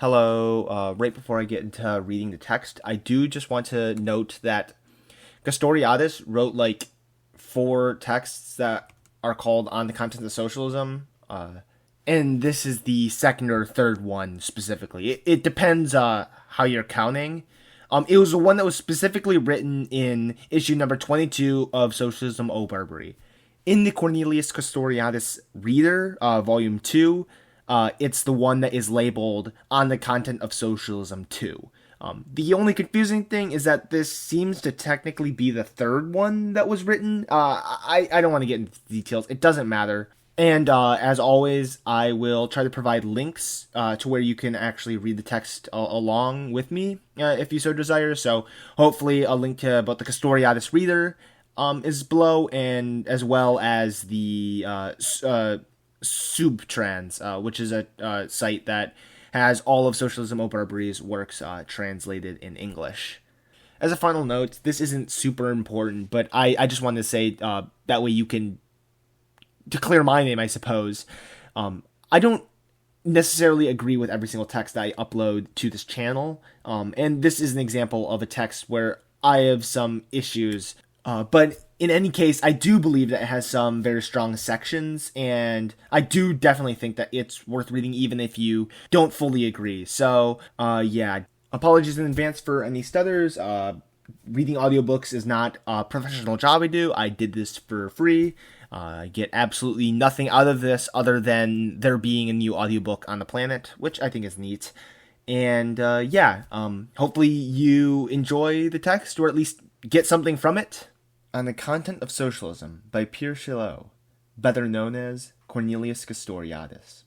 Hello. Right before I get into reading the text, I do just want to note that Castoriadis wrote like four texts that are called On the Content of Socialism. And this is the second or third one specifically. It depends how you're counting. It was the one that was specifically written in issue number 22 of Socialism, Barbarie. In the Cornelius Castoriadis Reader, Volume 2, it's the one that is labeled On the Content of Socialism 2. The only confusing thing is that this seems to technically be the third one that was written. I don't want to get into details. It doesn't matter. And as always, I will try to provide links to where you can actually read the text along with me if you so desire. So hopefully a link to both the Castoriadis Reader is below, and as well as the Subtrans, which is a site that has all of Socialism Barbarie's works translated in English. As a final note, this isn't super important, but I just wanted to say that way you can, to clear my name, I suppose. I don't necessarily agree with every single text that I upload to this channel, and this is an example of a text where I have some issues, but in any case, I do believe that it has some very strong sections, and I do definitely think that it's worth reading even if you don't fully agree. So, yeah, apologies in advance for any stutters. Reading audiobooks is not a professional job I do. I did this for free. I get absolutely nothing out of this other than there being a new audiobook on the planet, which I think is neat. And hopefully you enjoy the text, or at least get something from it. On the Content of Socialism by Pierre Chilot, better known as Cornelius Castoriadis.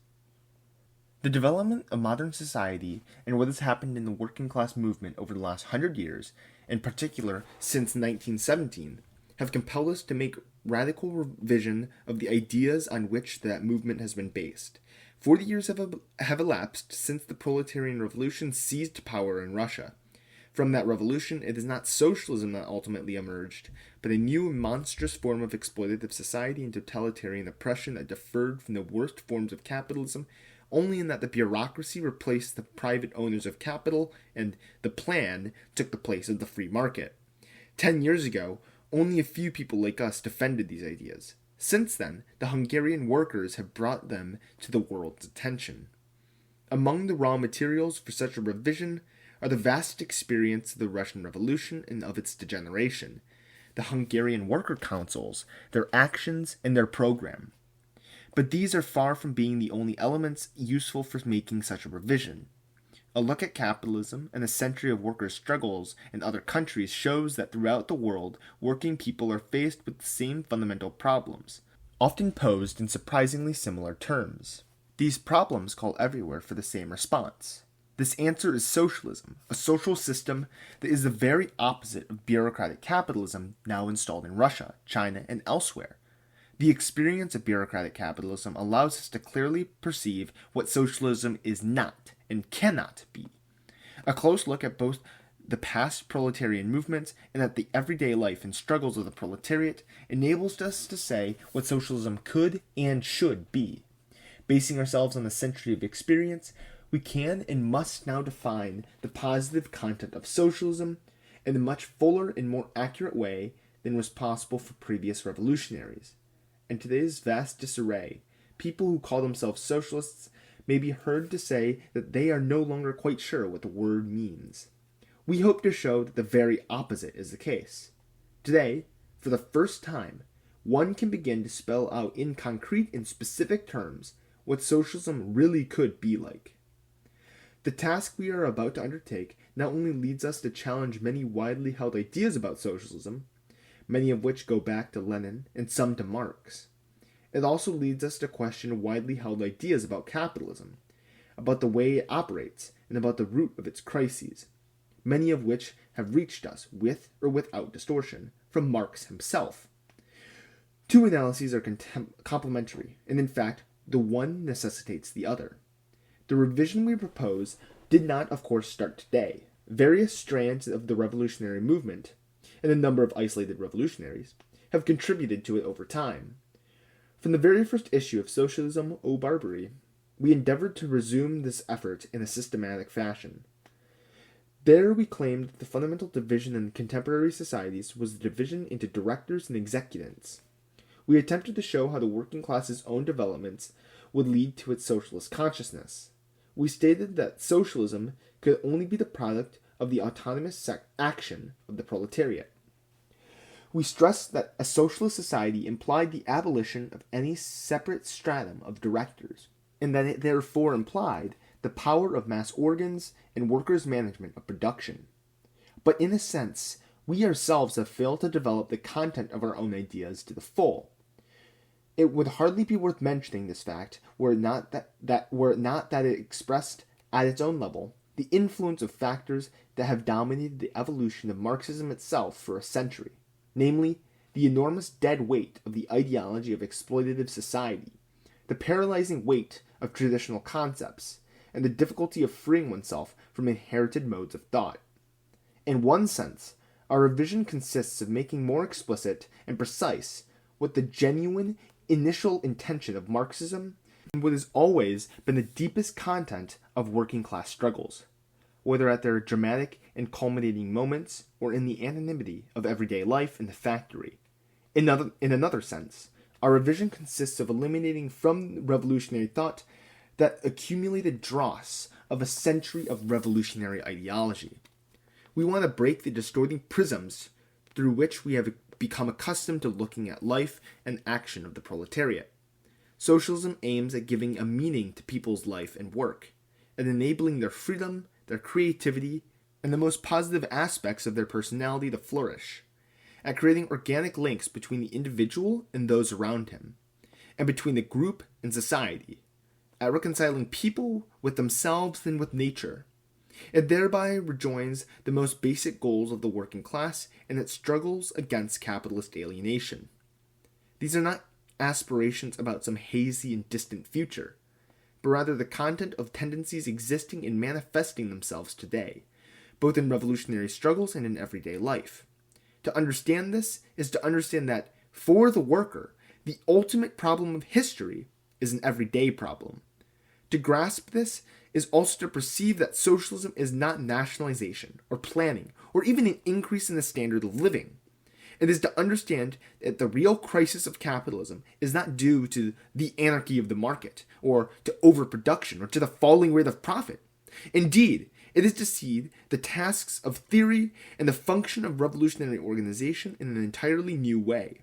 The development of modern society and what has happened in the working class movement over the last 100 years, in particular since 1917, have compelled us to make radical revision of the ideas on which that movement has been based. 40 years have elapsed since the proletarian revolution seized power in Russia. From that revolution, it is not socialism that ultimately emerged, but a new and monstrous form of exploitative society and totalitarian oppression that differed from the worst forms of capitalism, only in that the bureaucracy replaced the private owners of capital, and the plan took the place of the free market. 10 years ago, only a few people like us defended these ideas. Since then, the Hungarian workers have brought them to the world's attention. Among the raw materials for such a revision are the vast experience of the Russian Revolution and of its degeneration, the Hungarian worker councils, their actions, and their program. But these are far from being the only elements useful for making such a revision. A look at capitalism and a century of workers' struggles in other countries shows that throughout the world, working people are faced with the same fundamental problems, often posed in surprisingly similar terms. These problems call everywhere for the same response. This answer is socialism, a social system that is the very opposite of bureaucratic capitalism now installed in Russia, China, and elsewhere. The experience of bureaucratic capitalism allows us to clearly perceive what socialism is not and cannot be. A close look at both the past proletarian movements and at the everyday life and struggles of the proletariat enables us to say what socialism could and should be. Basing ourselves on the century of experience, we can and must now define the positive content of socialism in a much fuller and more accurate way than was possible for previous revolutionaries. In today's vast disarray, people who call themselves socialists may be heard to say that they are no longer quite sure what the word means. We hope to show that the very opposite is the case. Today, for the first time, one can begin to spell out in concrete and specific terms what socialism really could be like. The task we are about to undertake not only leads us to challenge many widely held ideas about socialism, many of which go back to Lenin and some to Marx. It also leads us to question widely held ideas about capitalism, about the way it operates, and about the root of its crises, many of which have reached us, with or without distortion, from Marx himself. Two analyses are complementary, and in fact, the one necessitates the other. The revision we propose did not, of course, start today. Various strands of the revolutionary movement, and a number of isolated revolutionaries, have contributed to it over time. From the very first issue of Socialism, Barbarie, we endeavored to resume this effort in a systematic fashion. There we claimed that the fundamental division in contemporary societies was the division into directors and executants. We attempted to show how the working class's own developments would lead to its socialist consciousness. We stated that socialism could only be the product of the autonomous action of the proletariat. We stressed that a socialist society implied the abolition of any separate stratum of directors, and that it therefore implied the power of mass organs and workers' management of production. But in a sense, we ourselves have failed to develop the content of our own ideas to the full. It would hardly be worth mentioning this fact were it not that it expressed at its own level the influence of factors that have dominated the evolution of Marxism itself for a century, namely, the enormous dead weight of the ideology of exploitative society, the paralyzing weight of traditional concepts, and the difficulty of freeing oneself from inherited modes of thought. In one sense, our revision consists of making more explicit and precise what the genuine initial intention of Marxism and what has always been the deepest content of working class struggles, whether at their dramatic and culminating moments or in the anonymity of everyday life in the factory. In another sense, our revision consists of eliminating from revolutionary thought that accumulated dross of a century of revolutionary ideology. We want to break the distorting prisms through which we have become accustomed to looking at life and action of the proletariat. Socialism aims at giving a meaning to people's life and work, and enabling their freedom, their creativity, and the most positive aspects of their personality to flourish, at creating organic links between the individual and those around him, and between the group and society, at reconciling people with themselves and with nature. It thereby rejoins the most basic goals of the working class in its struggles against capitalist alienation. These are not aspirations about some hazy and distant future, but rather the content of tendencies existing and manifesting themselves today, both in revolutionary struggles and in everyday life. To understand this is to understand that, for the worker, the ultimate problem of history is an everyday problem. To grasp this is also to perceive that socialism is not nationalization, or planning, or even an increase in the standard of living. It is to understand that the real crisis of capitalism is not due to the anarchy of the market, or to overproduction, or to the falling rate of profit. Indeed, it is to see the tasks of theory and the function of revolutionary organization in an entirely new way.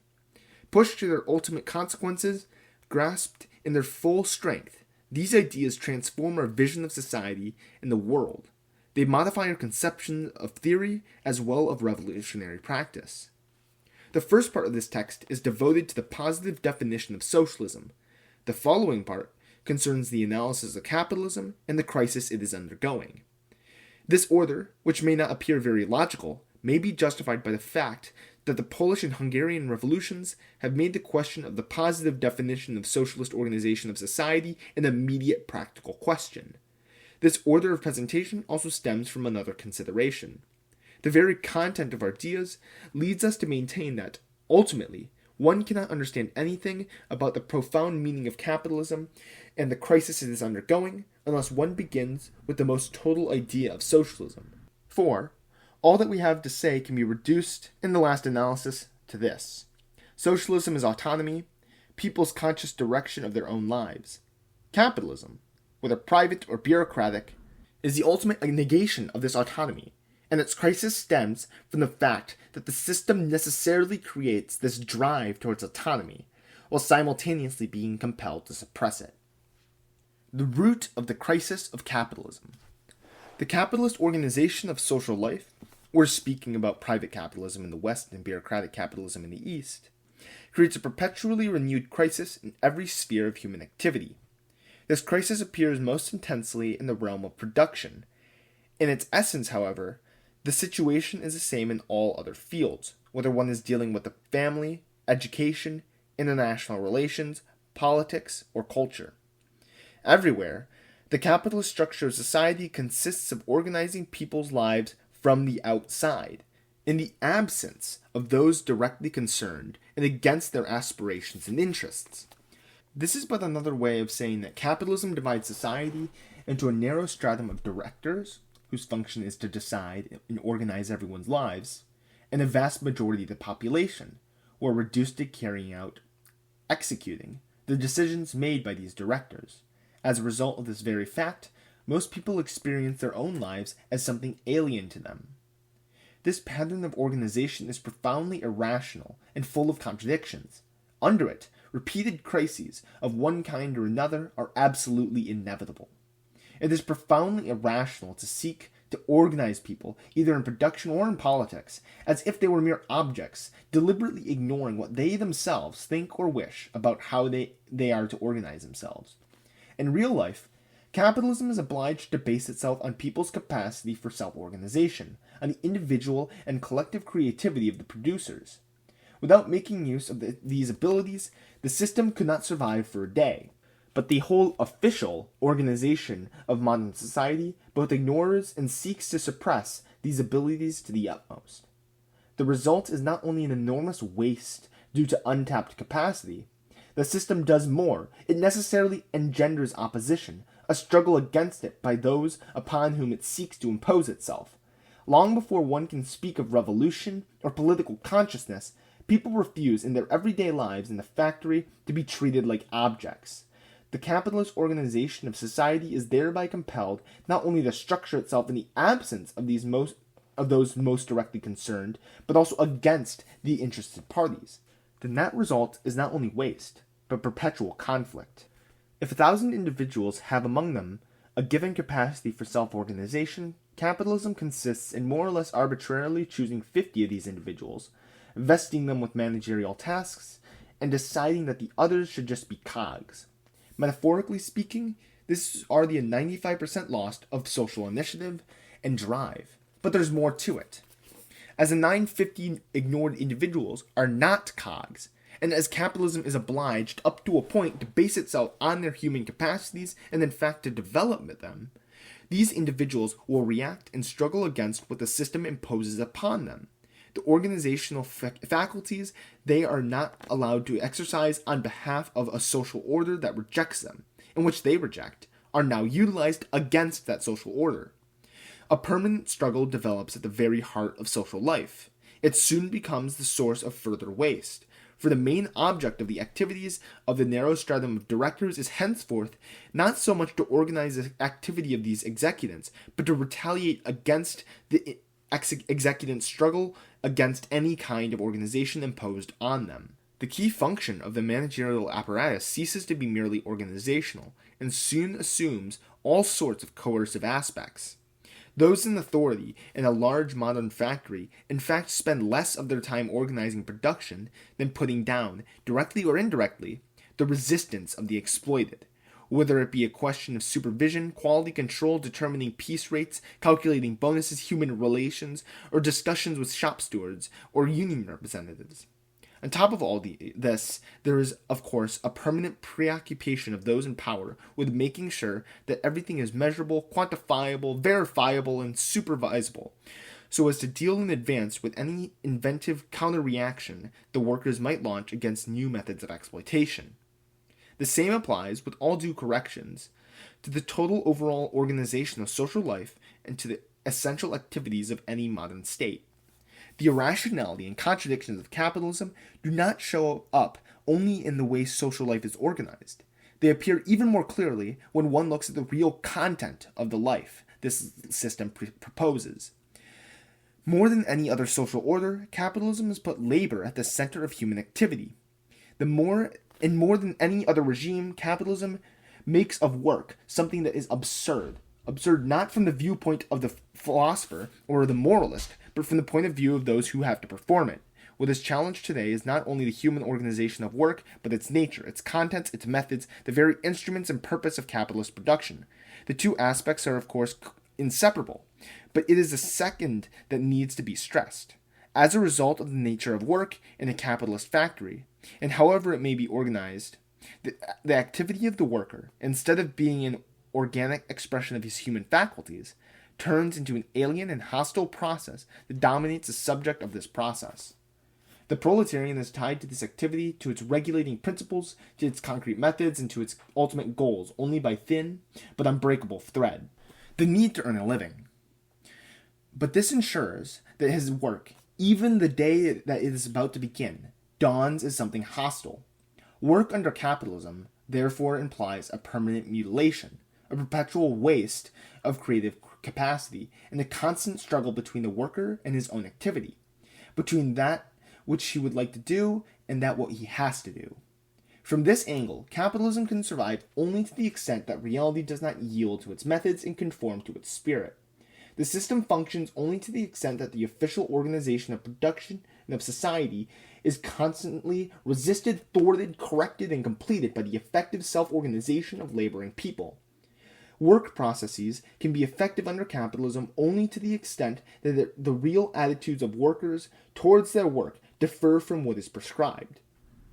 Pushed to their ultimate consequences, grasped in their full strength, these ideas transform our vision of society and the world. They modify our conception of theory as well as revolutionary practice. The first part of this text is devoted to the positive definition of socialism. The following part concerns the analysis of capitalism and the crisis it is undergoing. This order, which may not appear very logical, may be justified by the fact that the Polish and Hungarian revolutions have made the question of the positive definition of socialist organization of society an immediate practical question. This order of presentation also stems from another consideration. The very content of our ideas leads us to maintain that, ultimately, one cannot understand anything about the profound meaning of capitalism and the crisis it is undergoing unless one begins with the most total idea of socialism. For all that we have to say can be reduced, in the last analysis, to this. Socialism is autonomy, people's conscious direction of their own lives. Capitalism, whether private or bureaucratic, is the ultimate negation of this autonomy, and its crisis stems from the fact that the system necessarily creates this drive towards autonomy, while simultaneously being compelled to suppress it. The root of the crisis of capitalism. The capitalist organization of social life, we're speaking about private capitalism in the West and bureaucratic capitalism in the East, creates a perpetually renewed crisis in every sphere of human activity. This crisis appears most intensely in the realm of production. In its essence, however, the situation is the same in all other fields, whether one is dealing with the family, education, international relations, politics, or culture. Everywhere, the capitalist structure of society consists of organizing people's lives from the outside, in the absence of those directly concerned and against their aspirations and interests. This is but another way of saying that capitalism divides society into a narrow stratum of directors, whose function is to decide and organize everyone's lives, and a vast majority of the population, who are reduced to carrying out, executing, the decisions made by these directors. As a result of this very fact, most people experience their own lives as something alien to them. This pattern of organization is profoundly irrational and full of contradictions. Under it, repeated crises of one kind or another are absolutely inevitable. It is profoundly irrational to seek to organize people, either in production or in politics, as if they were mere objects, deliberately ignoring what they themselves think or wish about how they are to organize themselves. In real life, capitalism is obliged to base itself on people's capacity for self-organization, on the individual and collective creativity of the producers. Without making use of these abilities, the system could not survive for a day. But the whole official organization of modern society both ignores and seeks to suppress these abilities to the utmost. The result is not only an enormous waste due to untapped capacity. The system does more. It necessarily engenders opposition, a struggle against it by those upon whom it seeks to impose itself. Long before one can speak of revolution or political consciousness, people refuse in their everyday lives in the factory to be treated like objects. The capitalist organization of society is thereby compelled not only to structure itself in the absence of those most directly concerned, but also against the interested parties. The net result is not only waste, but perpetual conflict. If 1,000 individuals have among them a given capacity for self-organization, capitalism consists in more or less arbitrarily choosing 50 of these individuals, vesting them with managerial tasks, and deciding that the others should just be cogs. Metaphorically speaking, this are the 95% lost of social initiative and drive. But there's more to it. As the 950 ignored individuals are not cogs, and as capitalism is obliged up to a point to base itself on their human capacities and in fact to develop them, these individuals will react and struggle against what the system imposes upon them. The organizational faculties they are not allowed to exercise on behalf of a social order that rejects them, and which they reject, are now utilized against that social order. A permanent struggle develops at the very heart of social life. It soon becomes the source of further waste, for the main object of the activities of the narrow stratum of directors is henceforth not so much to organize the activity of these executants, but to retaliate against the executants' struggle against any kind of organization imposed on them. The key function of the managerial apparatus ceases to be merely organizational, and soon assumes all sorts of coercive aspects. Those in authority in a large modern factory in fact spend less of their time organizing production than putting down, directly or indirectly, the resistance of the exploited, whether it be a question of supervision, quality control, determining piece rates, calculating bonuses, human relations, or discussions with shop stewards or union representatives. On top of all this, there is, of course, a permanent preoccupation of those in power with making sure that everything is measurable, quantifiable, verifiable, and supervisable, so as to deal in advance with any inventive counter-reaction the workers might launch against new methods of exploitation. The same applies, with all due corrections, to the total overall organization of social life and to the essential activities of any modern state. The irrationality and contradictions of capitalism do not show up only in the way social life is organized. They appear even more clearly when one looks at the real content of the life this system proposes. More than any other social order, capitalism has put labor at the center of human activity. More than any other regime, capitalism makes of work something that is absurd. Absurd not from the viewpoint of the philosopher or the moralist, but from the point of view of those who have to perform it. What is challenged today is not only the human organization of work, but its nature, its contents, its methods, the very instruments and purpose of capitalist production. The two aspects are, of course, inseparable, but it is the second that needs to be stressed. As a result of the nature of work in a capitalist factory, and however it may be organized, the activity of the worker, instead of being an organic expression of his human faculties, turns into an alien and hostile process that dominates the subject of this process. The proletarian is tied to this activity, to its regulating principles, to its concrete methods, and to its ultimate goals only by thin but unbreakable thread: the need to earn a living. But this ensures that his work, even the day that it is about to begin, dawns as something hostile. Work under capitalism, therefore, implies a permanent mutilation, a perpetual waste of creative capacity, and a constant struggle between the worker and his own activity, between that which he would like to do and that what he has to do. From this angle, capitalism can survive only to the extent that reality does not yield to its methods and conform to its spirit. The system functions only to the extent that the official organization of production and of society is constantly resisted, thwarted, corrected, and completed by the effective self-organization of laboring people. Work processes can be effective under capitalism only to the extent that the real attitudes of workers towards their work differ from what is prescribed.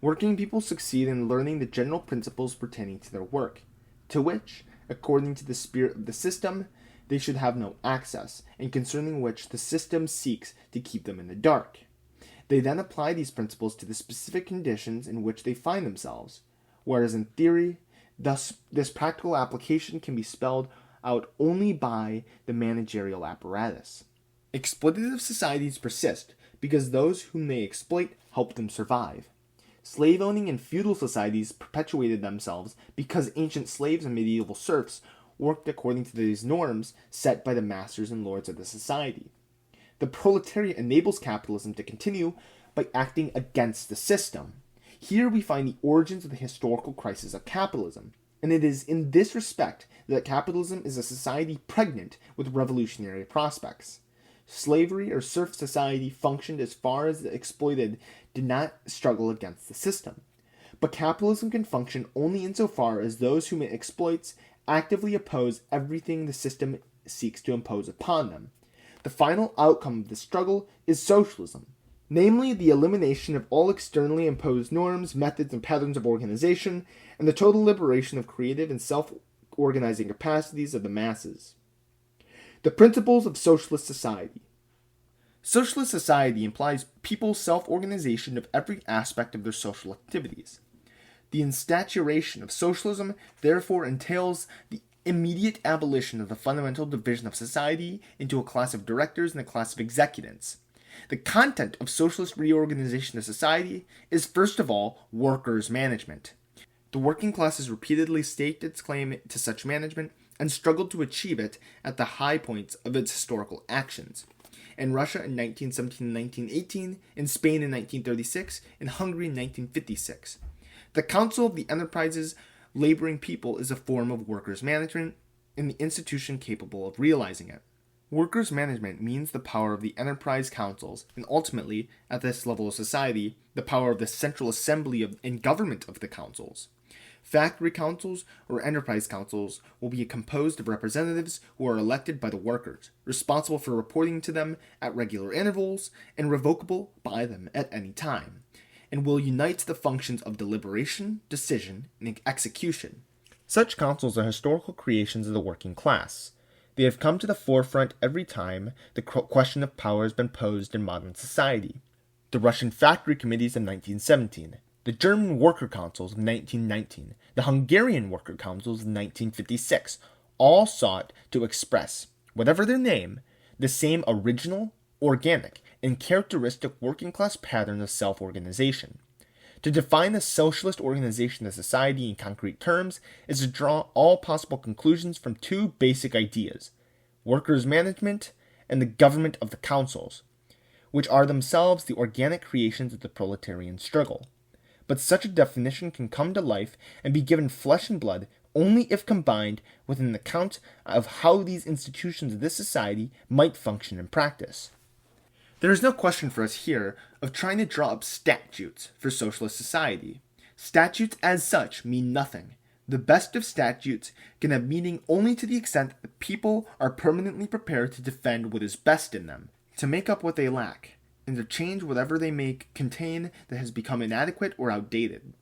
Working people succeed in learning the general principles pertaining to their work, to which, according to the spirit of the system, they should have no access, and concerning which the system seeks to keep them in the dark. They then apply these principles to the specific conditions in which they find themselves, whereas in theory, this practical application can be spelled out only by the managerial apparatus. Exploitative societies persist because those whom they exploit help them survive. Slave-owning and feudal societies perpetuated themselves because ancient slaves and medieval serfs worked according to these norms set by the masters and lords of the society. The proletariat enables capitalism to continue by acting against the system. Here we find the origins of the historical crisis of capitalism, and it is in this respect that capitalism is a society pregnant with revolutionary prospects. Slavery or serf society functioned as far as the exploited did not struggle against the system. But capitalism can function only insofar as those whom it exploits actively oppose everything the system seeks to impose upon them. The final outcome of this struggle is socialism, namely the elimination of all externally imposed norms, methods, and patterns of organization, and the total liberation of creative and self-organizing capacities of the masses. The principles of socialist society. Socialist society implies people's self-organization of every aspect of their social activities. The instauration of socialism therefore entails the immediate abolition of the fundamental division of society into a class of directors and a class of executants. The content of socialist reorganization of society is first of all workers' management. The working classes repeatedly staked its claim to such management and struggled to achieve it at the high points of its historical actions. In Russia in 1917 and 1918, in Spain in 1936, in Hungary in 1956. The Council of the Enterprise's laboring people is a form of workers' management and the institution capable of realizing it. Workers' management means the power of the enterprise councils, and ultimately, at this level of society, the power of the central assembly and government of the councils. Factory councils or enterprise councils will be composed of representatives who are elected by the workers, responsible for reporting to them at regular intervals and revocable by them at any time, and will unite the functions of deliberation, decision, and execution. Such councils are historical creations of the working class. They have come to the forefront every time the question of power has been posed in modern society. The Russian factory committees of 1917, the German worker councils of 1919, the Hungarian worker councils of 1956, all sought to express, whatever their name, the same original, organic, and characteristic working class pattern of self-organization. To define the socialist organization of society in concrete terms is to draw all possible conclusions from two basic ideas: workers' management and the government of the councils, which are themselves the organic creations of the proletarian struggle. But such a definition can come to life and be given flesh and blood only if combined with an account of how these institutions of this society might function in practice. There is no question for us here of trying to draw up statutes for socialist society. Statutes as such mean nothing. The best of statutes can have meaning only to the extent that the people are permanently prepared to defend what is best in them, to make up what they lack, and to change whatever they may contain that has become inadequate or outdated.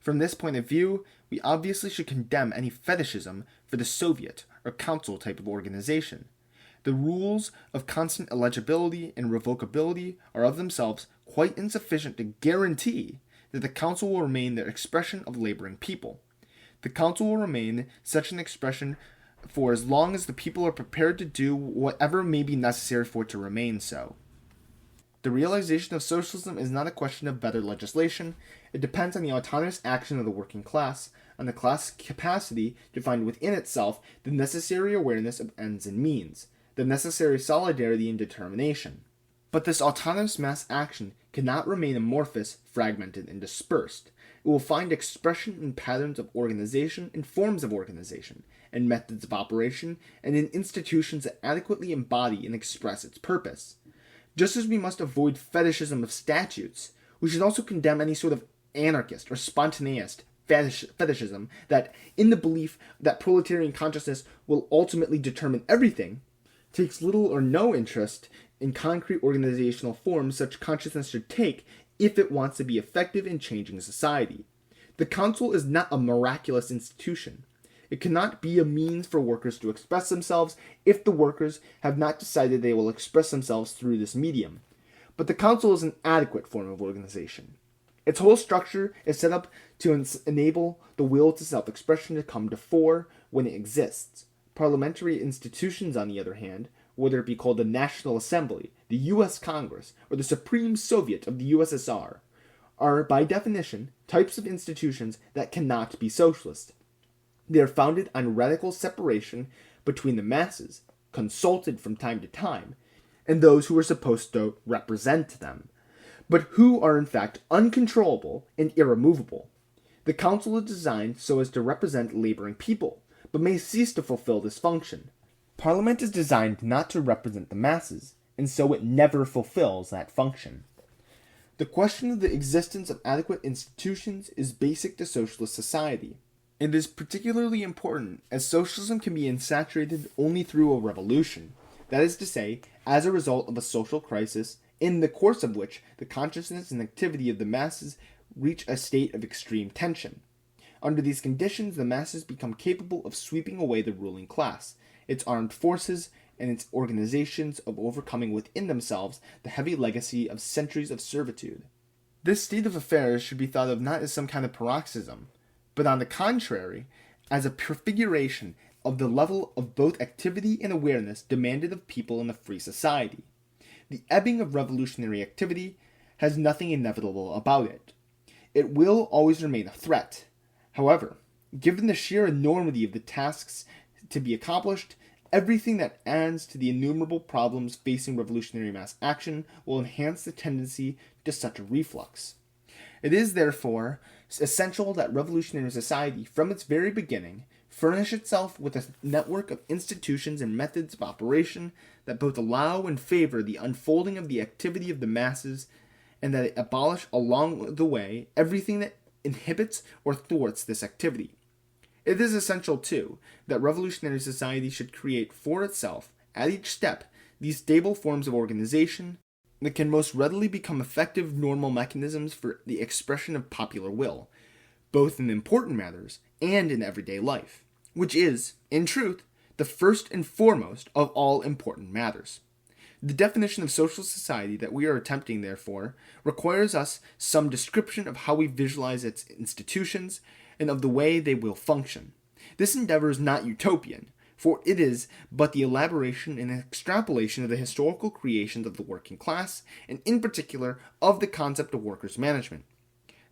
From this point of view, we obviously should condemn any fetishism for the Soviet or council type of organization. The rules of constant illegibility and revocability are of themselves quite insufficient to guarantee that the council will remain the expression of laboring people. The council will remain such an expression for as long as the people are prepared to do whatever may be necessary for it to remain so. The realization of socialism is not a question of better legislation. It depends on the autonomous action of the working class, on the class capacity to find within itself the necessary awareness of ends and means, the necessary solidarity and determination. But this autonomous mass action cannot remain amorphous, fragmented, and dispersed. It will find expression in patterns of organization and forms of organization, and methods of operation, and in institutions that adequately embody and express its purpose. Just as we must avoid fetishism of statutes, we should also condemn any sort of anarchist or spontaneist fetishism that, in the belief that proletarian consciousness will ultimately determine everything, takes little or no interest in concrete organizational forms such consciousness should take if it wants to be effective in changing society. The council is not a miraculous institution. It cannot be a means for workers to express themselves if the workers have not decided they will express themselves through this medium. But the council is an adequate form of organization. Its whole structure is set up to enable the will to self-expression to come to fore when it exists. Parliamentary institutions, on the other hand, whether it be called the National Assembly, the U.S. Congress, or the Supreme Soviet of the USSR, are, by definition, types of institutions that cannot be socialist. They are founded on radical separation between the masses, consulted from time to time, and those who are supposed to represent them, but who are in fact uncontrollable and irremovable. The council is designed so as to represent laboring people, but may cease to fulfill this function. Parliament is designed not to represent the masses, and so it never fulfills that function. The question of the existence of adequate institutions is basic to socialist society. It is particularly important as socialism can be insaturated only through a revolution, that is to say, as a result of a social crisis, in the course of which the consciousness and activity of the masses reach a state of extreme tension. Under these conditions, the masses become capable of sweeping away the ruling class, its armed forces, and its organizations of overcoming within themselves the heavy legacy of centuries of servitude. This state of affairs should be thought of not as some kind of paroxysm, but on the contrary, as a prefiguration of the level of both activity and awareness demanded of people in a free society. The ebbing of revolutionary activity has nothing inevitable about it. It will always remain a threat. However, given the sheer enormity of the tasks to be accomplished, everything that adds to the innumerable problems facing revolutionary mass action will enhance the tendency to such a reflux. It is, therefore, essential that revolutionary society, from its very beginning, furnish itself with a network of institutions and methods of operation that both allow and favor the unfolding of the activity of the masses, and that it abolish along the way everything that inhibits or thwarts this activity. It is essential, too, that revolutionary society should create for itself, at each step, these stable forms of organization that can most readily become effective normal mechanisms for the expression of popular will, both in important matters and in everyday life, which is, in truth, the first and foremost of all important matters. The definition of social society that we are attempting, therefore, requires us some description of how we visualize its institutions and of the way they will function. This endeavor is not utopian, for it is but the elaboration and extrapolation of the historical creations of the working class, and in particular of the concept of workers' management.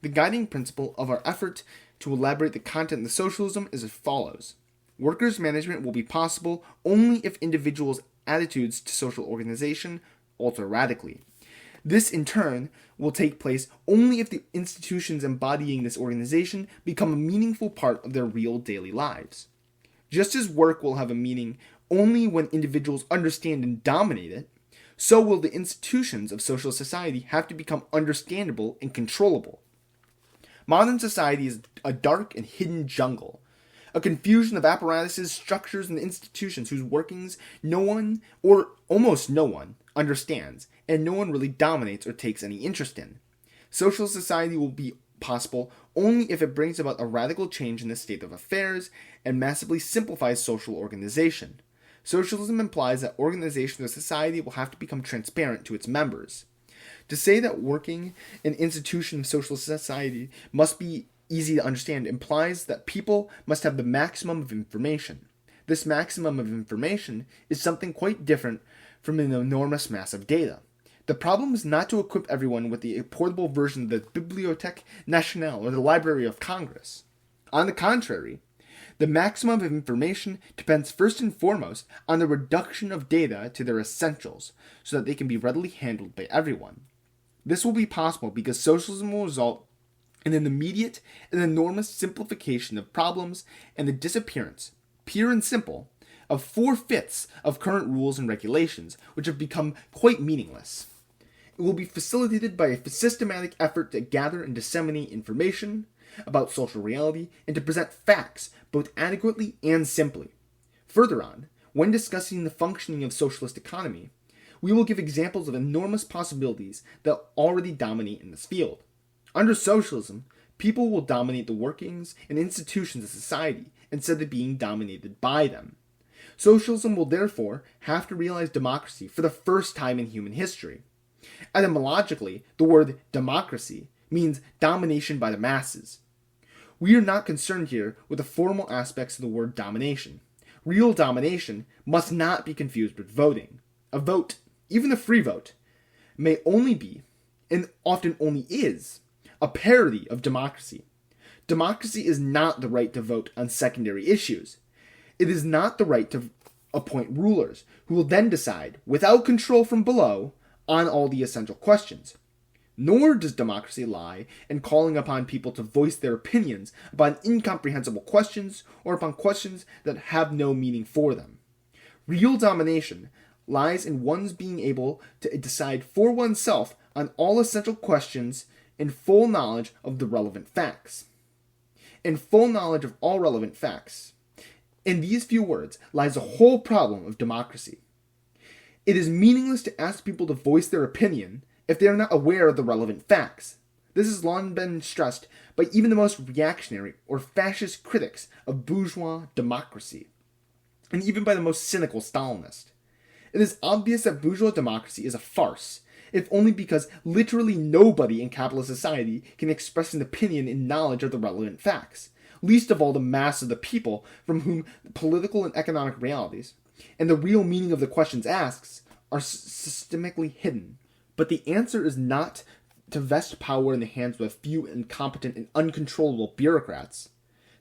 The guiding principle of our effort to elaborate the content of socialism is as follows. Workers' management will be possible only if individuals' attitudes to social organization alter radically. This, in turn, will take place only if the institutions embodying this organization become a meaningful part of their real daily lives. Just as work will have a meaning only when individuals understand and dominate it, so will the institutions of social society have to become understandable and controllable. Modern society is a dark and hidden jungle, a confusion of apparatuses, structures, and institutions whose workings no one, or almost no one, understands, and no one really dominates or takes any interest in. Social society will be possible only if it brings about a radical change in the state of affairs and massively simplifies social organization. Socialism implies that organization of society will have to become transparent to its members. To say that working an institution of social society must be easy to understand implies that people must have the maximum of information. This maximum of information is something quite different from an enormous mass of data. The problem is not to equip everyone with the portable version of the Bibliothèque Nationale or the Library of Congress. On the contrary, the maximum of information depends first and foremost on the reduction of data to their essentials so that they can be readily handled by everyone. This will be possible because socialism will result in an immediate and enormous simplification of problems and the disappearance, pure and simple, of 4/5 of current rules and regulations, which have become quite meaningless. It will be facilitated by a systematic effort to gather and disseminate information about social reality and to present facts both adequately and simply. Further on, when discussing the functioning of socialist economy, we will give examples of enormous possibilities that already dominate in this field. Under socialism, people will dominate the workings and institutions of society instead of being dominated by them. Socialism will therefore have to realize democracy for the first time in human history. Etymologically, the word democracy means domination by the masses. We are not concerned here with the formal aspects of the word domination. Real domination must not be confused with voting. A vote, even a free vote, may only be, and often only is, a parody of democracy. Democracy is not the right to vote on secondary issues. It is not the right to appoint rulers who will then decide, without control from below, on all the essential questions. Nor does democracy lie in calling upon people to voice their opinions upon incomprehensible questions or upon questions that have no meaning for them. Real domination lies in one's being able to decide for oneself on all essential questions in full knowledge of the relevant facts. In full knowledge of all relevant facts. In these few words lies the whole problem of democracy. It is meaningless to ask people to voice their opinion if they are not aware of the relevant facts. This has long been stressed by even the most reactionary or fascist critics of bourgeois democracy, and even by the most cynical Stalinist. It is obvious that bourgeois democracy is a farce, if only because literally nobody in capitalist society can express an opinion in knowledge of the relevant facts, least of all the mass of the people from whom the political and economic realities, and the real meaning of the questions asked, are systemically hidden. But the answer is not to vest power in the hands of a few incompetent and uncontrollable bureaucrats.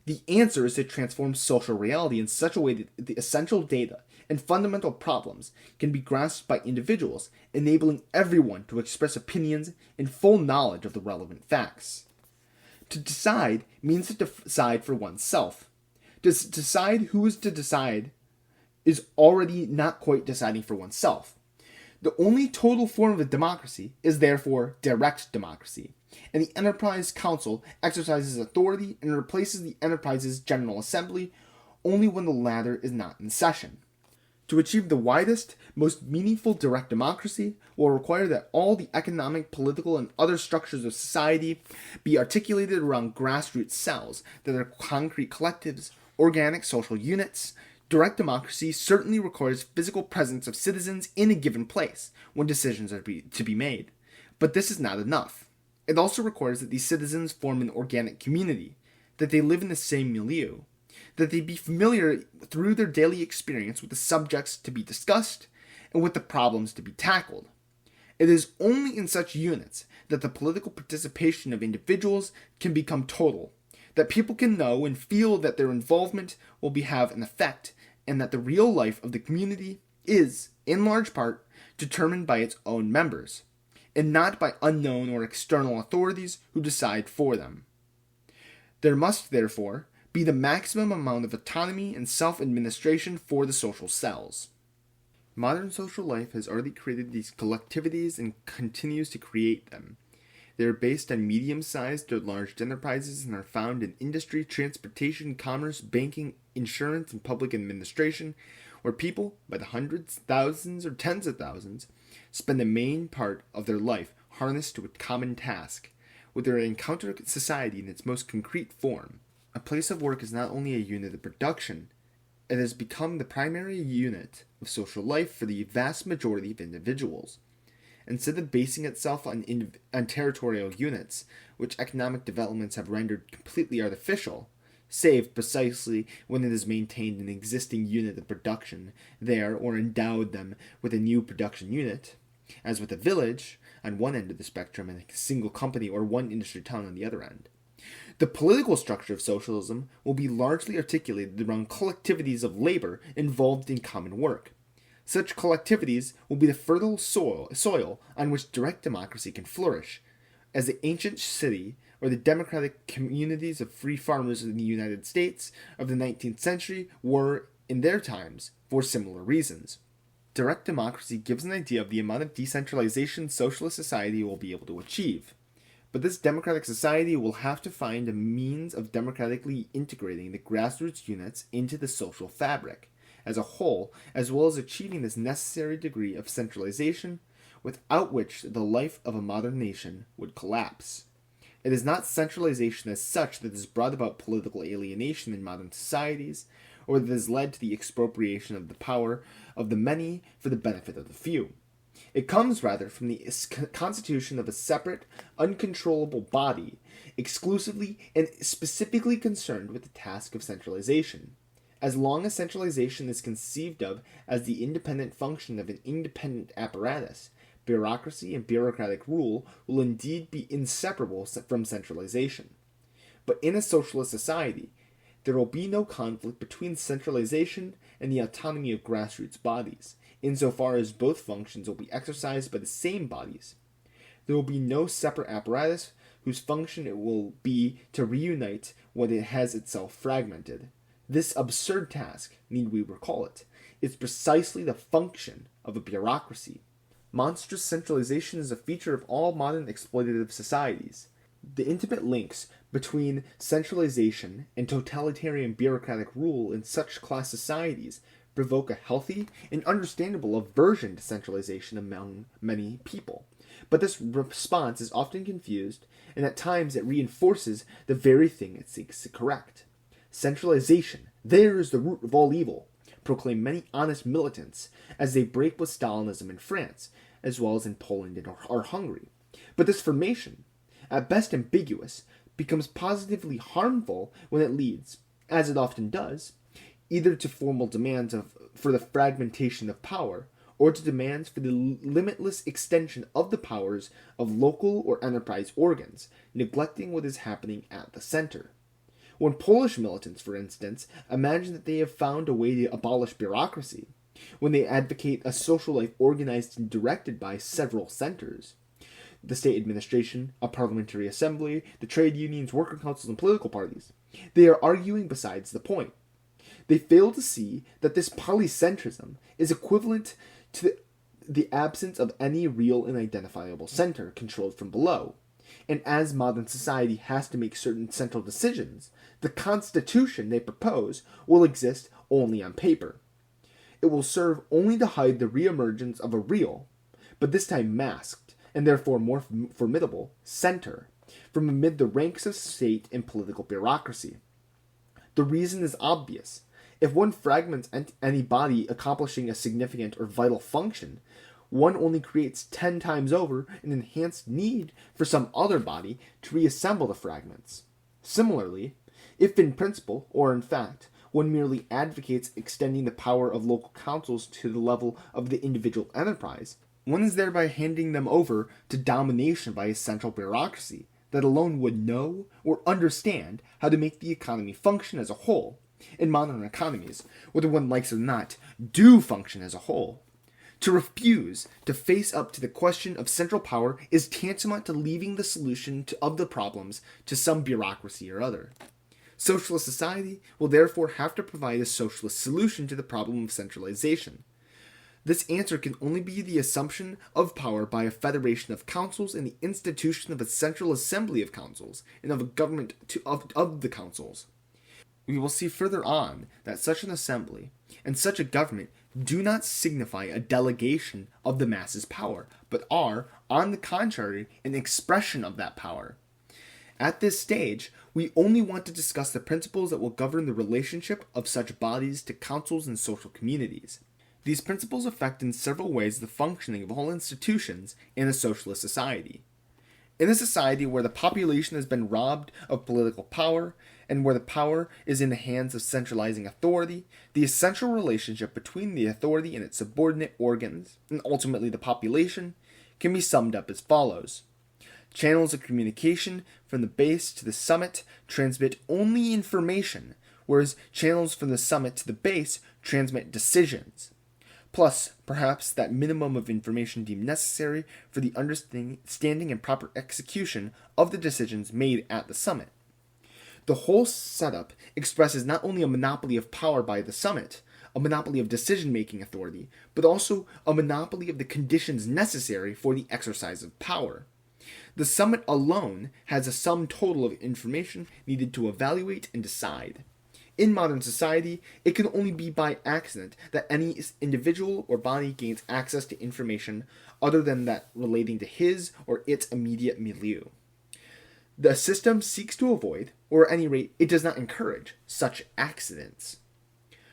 The answer is to transform social reality in such a way that the essential data and fundamental problems can be grasped by individuals, enabling everyone to express opinions in full knowledge of the relevant facts. To decide means to decide for oneself. To decide who is to decide is already not quite deciding for oneself. The only total form of democracy is therefore direct democracy, and the Enterprise Council exercises authority and replaces the Enterprise's General Assembly only when the latter is not in session. To achieve the widest, most meaningful direct democracy will require that all the economic, political, and other structures of society be articulated around grassroots cells that are concrete collectives, organic social units. Direct democracy certainly requires physical presence of citizens in a given place when decisions are to be made. But this is not enough. It also requires that these citizens form an organic community, that they live in the same milieu, that they be familiar through their daily experience with the subjects to be discussed and with the problems to be tackled. It is only in such units that the political participation of individuals can become total, that people can know and feel that their involvement will have an effect, and that the real life of the community is, in large part, determined by its own members, and not by unknown or external authorities who decide for them. There must, therefore, be the maximum amount of autonomy and self-administration for the social cells. Modern social life has already created these collectivities and continues to create them. They are based on medium-sized or large enterprises and are found in industry, transportation, commerce, banking, insurance, and public administration, where people, by the hundreds, thousands, or tens of thousands, spend the main part of their life harnessed to a common task, where they encounter society in its most concrete form. A place of work is not only a unit of production, it has become the primary unit of social life for the vast majority of individuals. Instead of basing itself on territorial units, which economic developments have rendered completely artificial, save precisely when it has maintained an existing unit of production there or endowed them with a new production unit, as with a village on one end of the spectrum and a single company or one industry town on the other end. The political structure of socialism will be largely articulated around collectivities of labor involved in common work. Such collectivities will be the fertile soil on which direct democracy can flourish, as the ancient city or the democratic communities of free farmers in the United States of the 19th century were, in their times, for similar reasons. Direct democracy gives an idea of the amount of decentralization socialist society will be able to achieve. But this democratic society will have to find a means of democratically integrating the grassroots units into the social fabric as a whole, as well as achieving this necessary degree of centralization, without which the life of a modern nation would collapse. It is not centralization as such that has brought about political alienation in modern societies, or that has led to the expropriation of the power of the many for the benefit of the few. It comes rather from the constitution of a separate, uncontrollable body, exclusively and specifically concerned with the task of centralization. As long as centralization is conceived of as the independent function of an independent apparatus, bureaucracy and bureaucratic rule will indeed be inseparable from centralization. But in a socialist society, there will be no conflict between centralization and the autonomy of grassroots bodies, insofar as both functions will be exercised by the same bodies. There will be no separate apparatus whose function it will be to reunite what it has itself fragmented. This absurd task, need we recall it, is precisely the function of a bureaucracy. Monstrous centralization is a feature of all modern exploitative societies. The intimate links between centralization and totalitarian bureaucratic rule in such class societies provoke a healthy and understandable aversion to centralization among many people. But this response is often confused, and at times it reinforces the very thing it seeks to correct. Centralization, there is the root of all evil, proclaim many honest militants as they break with Stalinism in France, as well as in Poland or Hungary. But this formation, at best ambiguous, becomes positively harmful when it leads, as it often does, either to formal demands for the fragmentation of power, or to demands for the limitless extension of the powers of local or enterprise organs, neglecting what is happening at the center. When Polish militants, for instance, imagine that they have found a way to abolish bureaucracy, when they advocate a social life organized and directed by several centers, the state administration, a parliamentary assembly, the trade unions, worker councils, and political parties, they are arguing besides the point. They fail to see that this polycentrism is equivalent to the absence of any real and identifiable center controlled from below. And as modern society has to make certain central decisions, the constitution they propose will exist only on paper. It will serve only to hide the reemergence of a real, but this time masked, and therefore more formidable, center from amid the ranks of state and political bureaucracy. The reason is obvious. If one fragments any body accomplishing a significant or vital function, one only creates 10 times over an enhanced need for some other body to reassemble the fragments. Similarly, if in principle, or in fact, one merely advocates extending the power of local councils to the level of the individual enterprise, one is thereby handing them over to domination by a central bureaucracy that alone would know or understand how to make the economy function as a whole. In modern economies, whether one likes it or not, do function as a whole. To refuse to face up to the question of central power is tantamount to leaving the solution of the problems to some bureaucracy or other. Socialist society will therefore have to provide a socialist solution to the problem of centralization. This answer can only be the assumption of power by a federation of councils and the institution of a central assembly of councils and of a government of the councils. We will see further on that such an assembly and such a government do not signify a delegation of the masses' power, but are, on the contrary, an expression of that power. At this stage, we only want to discuss the principles that will govern the relationship of such bodies to councils and social communities. These principles affect in several ways the functioning of all institutions in a socialist society. In a society where the population has been robbed of political power, and where the power is in the hands of centralizing authority, the essential relationship between the authority and its subordinate organs, and ultimately the population, can be summed up as follows. Channels of communication from the base to the summit transmit only information, whereas channels from the summit to the base transmit decisions. Plus, perhaps, that minimum of information deemed necessary for the understanding and proper execution of the decisions made at the summit. The whole setup expresses not only a monopoly of power by the summit, a monopoly of decision-making authority, but also a monopoly of the conditions necessary for the exercise of power. The summit alone has a sum total of information needed to evaluate and decide. In modern society, it can only be by accident that any individual or body gains access to information other than that relating to his or its immediate milieu. The system seeks to avoid, or at any rate, it does not encourage, such accidents.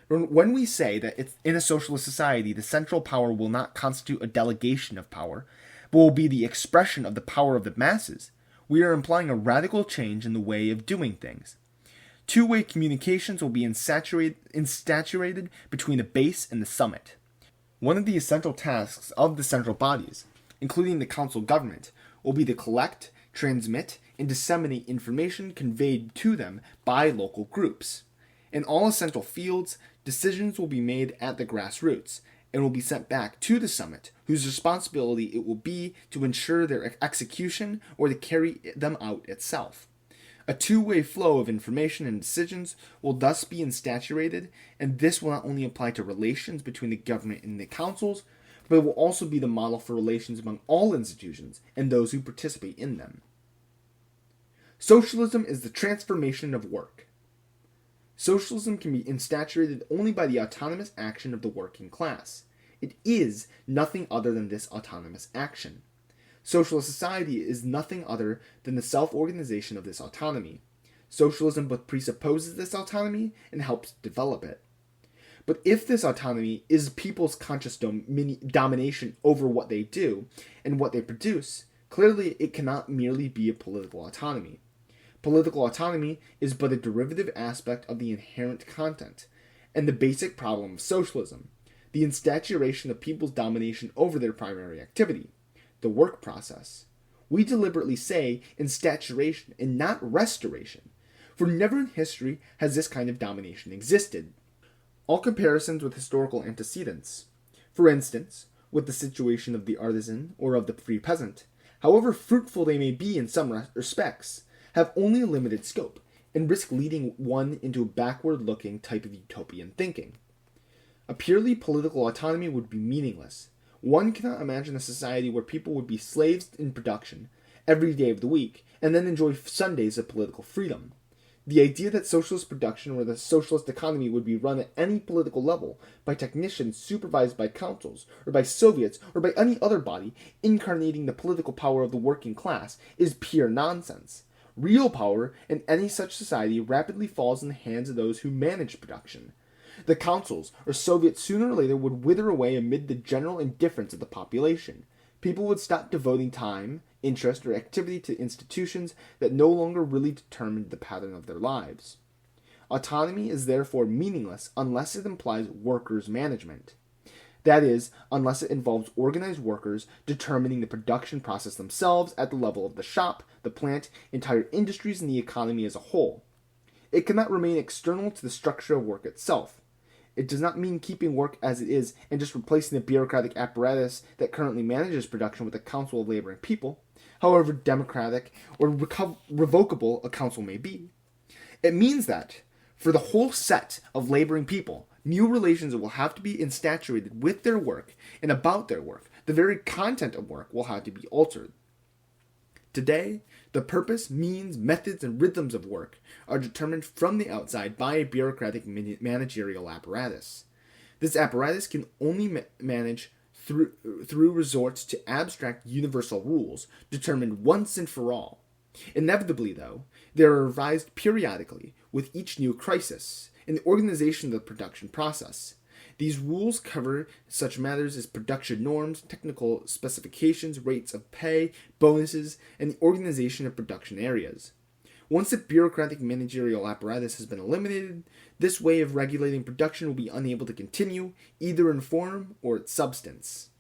When we say that in a socialist society, the central power will not constitute a delegation of power, but will be the expression of the power of the masses, we are implying a radical change in the way of doing things. Two-way communications will be insaturated between the base and the summit. One of the essential tasks of the central bodies, including the council government, will be to collect, transmit, and disseminate information conveyed to them by local groups. In all essential fields, decisions will be made at the grassroots, and will be sent back to the summit, whose responsibility it will be to ensure their execution or to carry them out itself. A two-way flow of information and decisions will thus be insaturated, and this will not only apply to relations between the government and the councils, but it will also be the model for relations among all institutions and those who participate in them. Socialism is the transformation of work. Socialism can be insaturated only by the autonomous action of the working class. It is nothing other than this autonomous action. Socialist society is nothing other than the self-organization of this autonomy. Socialism both presupposes this autonomy and helps develop it. But if this autonomy is people's conscious domination over what they do and what they produce, clearly it cannot merely be a political autonomy. Political autonomy is but a derivative aspect of the inherent content, and the basic problem of socialism, the insaturation of people's domination over their primary activity, the work process. We deliberately say insaturation and not restoration, for never in history has this kind of domination existed. All comparisons with historical antecedents, for instance, with the situation of the artisan or of the free peasant, however fruitful they may be in some respects, have only a limited scope, and risk leading one into a backward-looking type of utopian thinking. A purely political autonomy would be meaningless. One cannot imagine a society where people would be slaves in production every day of the week, and then enjoy Sundays of political freedom. The idea that socialist production or the socialist economy would be run at any political level by technicians supervised by councils, or by Soviets, or by any other body incarnating the political power of the working class is pure nonsense. Real power in any such society rapidly falls in the hands of those who manage production. The councils or Soviets sooner or later would wither away amid the general indifference of the population. People would stop devoting time, interest, or activity to institutions that no longer really determined the pattern of their lives. Autonomy is therefore meaningless unless it implies workers' management. That is, unless it involves organized workers determining the production process themselves at the level of the shop, the plant, entire industries, and the economy as a whole. It cannot remain external to the structure of work itself. It does not mean keeping work as it is and just replacing the bureaucratic apparatus that currently manages production with a council of laboring people, however democratic or revocable a council may be. It means that, for the whole set of laboring people, new relations will have to be insaturated with their work and about their work. The very content of work will have to be altered. Today, the purpose, means, methods, and rhythms of work are determined from the outside by a bureaucratic managerial apparatus. This apparatus can only manage through resorts to abstract universal rules determined once and for all. Inevitably, though, they are revised periodically with each new crisis in the organization of the production process. These rules cover such matters as production norms, technical specifications, rates of pay, bonuses, and the organization of production areas. Once the bureaucratic managerial apparatus has been eliminated, this way of regulating production will be unable to continue, either in form or its substance.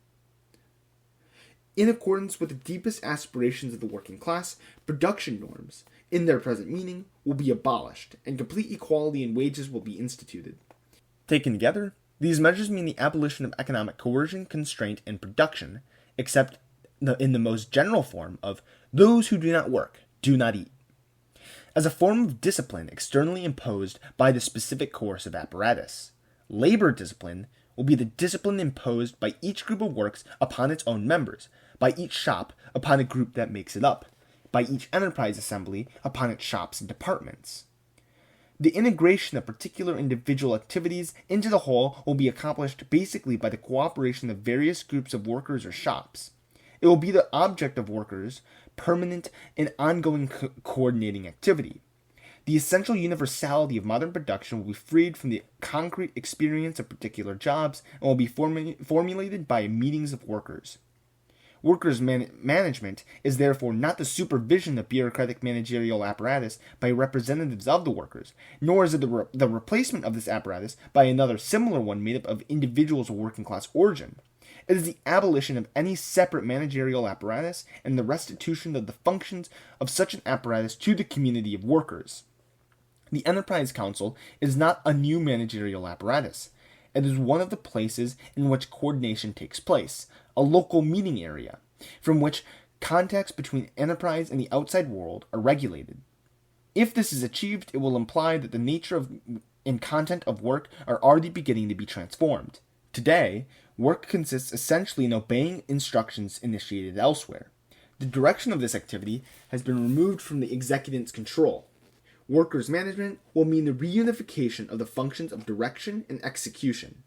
In accordance with the deepest aspirations of the working class, production norms, in their present meaning, will be abolished, and complete equality in wages will be instituted. Taken together, these measures mean the abolition of economic coercion, constraint, and production, except in the most general form of those who do not work, do not eat. As a form of discipline externally imposed by the specific coercive apparatus, labor discipline will be the discipline imposed by each group of works upon its own members, by each shop upon a group that makes it up, by each enterprise assembly upon its shops and departments. The integration of particular individual activities into the whole will be accomplished basically by the cooperation of various groups of workers or shops. It will be the object of workers' permanent and ongoing coordinating activity. The essential universality of modern production will be freed from the concrete experience of particular jobs and will be formulated by meetings of workers. Workers' management is therefore not the supervision of bureaucratic managerial apparatus by representatives of the workers, nor is it the replacement of this apparatus by another similar one made up of individuals of working class origin. It is the abolition of any separate managerial apparatus and the restitution of the functions of such an apparatus to the community of workers. The Enterprise Council is not a new managerial apparatus. It is one of the places in which coordination takes place, a local meeting area, from which contacts between enterprise and the outside world are regulated. If this is achieved, it will imply that the nature and content of work are already beginning to be transformed. Today, work consists essentially in obeying instructions initiated elsewhere. The direction of this activity has been removed from the executive's control. Workers' management will mean the reunification of the functions of direction and execution.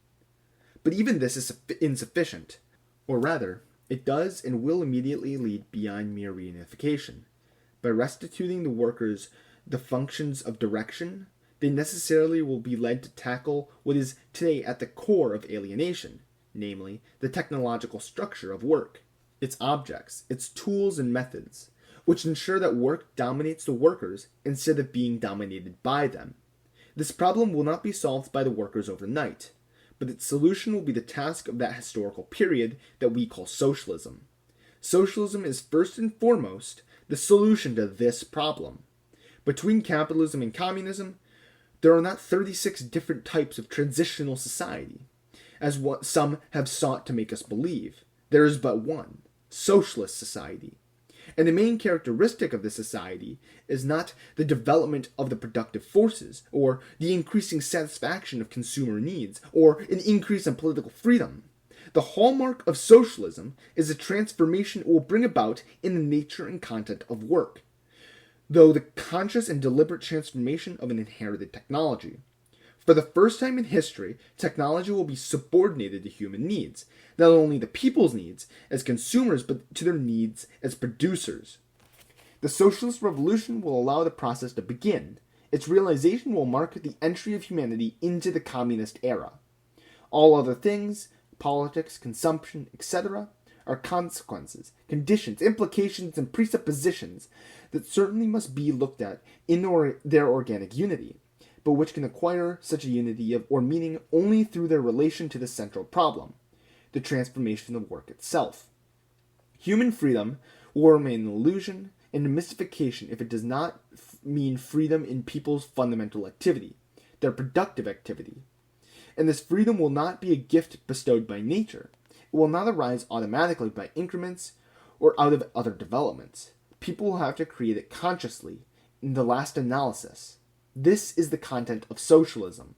But even this is insufficient. Or rather, it does and will immediately lead beyond mere reunification. By restituting the workers the functions of direction, they necessarily will be led to tackle what is today at the core of alienation, namely, the technological structure of work, its objects, its tools and methods, which ensure that work dominates the workers instead of being dominated by them. This problem will not be solved by the workers overnight, but its solution will be the task of that historical period that we call socialism. Socialism is first and foremost the solution to this problem. Between capitalism and communism, there are not 36 different types of transitional society, as what some have sought to make us believe. There is but one, socialist society. And the main characteristic of this society is not the development of the productive forces, or the increasing satisfaction of consumer needs, or an increase in political freedom. The hallmark of socialism is a transformation it will bring about in the nature and content of work, though the conscious and deliberate transformation of an inherited technology. For the first time in history, technology will be subordinated to human needs, not only the people's needs as consumers, but to their needs as producers. The socialist revolution will allow the process to begin. Its realization will mark the entry of humanity into the communist era. All other things, politics, consumption, etc., are consequences, conditions, implications, and presuppositions that certainly must be looked at in their organic unity, but which can acquire such a unity or meaning only through their relation to the central problem, the transformation of work itself. Human freedom will remain an illusion and a mystification if it does not mean freedom in people's fundamental activity, their productive activity. And this freedom will not be a gift bestowed by nature. It will not arise automatically by increments or out of other developments. People will have to create it consciously in the last analysis. This is the content of socialism.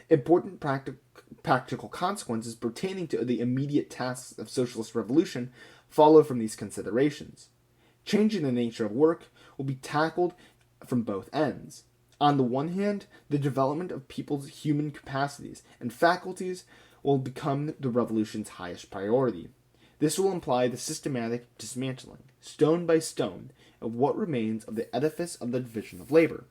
Important practical consequences pertaining to the immediate tasks of socialist revolution follow from these considerations. Changing the nature of work will be tackled from both ends. On the one hand, the development of people's human capacities and faculties will become the revolution's highest priority. This will imply the systematic dismantling, stone by stone, of what remains of the edifice of the division of labor.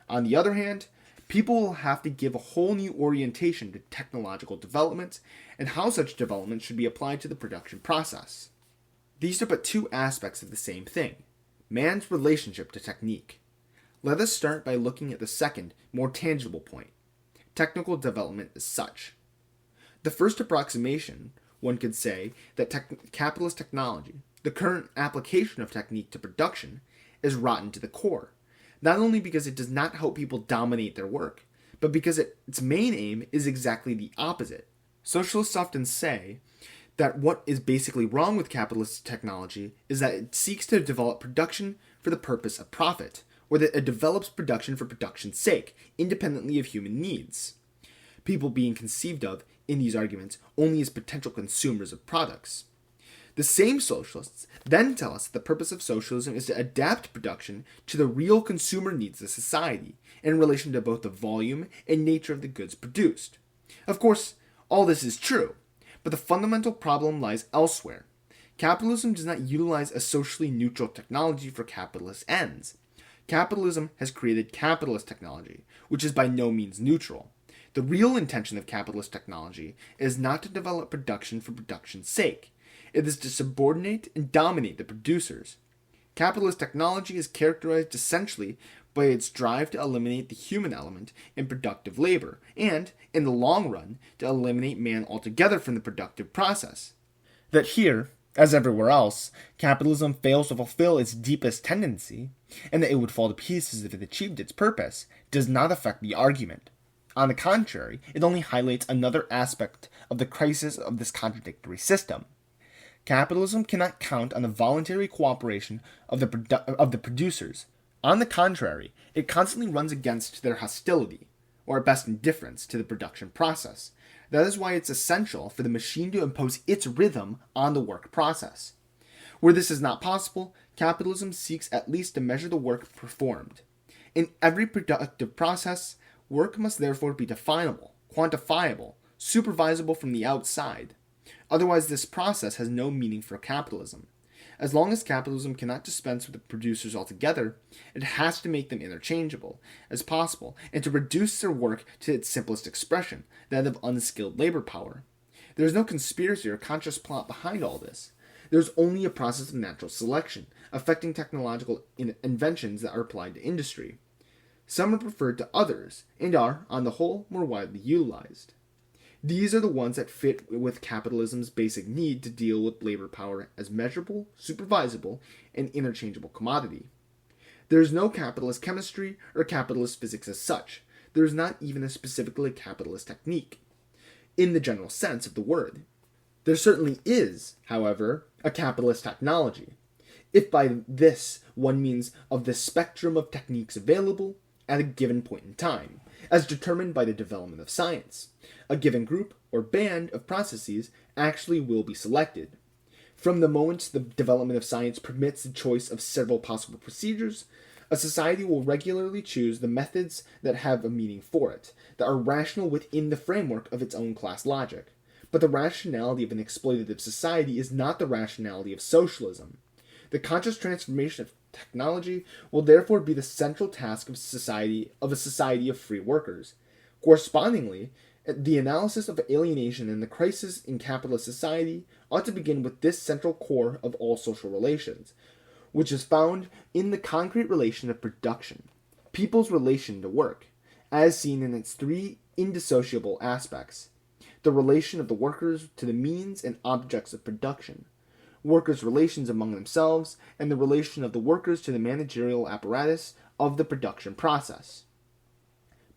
On the other hand, people will have to give a whole new orientation to technological development and how such development should be applied to the production process. These are but two aspects of the same thing: man's relationship to technique. Let us start by looking at the second, more tangible point: technical development as such. The first approximation, one could say that capitalist technology, the current application of technique to production, is rotten to the core, not only because it does not help people dominate their work, but because its main aim is exactly the opposite. Socialists often say that what is basically wrong with capitalist technology is that it seeks to develop production for the purpose of profit, or that it develops production for production's sake, independently of human needs. People being conceived of, in these arguments, only as potential consumers of products. The same socialists then tell us that the purpose of socialism is to adapt production to the real consumer needs of society, in relation to both the volume and nature of the goods produced. Of course, all this is true, but the fundamental problem lies elsewhere. Capitalism does not utilize a socially neutral technology for capitalist ends. Capitalism has created capitalist technology, which is by no means neutral. The real intention of capitalist technology is not to develop production for production's sake. It is to subordinate and dominate the producers. Capitalist technology is characterized essentially by its drive to eliminate the human element in productive labor, and, in the long run, to eliminate man altogether from the productive process. That here, as everywhere else, capitalism fails to fulfill its deepest tendency, and that it would fall to pieces if it achieved its purpose, does not affect the argument. On the contrary, it only highlights another aspect of the crisis of this contradictory system. Capitalism cannot count on the voluntary cooperation of the producers. On the contrary, it constantly runs against their hostility, or at best indifference, to the production process. That is why it's essential for the machine to impose its rhythm on the work process. Where this is not possible, capitalism seeks at least to measure the work performed. In every productive process, work must therefore be definable, quantifiable, supervisable from the outside. Otherwise, this process has no meaning for capitalism. As long as capitalism cannot dispense with the producers altogether, it has to make them interchangeable as possible and to reduce their work to its simplest expression, that of unskilled labor power. There is no conspiracy or conscious plot behind all this. There is only a process of natural selection, affecting technological inventions that are applied to industry. Some are preferred to others, and are, on the whole, more widely utilized. These are the ones that fit with capitalism's basic need to deal with labor power as measurable, supervisable, and interchangeable commodity. There is no capitalist chemistry or capitalist physics as such. There is not even a specifically capitalist technique, in the general sense of the word. There certainly is, however, a capitalist technology, if by this one means of the spectrum of techniques available at a given point in time, as determined by the development of science. A given group or band of processes actually will be selected. From the moment the development of science permits the choice of several possible procedures, a society will regularly choose the methods that have a meaning for it, that are rational within the framework of its own class logic. But the rationality of an exploitative society is not the rationality of socialism. The conscious transformation of technology will therefore be the central task of a society of free workers. Correspondingly, the analysis of alienation and the crisis in capitalist society ought to begin with this central core of all social relations, which is found in the concrete relation of production, people's relation to work, as seen in its three indissociable aspects: the relation of the workers to the means and objects of production, workers' relations among themselves, and the relation of the workers to the managerial apparatus of the production process.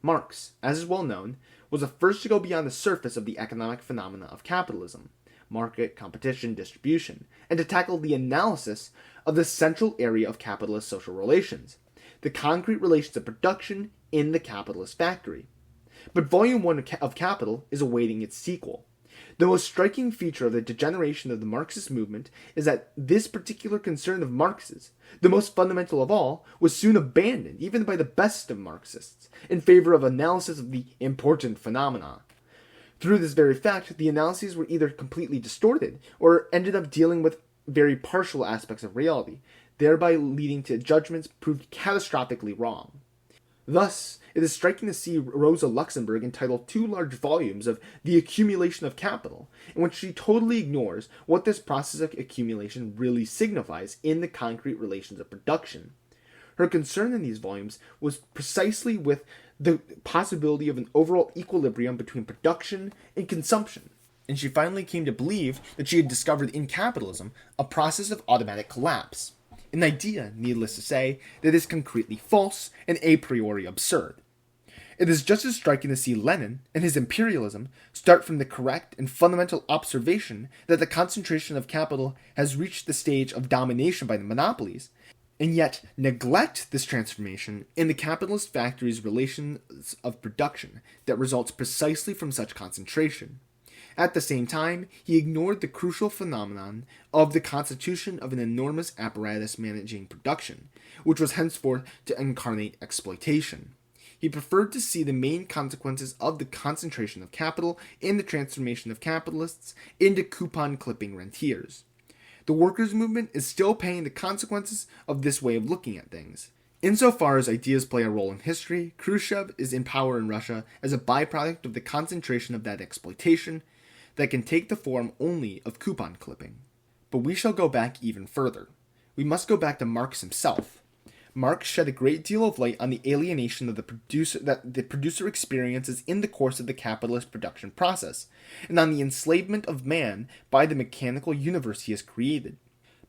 Marx, as is well known, was the first to go beyond the surface of the economic phenomena of capitalism, market, competition, distribution, and to tackle the analysis of the central area of capitalist social relations, the concrete relations of production in the capitalist factory. But Volume 1 of Capital is awaiting its sequel. The most striking feature of the degeneration of the Marxist movement is that this particular concern of Marx's, the most fundamental of all, was soon abandoned, even by the best of Marxists, in favor of analysis of the important phenomena. Through this very fact, the analyses were either completely distorted or ended up dealing with very partial aspects of reality, thereby leading to judgments proved catastrophically wrong. Thus, it is striking to see Rosa Luxemburg entitle 2 large volumes of The Accumulation of Capital, in which she totally ignores what this process of accumulation really signifies in the concrete relations of production. Her concern in these volumes was precisely with the possibility of an overall equilibrium between production and consumption. And she finally came to believe that she had discovered in capitalism a process of automatic collapse. An idea, needless to say, that is concretely false and a priori absurd. It is just as striking to see Lenin and his imperialism start from the correct and fundamental observation that the concentration of capital has reached the stage of domination by the monopolies, and yet neglect this transformation in the capitalist factory's relations of production that results precisely from such concentration. At the same time, he ignored the crucial phenomenon of the constitution of an enormous apparatus managing production, which was henceforth to incarnate exploitation. He preferred to see the main consequences of the concentration of capital in the transformation of capitalists into coupon-clipping rentiers. The workers' movement is still paying the consequences of this way of looking at things. Insofar as ideas play a role in history, Khrushchev is in power in Russia as a byproduct of the concentration of that exploitation that can take the form only of coupon clipping. But we shall go back even further. We must go back to Marx himself. Marx shed a great deal of light on the alienation of the producer experiences in the course of the capitalist production process, and on the enslavement of man by the mechanical universe he has created.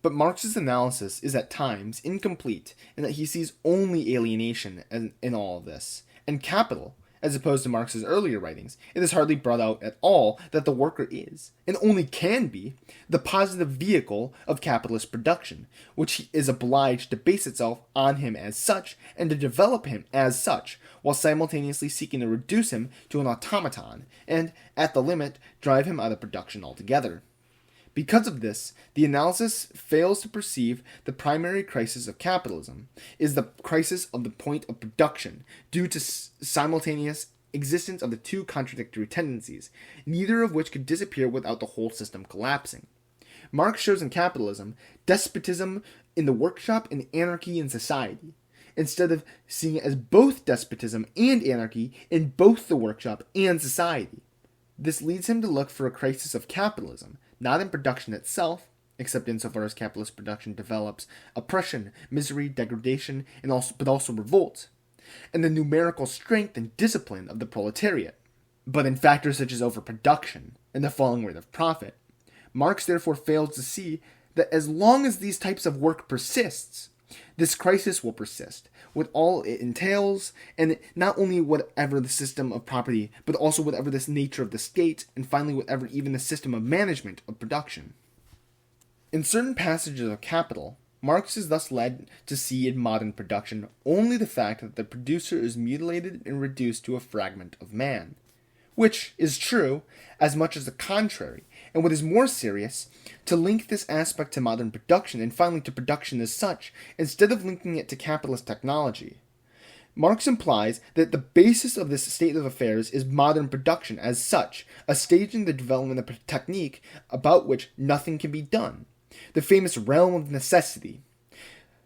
But Marx's analysis is at times incomplete in that he sees only alienation in all of this, and capital, as opposed to Marx's earlier writings, it is hardly brought out at all that the worker is, and only can be, the positive vehicle of capitalist production, which is obliged to base itself on him as such, and to develop him as such, while simultaneously seeking to reduce him to an automaton, and, at the limit, drive him out of production altogether. Because of this, the analysis fails to perceive the primary crisis of capitalism is the crisis of the point of production, due to simultaneous existence of the 2 contradictory tendencies, neither of which could disappear without the whole system collapsing. Marx shows in capitalism despotism in the workshop and anarchy in society, instead of seeing it as both despotism and anarchy in both the workshop and society. This leads him to look for a crisis of capitalism, not in production itself, except insofar as capitalist production develops oppression, misery, degradation, but also revolt, and the numerical strength and discipline of the proletariat, but in factors such as overproduction and the falling rate of profit. Marx therefore fails to see that as long as these types of work persists, this crisis will persist, with all it entails, and not only whatever the system of property, but also whatever this nature of the state, and finally whatever even the system of management of production. In certain passages of Capital, Marx is thus led to see in modern production only the fact that the producer is mutilated and reduced to a fragment of man, which is true as much as the contrary, and what is more serious, to link this aspect to modern production and finally to production as such, instead of linking it to capitalist technology. Marx implies that the basis of this state of affairs is modern production as such, a stage in the development of a technique about which nothing can be done, the famous realm of necessity.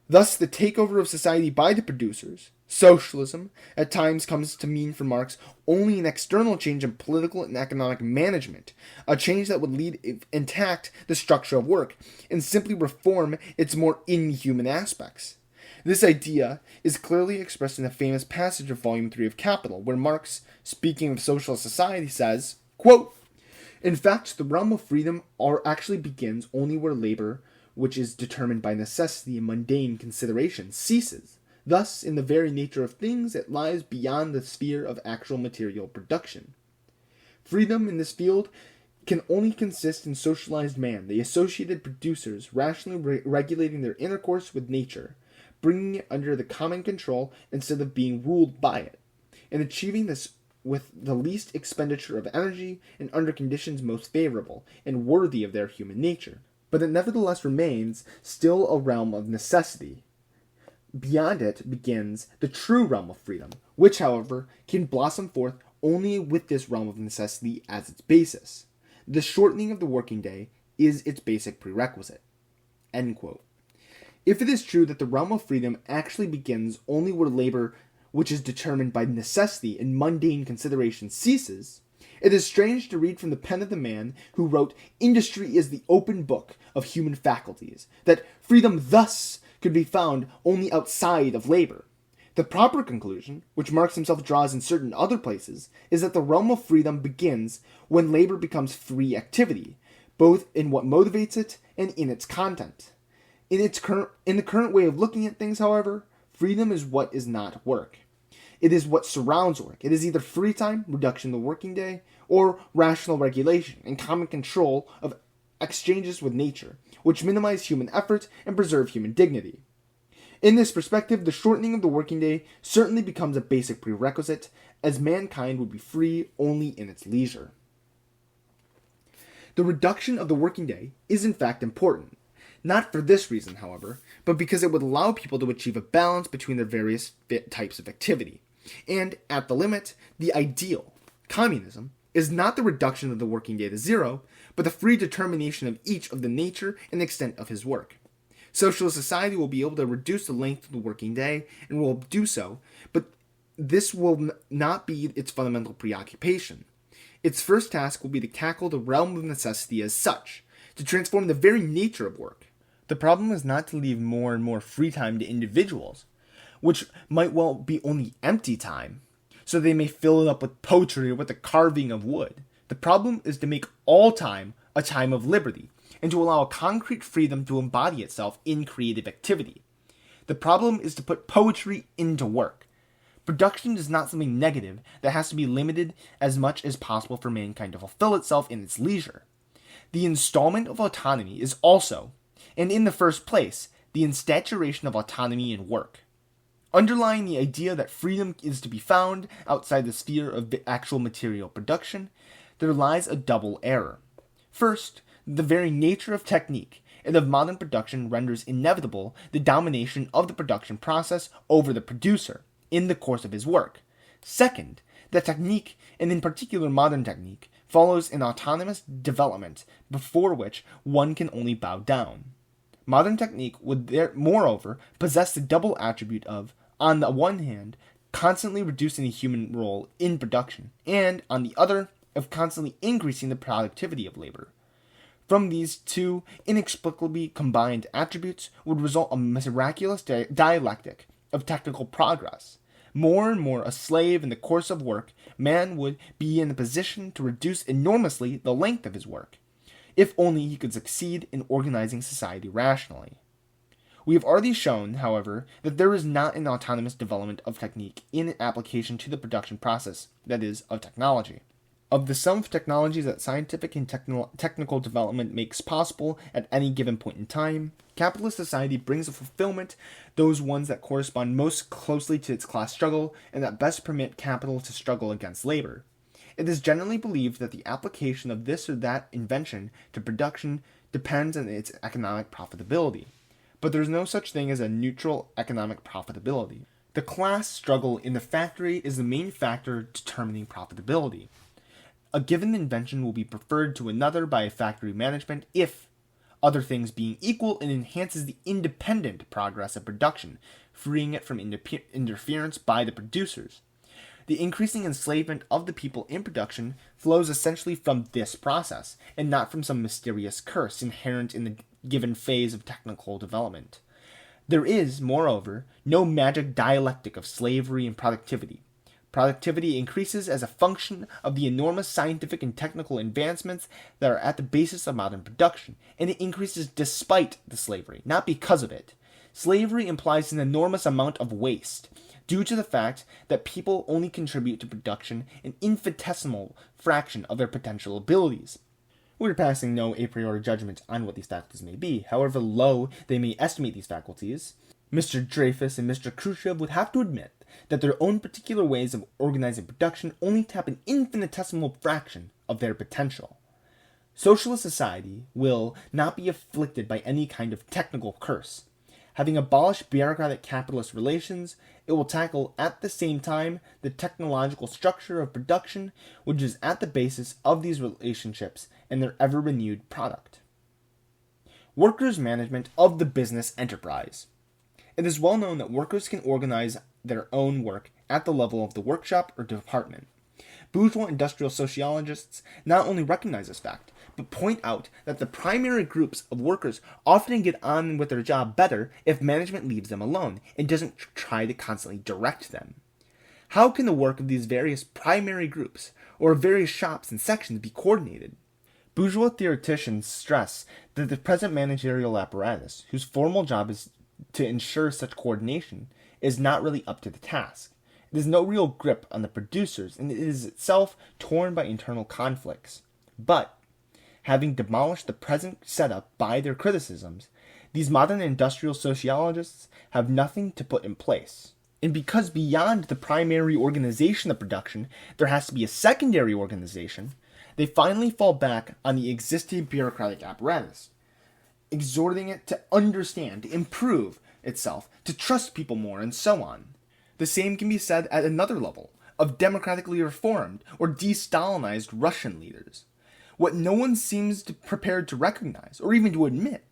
Thus, the takeover of society by the producers, socialism, at times comes to mean for Marx only an external change in political and economic management, a change that would lead intact the structure of work, and simply reform its more inhuman aspects. This idea is clearly expressed in a famous passage of Volume 3 of Capital, where Marx, speaking of social society, says, quote, "In fact, the realm of freedom actually begins only where labor, which is determined by necessity and mundane consideration, ceases. Thus, in the very nature of things, it lies beyond the sphere of actual material production. Freedom in this field can only consist in socialized man, the associated producers rationally regulating their intercourse with nature, bringing it under the common control instead of being ruled by it, and achieving this with the least expenditure of energy and under conditions most favorable and worthy of their human nature. But it nevertheless remains still a realm of necessity. Beyond it begins the true realm of freedom, which, however, can blossom forth only with this realm of necessity as its basis. The shortening of the working day is its basic prerequisite." End quote. If it is true that the realm of freedom actually begins only where labor which is determined by necessity and mundane consideration ceases, it is strange to read from the pen of the man who wrote "Industry is the open book of human faculties," that freedom thus could be found only outside of labor. The proper conclusion, which Marx himself draws in certain other places, is that the realm of freedom begins when labor becomes free activity, both in what motivates it and in its content. In the current way of looking at things, however, freedom is what is not work. It is what surrounds work. It is either free time, reduction of the working day, or rational regulation and common control of exchanges with nature, which minimize human effort and preserve human dignity. In this perspective, the shortening of the working day certainly becomes a basic prerequisite, as mankind would be free only in its leisure. The reduction of the working day is in fact important. Not for this reason, however, but because it would allow people to achieve a balance between their various types of activity. And, at the limit, the ideal, communism, is not the reduction of the working day to zero, but the free determination of each of the nature and extent of his work. Socialist society will be able to reduce the length of the working day, and will do so, but this will not be its fundamental preoccupation. Its first task will be to tackle the realm of necessity as such, to transform the very nature of work. The problem is not to leave more and more free time to individuals, which might well be only empty time, so they may fill it up with poetry or with the carving of wood. The problem is to make all time a time of liberty, and to allow a concrete freedom to embody itself in creative activity. The problem is to put poetry into work. Production is not something negative that has to be limited as much as possible for mankind to fulfill itself in its leisure. The installment of autonomy is also, and in the first place, the instauration of autonomy in work. Underlying the idea that freedom is to be found outside the sphere of the actual material production, there lies a double error. First, the very nature of technique and of modern production renders inevitable the domination of the production process over the producer in the course of his work. Second, that technique, and in particular modern technique, follows an autonomous development before which one can only bow down. Modern technique would moreover possess the double attribute of, on the one hand, constantly reducing the human role in production, and, on the other, of constantly increasing the productivity of labor. From these two inexplicably combined attributes would result a miraculous dialectic of technical progress. More and more a slave in the course of work, man would be in a position to reduce enormously the length of his work, if only he could succeed in organizing society rationally. We have already shown, however, that there is not an autonomous development of technique in application to the production process, that is, of technology. Of the sum of technologies that scientific and technical development makes possible at any given point in time, capitalist society brings a fulfillment those ones that correspond most closely to its class struggle and that best permit capital to struggle against labor. It is generally believed that the application of this or that invention to production depends on its economic profitability. But there is no such thing as a neutral economic profitability. The class struggle in the factory is the main factor determining profitability. A given invention will be preferred to another by a factory management if, other things being equal, it enhances the independent progress of production, freeing it from interference by the producers. The increasing enslavement of the people in production flows essentially from this process, and not from some mysterious curse inherent in the given phase of technical development. There is, moreover, no magic dialectic of slavery and productivity. Productivity increases as a function of the enormous scientific and technical advancements that are at the basis of modern production, and it increases despite the slavery, not because of it. Slavery implies an enormous amount of waste, due to the fact that people only contribute to production an infinitesimal fraction of their potential abilities. We're passing no a priori judgment on what these faculties may be, however low they may estimate these faculties. Mr. Dreyfus and Mr. Khrushchev would have to admit that their own particular ways of organizing production only tap an infinitesimal fraction of their potential. Socialist society will not be afflicted by any kind of technical curse. Having abolished bureaucratic capitalist relations, it will tackle at the same time the technological structure of production which is at the basis of these relationships and their ever-renewed product. Workers' management of the business enterprise. It is well known that workers can organize their own work at the level of the workshop or department. Bourgeois industrial sociologists not only recognize this fact, but point out that the primary groups of workers often get on with their job better if management leaves them alone and doesn't try to constantly direct them. How can the work of these various primary groups, or various shops and sections, be coordinated? Bourgeois theoreticians stress that the present managerial apparatus, whose formal job is to ensure such coordination, is not really up to the task. It has no real grip on the producers, and it is itself torn by internal conflicts. But, having demolished the present setup by their criticisms, these modern industrial sociologists have nothing to put in place. And because beyond the primary organization of production, there has to be a secondary organization, they finally fall back on the existing bureaucratic apparatus, exhorting it to understand, improve itself, to trust people more, and so on. The same can be said at another level, of democratically reformed or de-Stalinized Russian leaders. What no one seems prepared to recognize, or even to admit,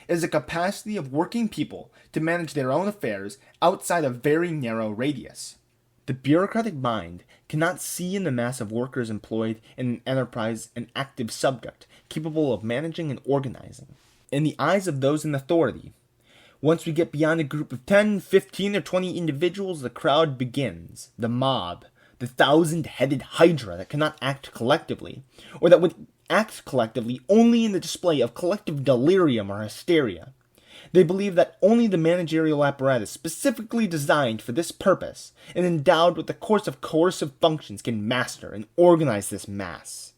is the capacity of working people to manage their own affairs outside a very narrow radius. The bureaucratic mind cannot see in the mass of workers employed in an enterprise an active subject, capable of managing and organizing. In the eyes of those in authority, once we get beyond a group of 10, 15, or 20 individuals, the crowd begins, the mob, the thousand-headed hydra that cannot act collectively, or that would act collectively only in the display of collective delirium or hysteria. They believe that only the managerial apparatus specifically designed for this purpose and endowed with the course of coercive functions can master and organize this mass.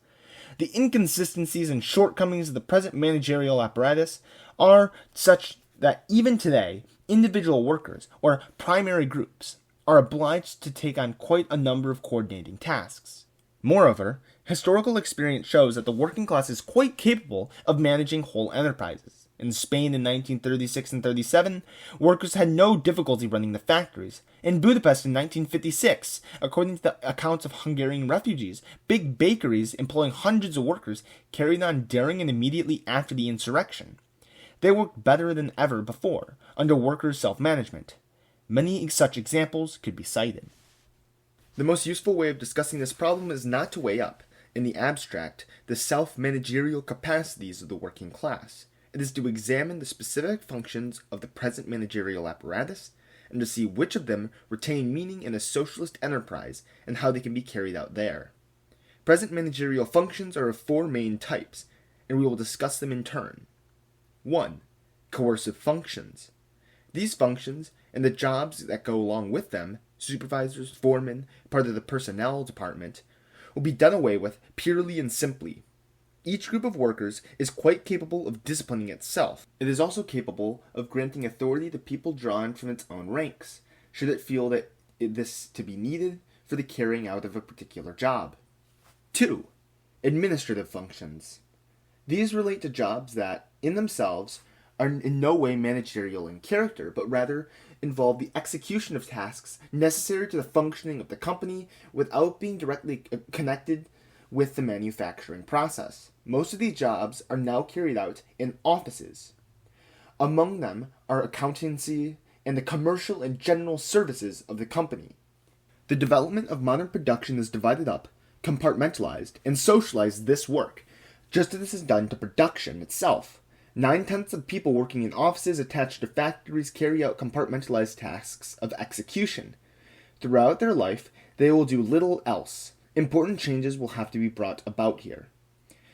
The inconsistencies and shortcomings of the present managerial apparatus are such that even today, individual workers, or primary groups, are obliged to take on quite a number of coordinating tasks. Moreover, historical experience shows that the working class is quite capable of managing whole enterprises. In Spain in 1936 and 37, workers had no difficulty running the factories. In Budapest in 1956, according to the accounts of Hungarian refugees, big bakeries employing hundreds of workers carried on during and immediately after the insurrection. They worked better than ever before, under workers' self-management. Many such examples could be cited. The most useful way of discussing this problem is not to weigh up, in the abstract, the self-managerial capacities of the working class. It is to examine the specific functions of the present managerial apparatus, and to see which of them retain meaning in a socialist enterprise and how they can be carried out there. Present managerial functions are of four main types, and we will discuss them in turn. 1. Coercive functions. These functions, and the jobs that go along with them, supervisors, foremen, part of the personnel department, will be done away with purely and simply. Each group of workers is quite capable of disciplining itself. It is also capable of granting authority to people drawn from its own ranks, should it feel that this to be needed for the carrying out of a particular job. 2. Administrative functions. These relate to jobs that, in themselves, are in no way managerial in character, but rather involve the execution of tasks necessary to the functioning of the company without being directly connected with the manufacturing process. Most of these jobs are now carried out in offices. Among them are accountancy and the commercial and general services of the company. The development of modern production is divided up, compartmentalized, and socialized this work, just as this is done to production itself. 9/10 of people working in offices attached to factories carry out compartmentalized tasks of execution. Throughout their life, they will do little else. Important changes will have to be brought about here.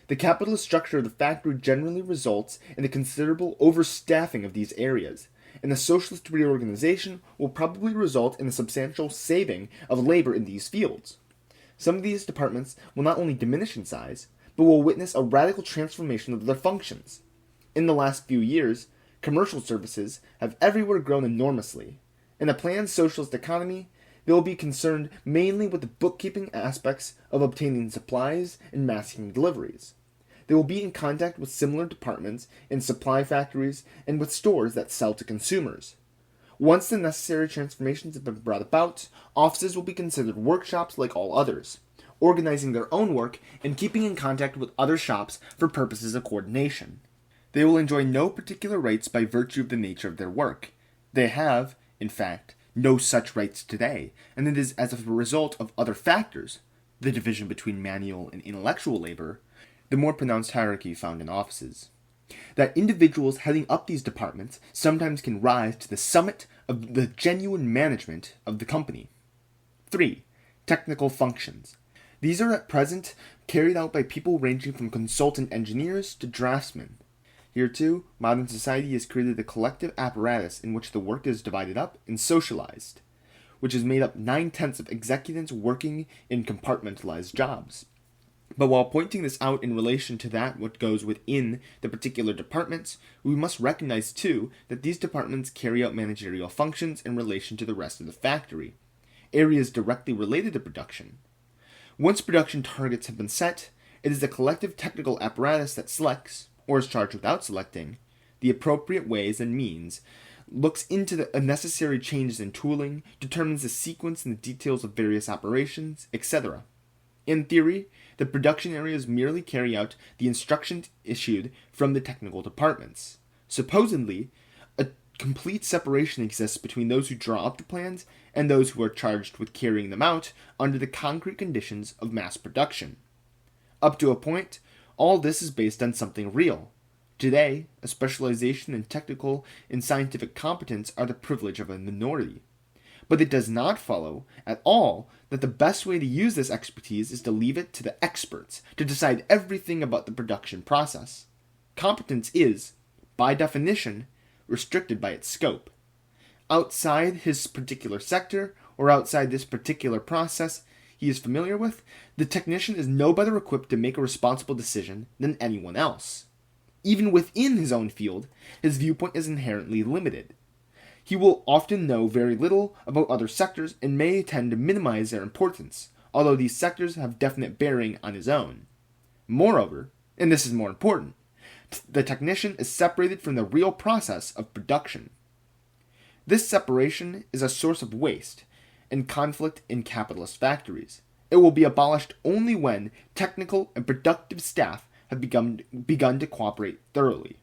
The capitalist structure of the factory generally results in a considerable overstaffing of these areas, and the socialist reorganization will probably result in a substantial saving of labor in these fields. Some of these departments will not only diminish in size, but will witness a radical transformation of their functions. In the last few years, commercial services have everywhere grown enormously. In a planned socialist economy, they will be concerned mainly with the bookkeeping aspects of obtaining supplies and masking deliveries. They will be in contact with similar departments in supply factories and with stores that sell to consumers. Once the necessary transformations have been brought about, offices will be considered workshops like all others, organizing their own work and keeping in contact with other shops for purposes of coordination. They will enjoy no particular rights by virtue of the nature of their work. They have, in fact, no such rights today, and it is as a result of other factors, the division between manual and intellectual labor, the more pronounced hierarchy found in offices, that individuals heading up these departments sometimes can rise to the summit of the genuine management of the company. 3. Technical functions. These are at present carried out by people ranging from consultant engineers to draftsmen. Here too, modern society has created a collective apparatus in which the work is divided up and socialized, which is made up 9/10 of executives working in compartmentalized jobs. But while pointing this out in relation to that what goes within the particular departments, we must recognize too that these departments carry out managerial functions in relation to the rest of the factory, areas directly related to production. Once production targets have been set, it is the collective technical apparatus that selects, or is charged without selecting, the appropriate ways and means, looks into the necessary changes in tooling, determines the sequence and the details of various operations, etc. In theory, the production areas merely carry out the instructions issued from the technical departments. Supposedly, a complete separation exists between those who draw up the plans and those who are charged with carrying them out under the concrete conditions of mass production. Up to a point, all this is based on something real. Today, a specialization in technical and scientific competence are the privilege of a minority. But it does not follow at all that the best way to use this expertise is to leave it to the experts to decide everything about the production process. Competence is, by definition, restricted by its scope. Outside his particular sector, or outside this particular process he is familiar with, the technician is no better equipped to make a responsible decision than anyone else. Even within his own field, his viewpoint is inherently limited. He will often know very little about other sectors and may tend to minimize their importance, although these sectors have definite bearing on his own. Moreover, and this is more important, the technician is separated from the real process of production. This separation is a source of waste and conflict in capitalist factories. It will be abolished only when technical and productive staff have begun to cooperate thoroughly.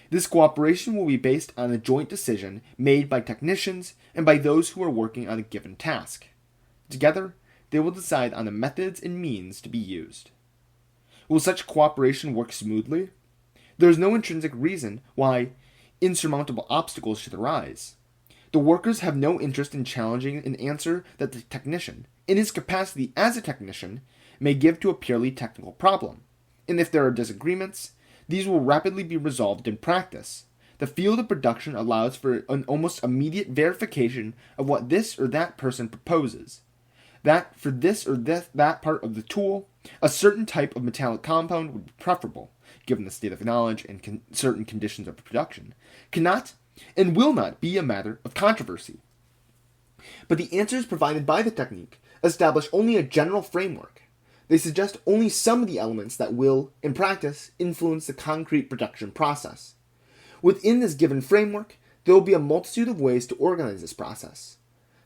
This cooperation will be based on a joint decision made by technicians and by those who are working on a given task. Together, they will decide on the methods and means to be used. Will such cooperation work smoothly? There is no intrinsic reason why insurmountable obstacles should arise. The workers have no interest in challenging an answer that the technician, in his capacity as a technician, may give to a purely technical problem. And if there are disagreements, these will rapidly be resolved in practice. The field of production allows for an almost immediate verification of what this or that person proposes. That for this or that part of the tool, a certain type of metallic compound would be preferable, given the state of knowledge and certain conditions of production, cannot and will not be a matter of controversy. But the answers provided by the technique establish only a general framework. They suggest only some of the elements that will, in practice, influence the concrete production process. Within this given framework, there will be a multitude of ways to organize this process.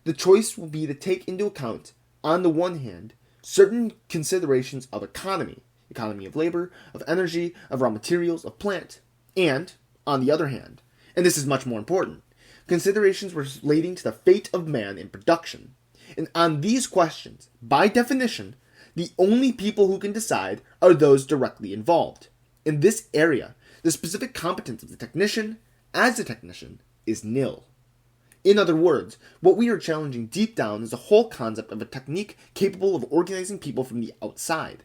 The choice will be to take into account, on the one hand, certain considerations of economy of labor, of energy, of raw materials, of plant, and, on the other hand, and this is much more important, considerations relating to the fate of man in production. And on these questions, by definition, the only people who can decide are those directly involved. In this area, the specific competence of the technician, as a technician, is nil. In other words, what we are challenging deep down is the whole concept of a technique capable of organizing people from the outside.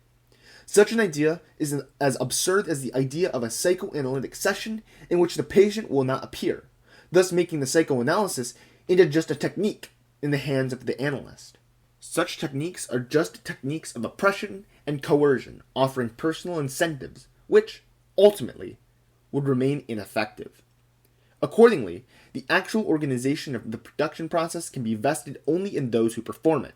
Such an idea is as absurd as the idea of a psychoanalytic session in which the patient will not appear, thus making the psychoanalysis into just a technique in the hands of the analyst. Such techniques are just techniques of oppression and coercion, offering personal incentives, which, ultimately, would remain ineffective. Accordingly, the actual organization of the production process can be vested only in those who perform it.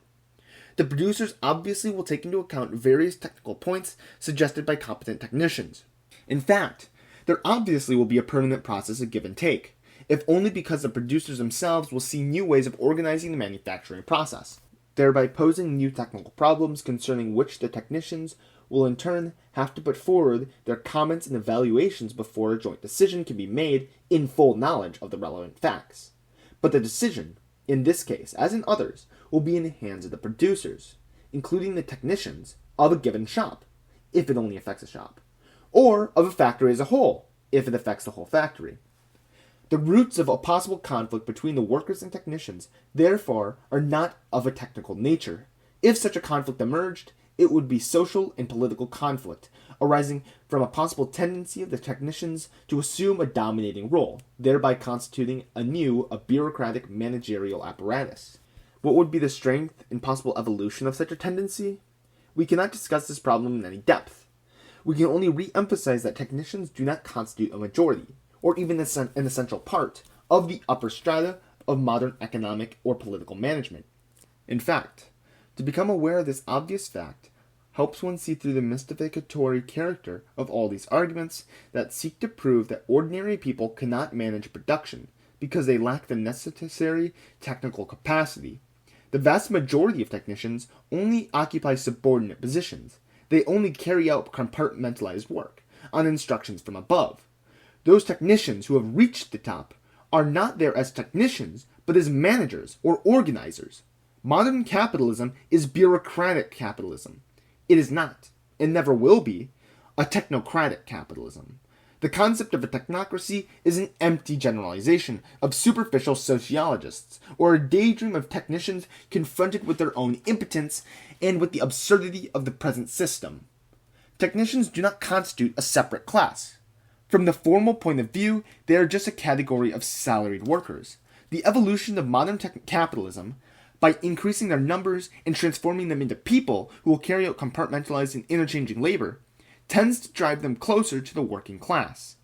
The producers obviously will take into account various technical points suggested by competent technicians. In fact, there obviously will be a permanent process of give and take, if only because the producers themselves will see new ways of organizing the manufacturing process, thereby posing new technical problems concerning which the technicians will in turn have to put forward their comments and evaluations before a joint decision can be made in full knowledge of the relevant facts. But the decision, in this case, as in others, will be in the hands of the producers, including the technicians of a given shop, if it only affects a shop, or of a factory as a whole, if it affects the whole factory. The roots of a possible conflict between the workers and technicians, therefore, are not of a technical nature. If such a conflict emerged, it would be social and political conflict, arising from a possible tendency of the technicians to assume a dominating role, thereby constituting anew a bureaucratic managerial apparatus. What would be the strength and possible evolution of such a tendency? We cannot discuss this problem in any depth. We can only re-emphasize that technicians do not constitute a majority, or even an essential part, of the upper strata of modern economic or political management. In fact, to become aware of this obvious fact helps one see through the mystificatory character of all these arguments that seek to prove that ordinary people cannot manage production because they lack the necessary technical capacity. The vast majority of technicians only occupy subordinate positions. They only carry out compartmentalized work on instructions from above. Those technicians who have reached the top are not there as technicians, but as managers or organizers. Modern capitalism is bureaucratic capitalism. It is not, and never will be, a technocratic capitalism. The concept of a technocracy is an empty generalization of superficial sociologists, or a daydream of technicians confronted with their own impotence and with the absurdity of the present system. Technicians do not constitute a separate class. From the formal point of view, they are just a category of salaried workers. The evolution of modern capitalism, by increasing their numbers and transforming them into people who will carry out compartmentalized and interchanging labor, tends to drive them closer to the working class.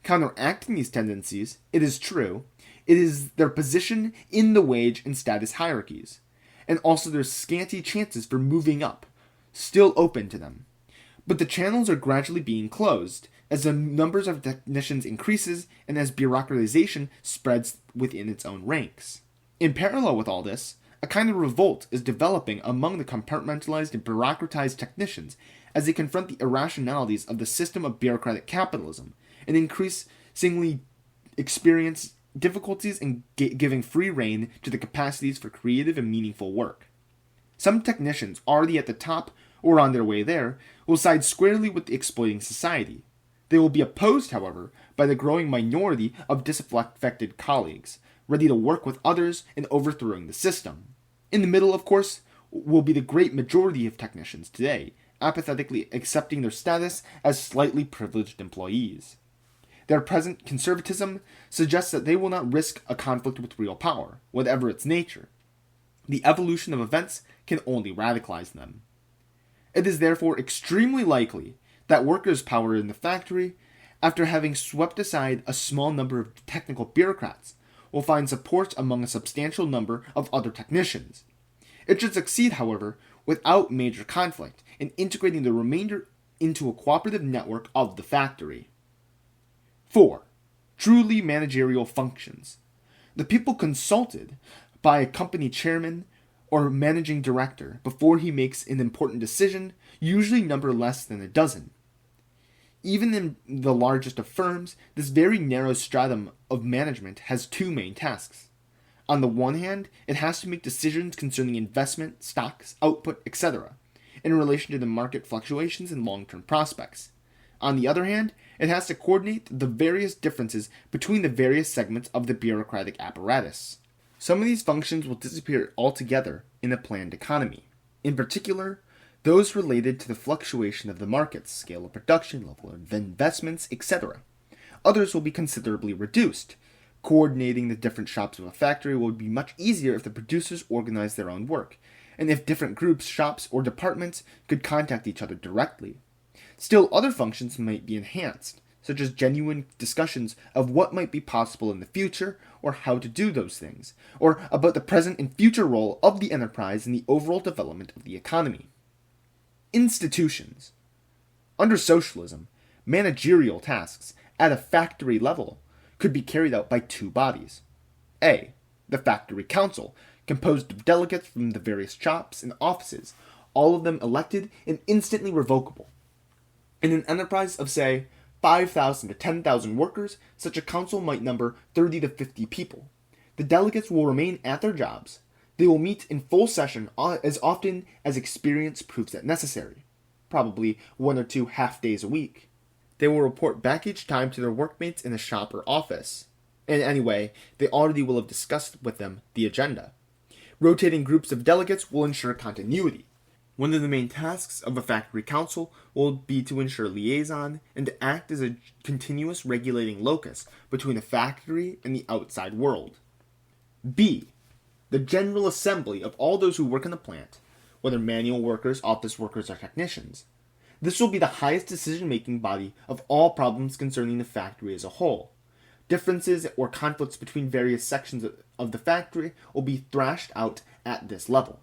Counteracting these tendencies, it is true, it is their position in the wage and status hierarchies, and also their scanty chances for moving up, still open to them. But the channels are gradually being closed as the numbers of technicians increases and as bureaucratization spreads within its own ranks. In parallel with all this, a kind of revolt is developing among the compartmentalized and bureaucratized technicians as they confront the irrationalities of the system of bureaucratic capitalism and increasingly experience difficulties in giving free rein to the capacities for creative and meaningful work. Some technicians already at the top or on their way there will side squarely with the exploiting society. They will be opposed, however, by the growing minority of disaffected colleagues, ready to work with others in overthrowing the system. In the middle, of course, will be the great majority of technicians today, apathetically accepting their status as slightly privileged employees. Their present conservatism suggests that they will not risk a conflict with real power, whatever its nature. The evolution of events can only radicalize them. It is therefore extremely likely that workers' power in the factory, after having swept aside a small number of technical bureaucrats, will find support among a substantial number of other technicians. It should succeed, however, without major conflict in integrating the remainder into a cooperative network of the factory. 4. Truly managerial functions. The people consulted by a company chairman or managing director before he makes an important decision usually number less than a dozen. Even in the largest of firms, this very narrow stratum of management has two main tasks. On the one hand, it has to make decisions concerning investment, stocks, output, etc., in relation to the market fluctuations and long-term prospects. On the other hand, it has to coordinate the various differences between the various segments of the bureaucratic apparatus. Some of these functions will disappear altogether in a planned economy. In particular, those related to the fluctuation of the markets, scale of production, level of investments, etc. Others will be considerably reduced. Coordinating the different shops of a factory will be much easier if the producers organize their own work, and if different groups, shops, or departments could contact each other directly. Still, other functions might be enhanced, such as genuine discussions of what might be possible in the future or how to do those things, or about the present and future role of the enterprise in the overall development of the economy. Institutions. Under socialism, managerial tasks at a factory level could be carried out by two bodies. A. The factory council, composed of delegates from the various shops and offices, all of them elected and instantly revocable. In an enterprise of, say, 5,000 to 10,000 workers, such a council might number 30 to 50 people. The delegates will remain at their jobs. They will meet in full session as often as experience proves that necessary, probably 1 or 2 half days a week. They will report back each time to their workmates in the shop or office. And anyway, they already will have discussed with them the agenda. Rotating groups of delegates will ensure continuity. One of the main tasks of a factory council will be to ensure liaison and to act as a continuous regulating locus between the factory and the outside world. B. The general assembly of all those who work in the plant, whether manual workers, office workers, or technicians. This will be the highest decision-making body of all problems concerning the factory as a whole. Differences or conflicts between various sections of the factory will be thrashed out at this level.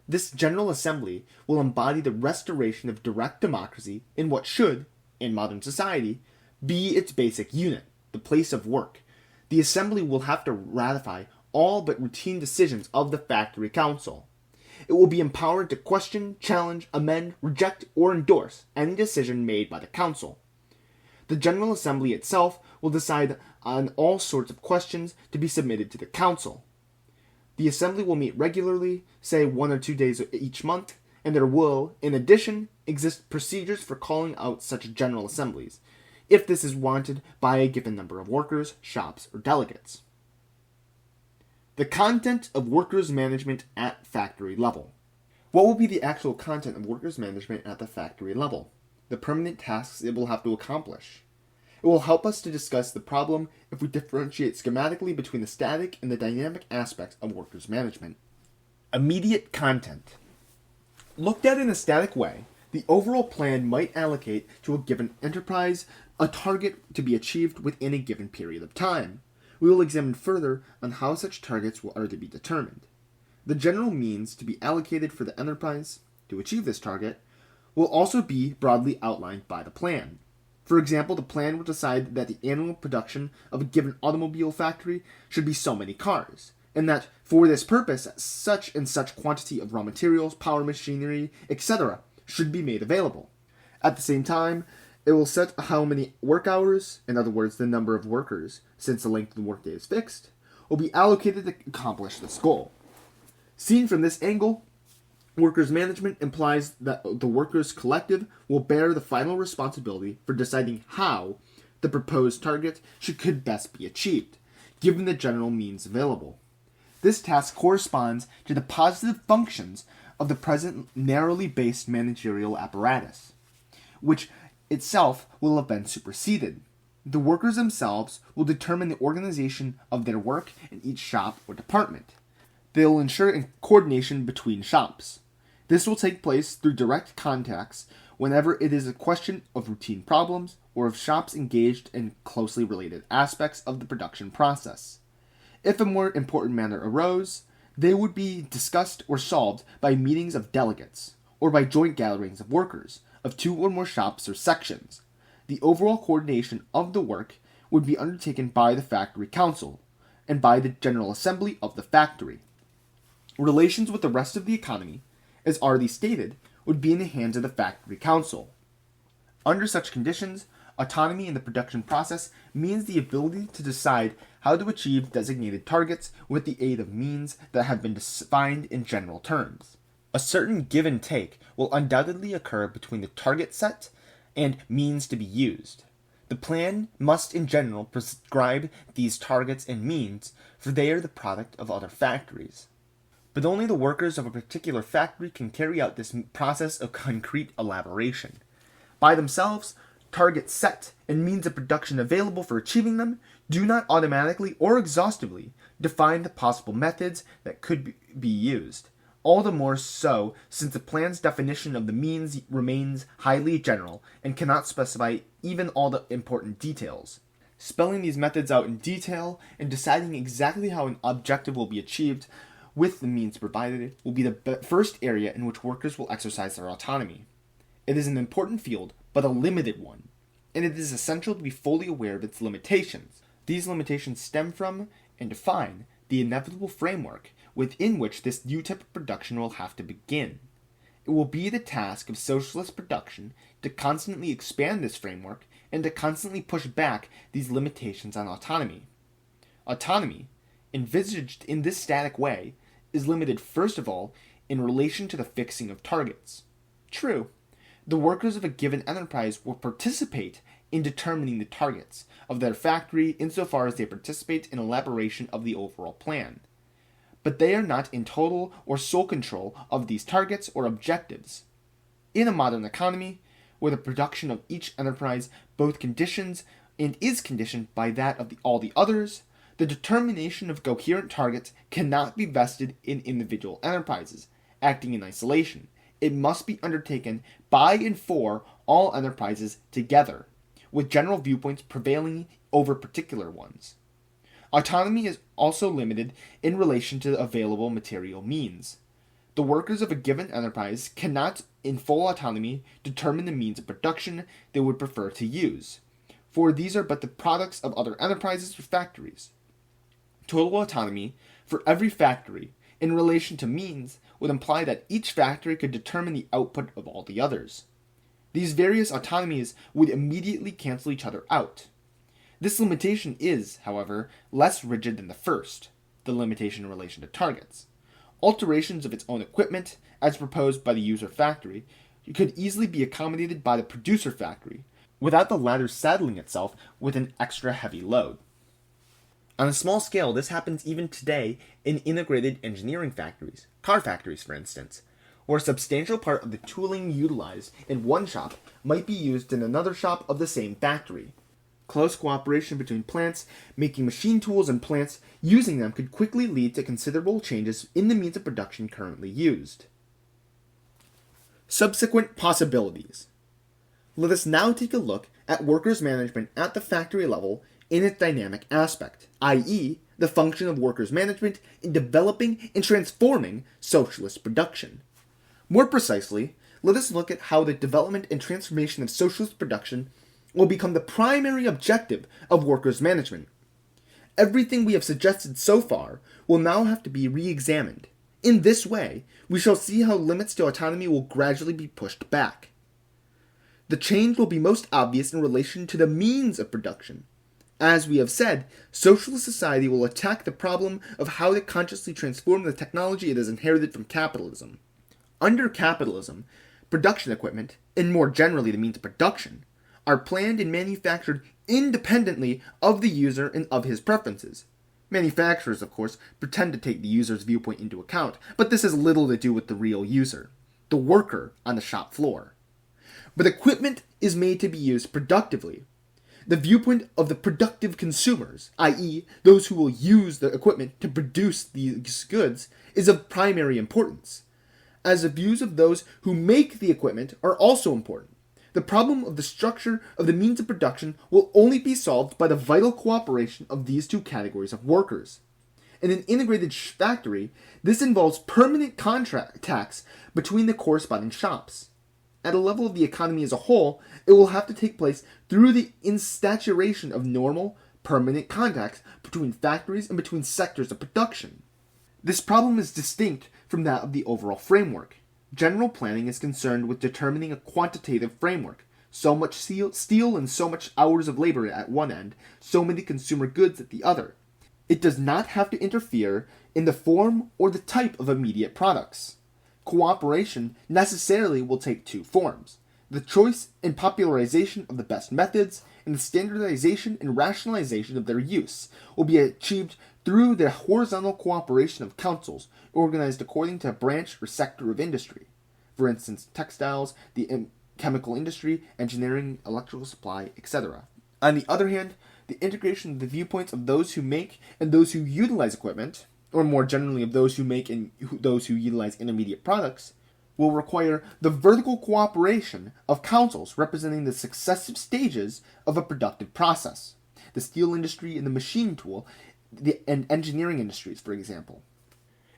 This General Assembly will embody the restoration of direct democracy in what should, in modern society, be its basic unit, the place of work. The Assembly will have to ratify all but routine decisions of the Factory Council. It will be empowered to question, challenge, amend, reject, or endorse any decision made by the Council. The General Assembly itself will decide on all sorts of questions to be submitted to the Council. The Assembly will meet regularly, say 1 or 2 days each month, and there will, in addition, exist procedures for calling out such General Assemblies, if this is wanted by a given number of workers, shops, or delegates. The content of workers' management at factory level. What will be the actual content of workers' management at the factory level? The permanent tasks it will have to accomplish. It will help us to discuss the problem if we differentiate schematically between the static and the dynamic aspects of workers' management. Immediate content. Looked at in a static way, the overall plan might allocate to a given enterprise a target to be achieved within a given period of time. We will examine further on how such targets are to be determined. The general means to be allocated for the enterprise to achieve this target will also be broadly outlined by the plan. For example, the plan will decide that the annual production of a given automobile factory should be so many cars, and that for this purpose, such and such quantity of raw materials, power machinery, etc. should be made available. At the same time, it will set how many work hours, in other words, the number of workers, since the length of the workday is fixed, will be allocated to accomplish this goal. Seen from this angle, workers' management implies that the workers' collective will bear the final responsibility for deciding how the proposed target could best be achieved, given the general means available. This task corresponds to the positive functions of the present narrowly based managerial apparatus, which itself will have been superseded. The workers themselves will determine the organization of their work in each shop or department. They will ensure coordination between shops. This will take place through direct contacts whenever it is a question of routine problems or of shops engaged in closely related aspects of the production process. If a more important matter arose, they would be discussed or solved by meetings of delegates, or by joint gatherings of workers, of 2 or more shops or sections. The overall coordination of the work would be undertaken by the factory council, and by the General Assembly of the factory. Relations with the rest of the economy, as already stated, would be in the hands of the factory council. Under such conditions, autonomy in the production process means the ability to decide how to achieve designated targets with the aid of means that have been defined in general terms. A certain give and take will undoubtedly occur between the target set and means to be used. The plan must in general prescribe these targets and means, for they are the product of other factories. But only the workers of a particular factory can carry out this process of concrete elaboration. By themselves, targets set and means of production available for achieving them do not automatically or exhaustively define the possible methods that could be used. all the more so since the plan's definition of the means remains highly general and cannot specify even all the important details. Spelling these methods out in detail and deciding exactly how an objective will be achieved with the means provided will be the first area in which workers will exercise their autonomy. It is an important field, but a limited one, and it is essential to be fully aware of its limitations. These limitations stem from and define the inevitable framework within which this new type of production will have to begin. It will be the task of socialist production to constantly expand this framework and to constantly push back these limitations on autonomy. Autonomy, envisaged in this static way, is limited first of all in relation to the fixing of targets. True, the workers of a given enterprise will participate in determining the targets of their factory insofar as they participate in elaboration of the overall plan. But they are not in total or sole control of these targets or objectives. In a modern economy, where the production of each enterprise both conditions and is conditioned by that of all the others, the determination of coherent targets cannot be vested in individual enterprises, acting in isolation. It must be undertaken by and for all enterprises together, with general viewpoints prevailing over particular ones. Autonomy is also limited in relation to available material means. The workers of a given enterprise cannot, in full autonomy, determine the means of production they would prefer to use, for these are but the products of other enterprises or factories. Total autonomy for every factory in relation to means would imply that each factory could determine the output of all the others. These various autonomies would immediately cancel each other out. This limitation is, however, less rigid than the first, the limitation in relation to targets. Alterations of its own equipment, as proposed by the user factory, could easily be accommodated by the producer factory, without the latter saddling itself with an extra heavy load. On a small scale, this happens even today in integrated engineering factories, car factories for instance, where a substantial part of the tooling utilized in one shop might be used in another shop of the same factory. Close cooperation between plants making machine tools and plants using them could quickly lead to considerable changes in the means of production currently used. Subsequent possibilities. Let us now take a look at workers' management at the factory level in its dynamic aspect, i.e., the function of workers' management in developing and transforming socialist production. More precisely, let us look at how the development and transformation of socialist production will become the primary objective of workers' management. Everything we have suggested so far will now have to be re-examined. In this way, we shall see how limits to autonomy will gradually be pushed back. The change will be most obvious in relation to the means of production. As we have said, socialist society will attack the problem of how to consciously transform the technology it has inherited from capitalism. Under capitalism, production equipment, and more generally the means of production, are planned and manufactured independently of the user and of his preferences. Manufacturers, of course, pretend to take the user's viewpoint into account, but this has little to do with the real user, the worker on the shop floor. But equipment is made to be used productively. The viewpoint of the productive consumers, i.e., those who will use the equipment to produce these goods, is of primary importance, as the views of those who make the equipment are also important. The problem of the structure of the means of production will only be solved by the vital cooperation of these two categories of workers. In an integrated factory, this involves permanent contacts between the corresponding shops. At a level of the economy as a whole, it will have to take place through the instauration of normal, permanent contacts between factories and between sectors of production. This problem is distinct from that of the overall framework. General planning is concerned with determining a quantitative framework, so much steel and so much hours of labor at one end, so many consumer goods at the other. It does not have to interfere in the form or the type of immediate products. Cooperation necessarily will take two forms: the choice and popularization of the best methods, and the standardization and rationalization of their use will be achieved through the horizontal cooperation of councils organized according to a branch or sector of industry. For instance, textiles, the chemical industry, engineering, electrical supply, etc. On the other hand, the integration of the viewpoints of those who make and those who utilize equipment, or more generally of those who make and those who utilize intermediate products, will require the vertical cooperation of councils representing the successive stages of a productive process. The steel industry and the machine tool and engineering industries, for example.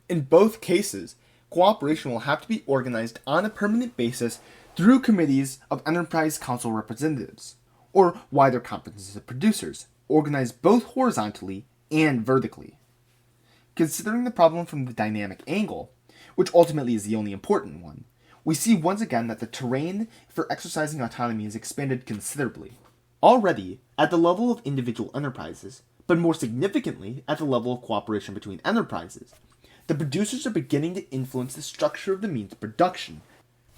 In both cases, cooperation will have to be organized on a permanent basis through committees of enterprise council representatives, or wider conferences of producers, organized both horizontally and vertically. Considering the problem from the dynamic angle, which ultimately is the only important one, we see once again that the terrain for exercising autonomy has expanded considerably. Already, at the level of individual enterprises, but more significantly at the level of cooperation between enterprises, the producers are beginning to influence the structure of the means of production.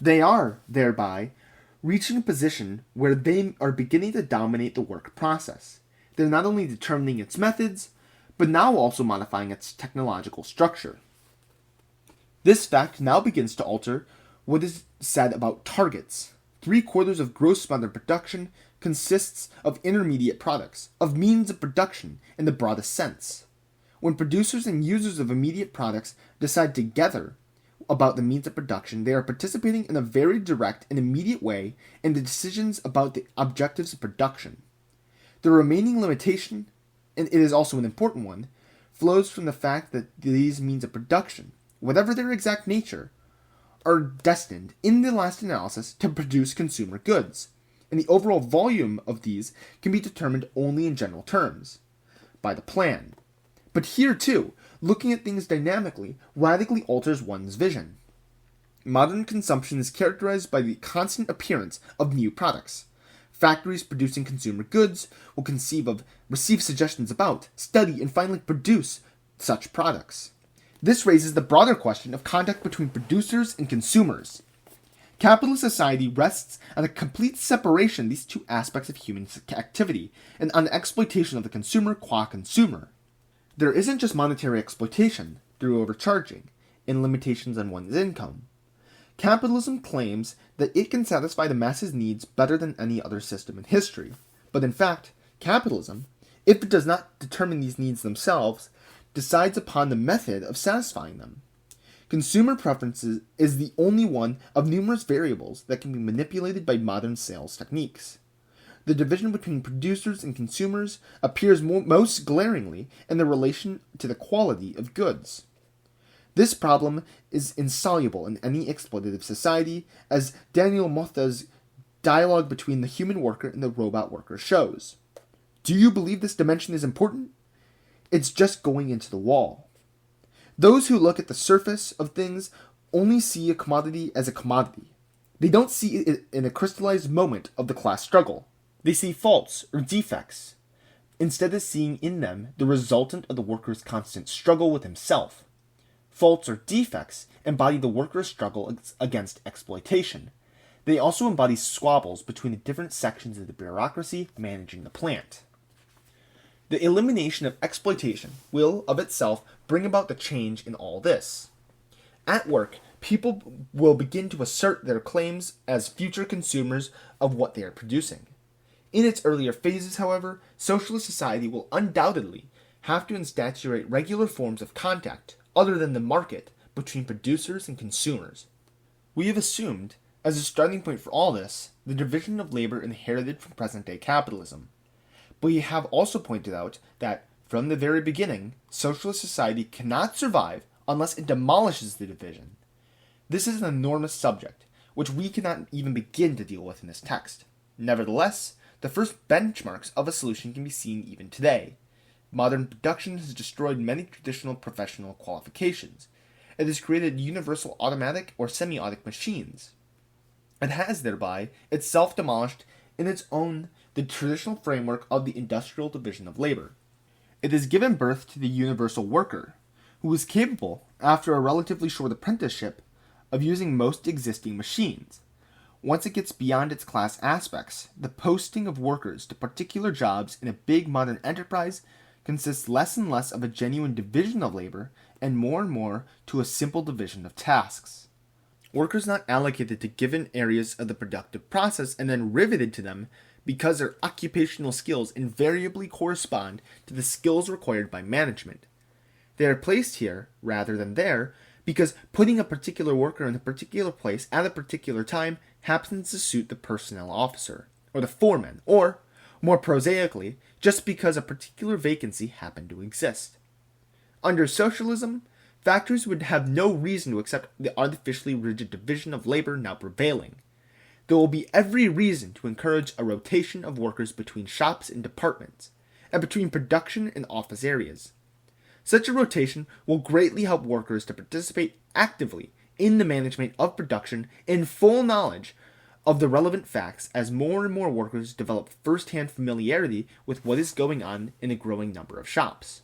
They are, thereby, reaching a position where they are beginning to dominate the work process. They're not only determining its methods, but now also modifying its technological structure. This fact now begins to alter what is said about targets. 3/4 of gross modern production consists of intermediate products, of means of production in the broadest sense. When producers and users of immediate products decide together about the means of production, they are participating in a very direct and immediate way in the decisions about the objectives of production. The remaining limitation, and it is also an important one, flows from the fact that these means of production, whatever their exact nature, are destined, in the last analysis, to produce consumer goods, and the overall volume of these can be determined only in general terms, by the plan. But here, too, looking at things dynamically radically alters one's vision. Modern consumption is characterized by the constant appearance of new products. Factories producing consumer goods will receive suggestions about, study, and finally produce such products. This raises the broader question of contact between producers and consumers. Capitalist society rests on a complete separation of these two aspects of human activity and on the exploitation of the consumer qua consumer. There isn't just monetary exploitation through overcharging and limitations on one's income. Capitalism claims that it can satisfy the masses' needs better than any other system in history. But in fact, capitalism, if it does not determine these needs themselves, decides upon the method of satisfying them. Consumer preferences is the only one of numerous variables that can be manipulated by modern sales techniques. The division between producers and consumers appears most glaringly in the relation to the quality of goods. This problem is insoluble in any exploitative society, as Daniel Moth's dialogue between the human worker and the robot worker shows. Do you believe this dimension is important? It's just going into the wall. Those who look at the surface of things only see a commodity as a commodity. They don't see it in a crystallized moment of the class struggle. They see faults or defects, instead of seeing in them the resultant of the worker's constant struggle with himself. Faults or defects embody the worker's struggle against exploitation. They also embody squabbles between the different sections of the bureaucracy managing the plant. The elimination of exploitation will, of itself, bring about the change in all this. At work, people will begin to assert their claims as future consumers of what they are producing. In its earlier phases, however, socialist society will undoubtedly have to instantiate regular forms of contact, other than the market, between producers and consumers. We have assumed, as a starting point for all this, the division of labor inherited from present-day capitalism. But we have also pointed out that, from the very beginning, socialist society cannot survive unless it demolishes the division. This is an enormous subject, which we cannot even begin to deal with in this text. Nevertheless, the first benchmarks of a solution can be seen even today. Modern production has destroyed many traditional professional qualifications. It has created universal automatic or semi-automatic machines. It has thereby itself demolished in its own the traditional framework of the industrial division of labor. It has given birth to the universal worker, who is capable, after a relatively short apprenticeship, of using most existing machines. Once it gets beyond its class aspects, the posting of workers to particular jobs in a big modern enterprise consists less and less of a genuine division of labor and more to a simple division of tasks. Workers not allocated to given areas of the productive process and then riveted to them because their occupational skills invariably correspond to the skills required by management. They are placed here rather than there because putting a particular worker in a particular place at a particular time happens to suit the personnel officer, or the foreman, or, more prosaically, just because a particular vacancy happened to exist. Under socialism, factories would have no reason to accept the artificially rigid division of labor now prevailing. There will be every reason to encourage a rotation of workers between shops and departments, and between production and office areas. Such a rotation will greatly help workers to participate actively in the management of production in full knowledge of the relevant facts as more and more workers develop first-hand familiarity with what is going on in a growing number of shops.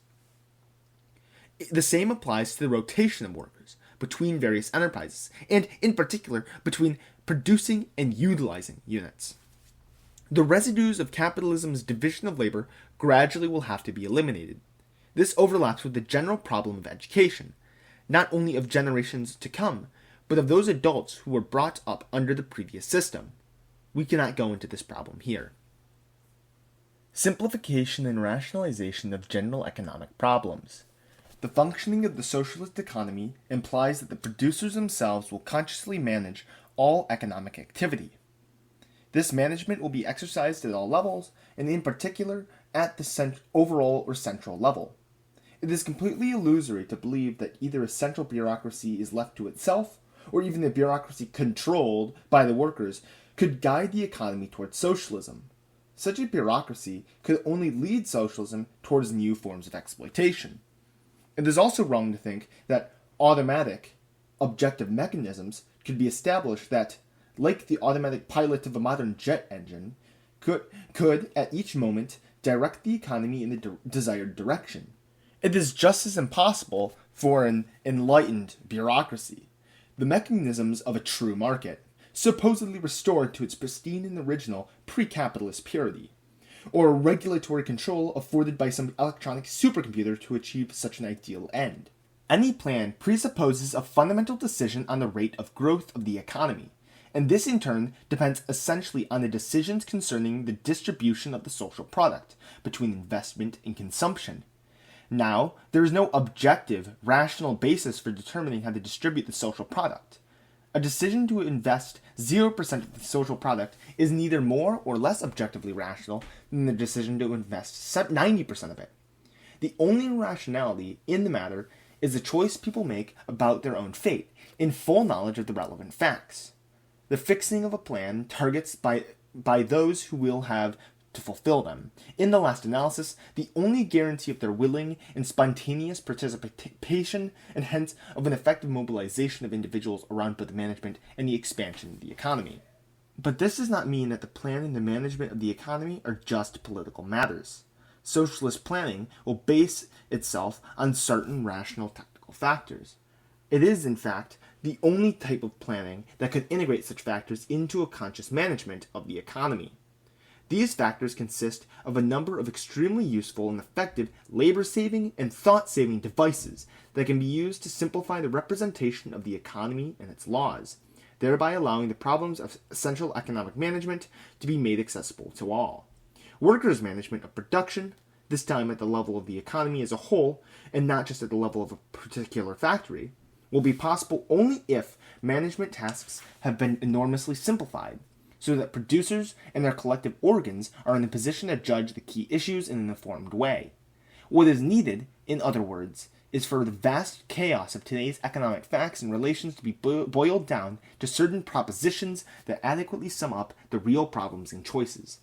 The same applies to the rotation of workers between various enterprises, and in particular between producing and utilizing units. The residues of capitalism's division of labor gradually will have to be eliminated. This overlaps with the general problem of education, not only of generations to come, but of those adults who were brought up under the previous system. We cannot go into this problem here. Simplification and rationalization of general economic problems. The functioning of the socialist economy implies that the producers themselves will consciously manage all economic activity. This management will be exercised at all levels, and in particular at the overall or central level. It is completely illusory to believe that either a central bureaucracy is left to itself, or even a bureaucracy controlled by the workers could guide the economy towards socialism. Such a bureaucracy could only lead socialism towards new forms of exploitation. It is also wrong to think that automatic, objective mechanisms could be established that, like the automatic pilot of a modern jet engine, could at each moment direct the economy in the desired direction. It is just as impossible for an enlightened bureaucracy. The mechanisms of a true market, supposedly restored to its pristine and original pre-capitalist purity, or regulatory control afforded by some electronic supercomputer to achieve such an ideal end. Any plan presupposes a fundamental decision on the rate of growth of the economy, and this in turn depends essentially on the decisions concerning the distribution of the social product between investment and consumption. Now, there is no objective, rational basis for determining how to distribute the social product. A decision to invest 0% of the social product is neither more or less objectively rational than the decision to invest 90% of it. The only rationality in the matter is the choice people make about their own fate, in full knowledge of the relevant facts. The fixing of a plan targets by those who will have to fulfill them. In the last analysis, the only guarantee of their willing and spontaneous participation, and hence of an effective mobilization of individuals around both the management and the expansion of the economy. But this does not mean that the plan and the management of the economy are just political matters. Socialist planning will base itself on certain rational technical factors. It is, in fact, the only type of planning that could integrate such factors into a conscious management of the economy. These factors consist of a number of extremely useful and effective labor-saving and thought-saving devices that can be used to simplify the representation of the economy and its laws, thereby allowing the problems of essential economic management to be made accessible to all. Workers' management of production, this time at the level of the economy as a whole, and not just at the level of a particular factory, will be possible only if management tasks have been enormously simplified, so that producers and their collective organs are in a position to judge the key issues in an informed way. What is needed, in other words, is for the vast chaos of today's economic facts and relations to be boiled down to certain propositions that adequately sum up the real problems and choices.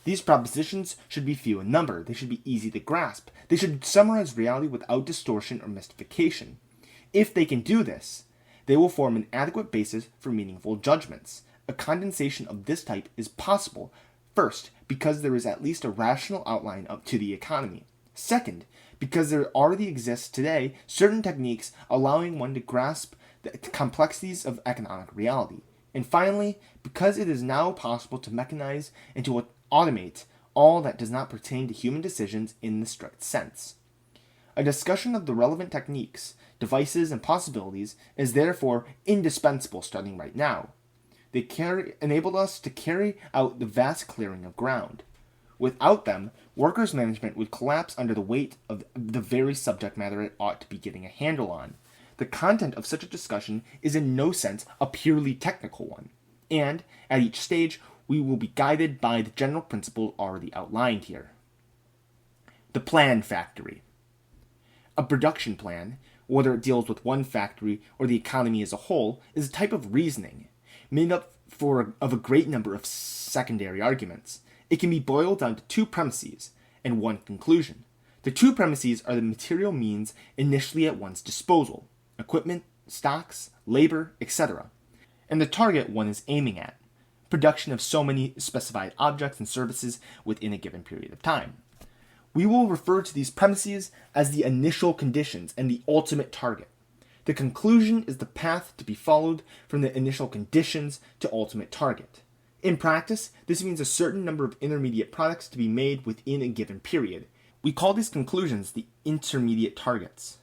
These propositions should be few in number, they should be easy to grasp, they should summarize reality without distortion or mystification. If they can do this, they will form an adequate basis for meaningful judgments. A condensation of this type is possible, first, because there is at least a rational outline up to the economy. Second, because there already exists today certain techniques allowing one to grasp the complexities of economic reality. And finally, because it is now possible to mechanize and to automate all that does not pertain to human decisions in the strict sense. A discussion of the relevant techniques, devices, and possibilities is therefore indispensable starting right now. They enabled us to carry out the vast clearing of ground. Without them, workers' management would collapse under the weight of the very subject matter it ought to be getting a handle on. The content of such a discussion is in no sense a purely technical one, and at each stage we will be guided by the general principle already outlined here. The plan factory. A production plan, whether it deals with one factory or the economy as a whole, is a type of reasoning, made up of a great number of secondary arguments. It can be boiled down to two premises and one conclusion. The two premises are the material means initially at one's disposal, equipment, stocks, labor, etc., and the target one is aiming at, production of so many specified objects and services within a given period of time. We will refer to these premises as the initial conditions and the ultimate target. The conclusion is the path to be followed from the initial conditions to ultimate target. In practice, this means a certain number of intermediate products to be made within a given period. We call these conclusions the intermediate targets.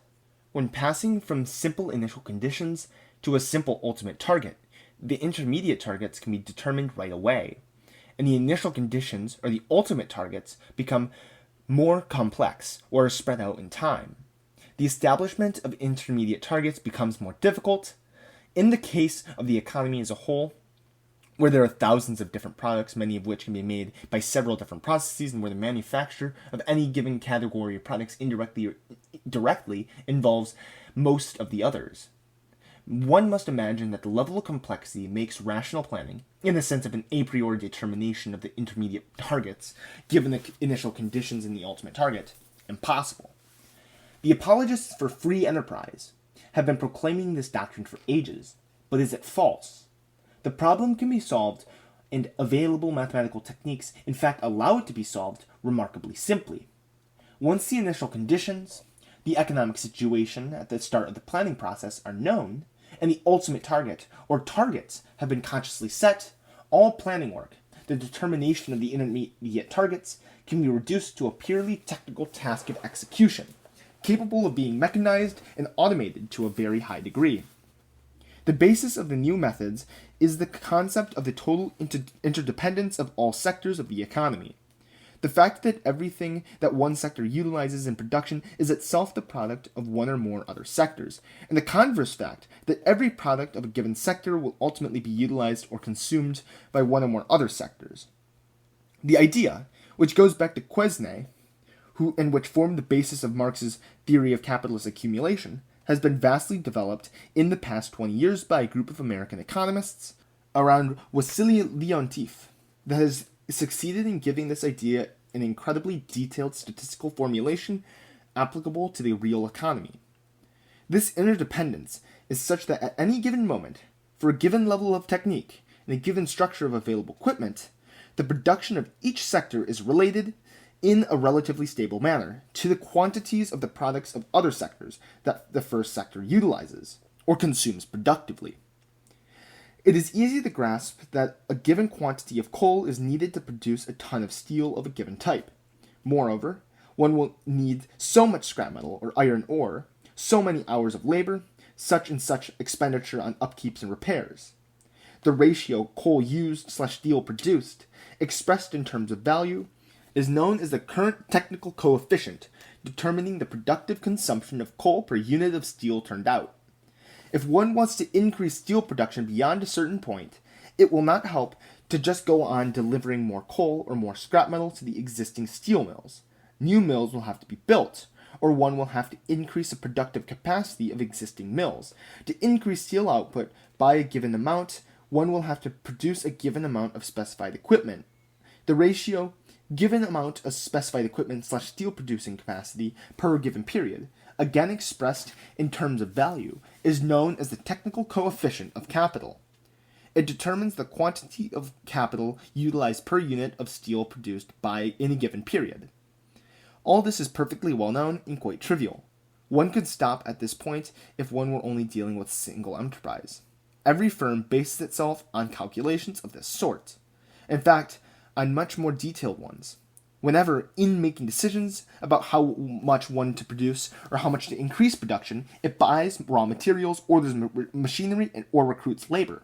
When passing from simple initial conditions to a simple ultimate target, the intermediate targets can be determined right away, and the initial conditions or the ultimate targets become more complex or are spread out in time. The establishment of intermediate targets becomes more difficult. In the case of the economy as a whole, where there are thousands of different products, many of which can be made by several different processes, and where the manufacture of any given category of products indirectly or directly involves most of the others. One must imagine that the level of complexity makes rational planning, in the sense of an a priori determination of the intermediate targets, given the initial conditions and the ultimate target, impossible. The apologists for free enterprise have been proclaiming this doctrine for ages, but is it false? The problem can be solved, and available mathematical techniques in fact allow it to be solved remarkably simply. Once the initial conditions, the economic situation at the start of the planning process are known, and the ultimate target, or targets, have been consciously set, all planning work, the determination of the intermediate targets, can be reduced to a purely technical task of execution, capable of being mechanized and automated to a very high degree. The basis of the new methods is the concept of the total interdependence of all sectors of the economy. The fact that everything that one sector utilizes in production is itself the product of one or more other sectors, and the converse fact that every product of a given sector will ultimately be utilized or consumed by one or more other sectors. The idea, which goes back to Quesnay, and which formed the basis of Marx's theory of capitalist accumulation, has been vastly developed in the past 20 years by a group of American economists around Wassily Leontief that has succeeded in giving this idea an incredibly detailed statistical formulation applicable to the real economy. This interdependence is such that at any given moment, for a given level of technique and a given structure of available equipment, the production of each sector is related in a relatively stable manner to the quantities of the products of other sectors that the first sector utilizes or consumes productively. It is easy to grasp that a given quantity of coal is needed to produce a ton of steel of a given type. Moreover, one will need so much scrap metal or iron ore, so many hours of labor, such and such expenditure on upkeeps and repairs. The ratio coal used/steel produced, expressed in terms of value, is known as the current technical coefficient, determining the productive consumption of coal per unit of steel turned out. If one wants to increase steel production beyond a certain point, it will not help to just go on delivering more coal or more scrap metal to the existing steel mills. New mills will have to be built, or one will have to increase the productive capacity of existing mills. To increase steel output by a given amount, one will have to produce a given amount of specified equipment. The ratio given amount of specified equipment/steel producing capacity per given period, again expressed in terms of value, is known as the technical coefficient of capital. It determines the quantity of capital utilized per unit of steel produced in a given period. All this is perfectly well known and quite trivial. One could stop at this point if one were only dealing with a single enterprise. Every firm bases itself on calculations of this sort. In fact, on much more detailed ones. Whenever, in making decisions about how much one to produce or how much to increase production, it buys raw materials, orders machinery, or recruits labor.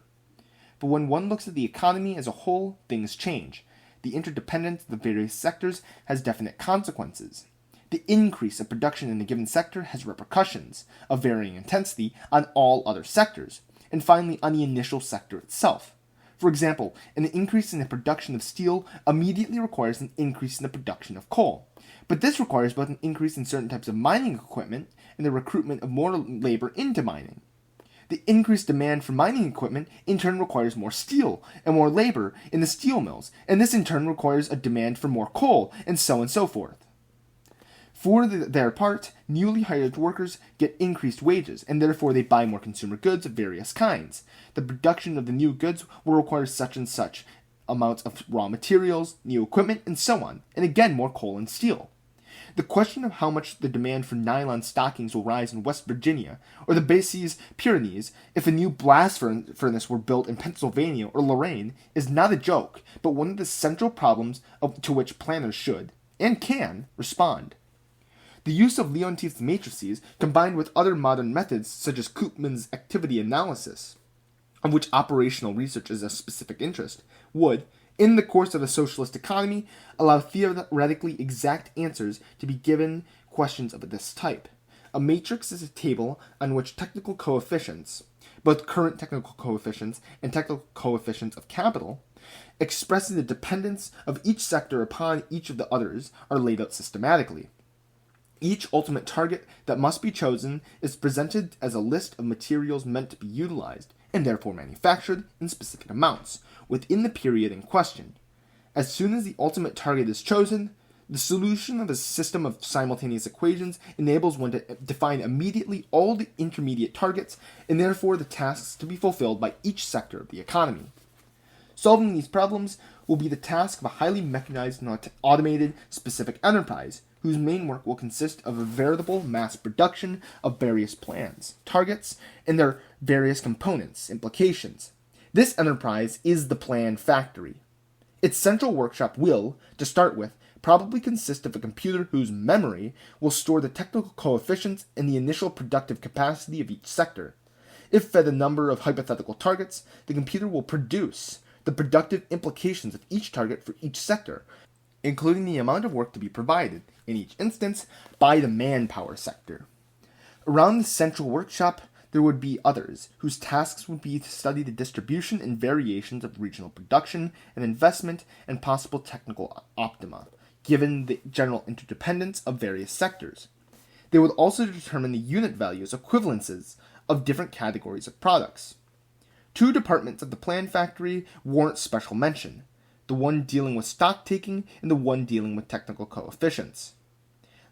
But when one looks at the economy as a whole, things change. the interdependence of the various sectors has definite consequences. The increase of production in a given sector has repercussions of varying intensity on all other sectors, and finally on the initial sector itself. For example, an increase in the production of steel immediately requires an increase in the production of coal. But this requires both an increase in certain types of mining equipment and the recruitment of more labor into mining. The increased demand for mining equipment in turn requires more steel and more labor in the steel mills, and this in turn requires a demand for more coal, and so forth. For their part, newly hired workers get increased wages, and therefore they buy more consumer goods of various kinds. The production of the new goods will require such and such amounts of raw materials, new equipment, and so on, and again more coal and steel. The question of how much the demand for nylon stockings will rise in West Virginia or the Bases Pyrenees if a new blast furnace were built in Pennsylvania or Lorraine is not a joke, but one of the central problems to which planners should, and can, respond. The use of Leontief's matrices, combined with other modern methods such as Koopman's activity analysis, of which operational research is a specific interest, would, in the course of a socialist economy, allow theoretically exact answers to be given questions of this type. A matrix is a table on which technical coefficients, both current technical coefficients and technical coefficients of capital, expressing the dependence of each sector upon each of the others, are laid out systematically. Each ultimate target that must be chosen is presented as a list of materials meant to be utilized, and therefore manufactured in specific amounts, within the period in question. As soon as the ultimate target is chosen, the solution of a system of simultaneous equations enables one to define immediately all the intermediate targets, and therefore the tasks to be fulfilled by each sector of the economy. Solving these problems will be the task of a highly mechanized and automated specific enterprise, whose main work will consist of a veritable mass production of various plans, targets, and their various components, implications. This enterprise is the plan factory. Its central workshop will, to start with, probably consist of a computer whose memory will store the technical coefficients and the initial productive capacity of each sector. If fed a number of hypothetical targets, the computer will produce the productive implications of each target for each sector, including the amount of work to be provided, in each instance, by the manpower sector. Around the central workshop, there would be others, whose tasks would be to study the distribution and variations of regional production and investment and possible technical optima, given the general interdependence of various sectors. They would also determine the unit values, equivalences, of different categories of products. Two departments of the plan factory warrant special mention, the one dealing with stock taking and the one dealing with technical coefficients.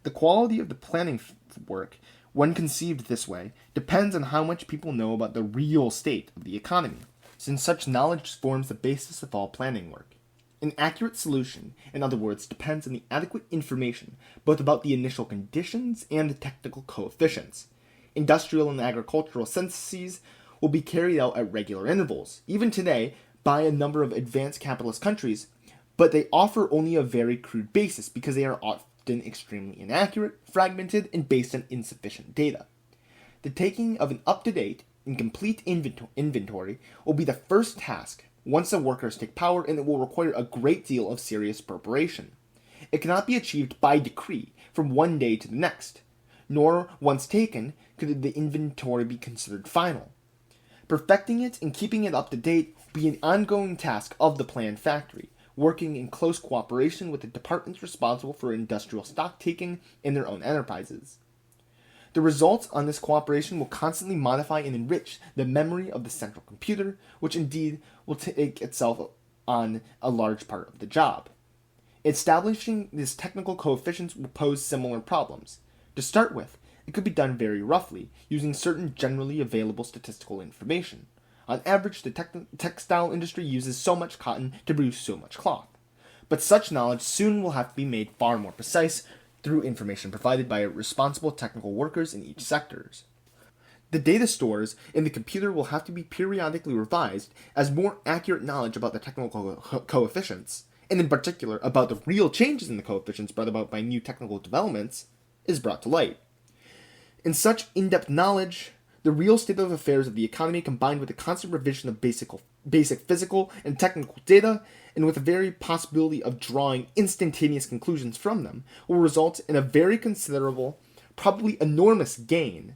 The quality of the planning work, when conceived this way, depends on how much people know about the real state of the economy, since such knowledge forms the basis of all planning work. An accurate solution, in other words, depends on the adequate information, both about the initial conditions and the technical coefficients. Industrial and agricultural censuses will be carried out at regular intervals, even today, by a number of advanced capitalist countries, but they offer only a very crude basis because they are often extremely inaccurate, fragmented, and based on insufficient data. The taking of an up-to-date and complete inventory will be the first task once the workers take power, and it will require a great deal of serious preparation. It cannot be achieved by decree from one day to the next, nor, once taken, could the inventory be considered final. Perfecting it and keeping it up to date will be an ongoing task of the plan factory, working in close cooperation with the departments responsible for industrial stock taking in their own enterprises. The results on this cooperation will constantly modify and enrich the memory of the central computer, which indeed will take itself on a large part of the job. Establishing these technical coefficients will pose similar problems. To start with, it could be done very roughly, using certain generally available statistical information. On average, the textile industry uses so much cotton to produce so much cloth. But such knowledge soon will have to be made far more precise through information provided by responsible technical workers in each sectors. The data stores in the computer will have to be periodically revised as more accurate knowledge about the technical coefficients, and in particular about the real changes in the coefficients brought about by new technical developments, is brought to light. In such in-depth knowledge, The real state of affairs of the economy, combined with the constant revision of basic physical and technical data, and with the very possibility of drawing instantaneous conclusions from them, will result in a very considerable, probably enormous gain,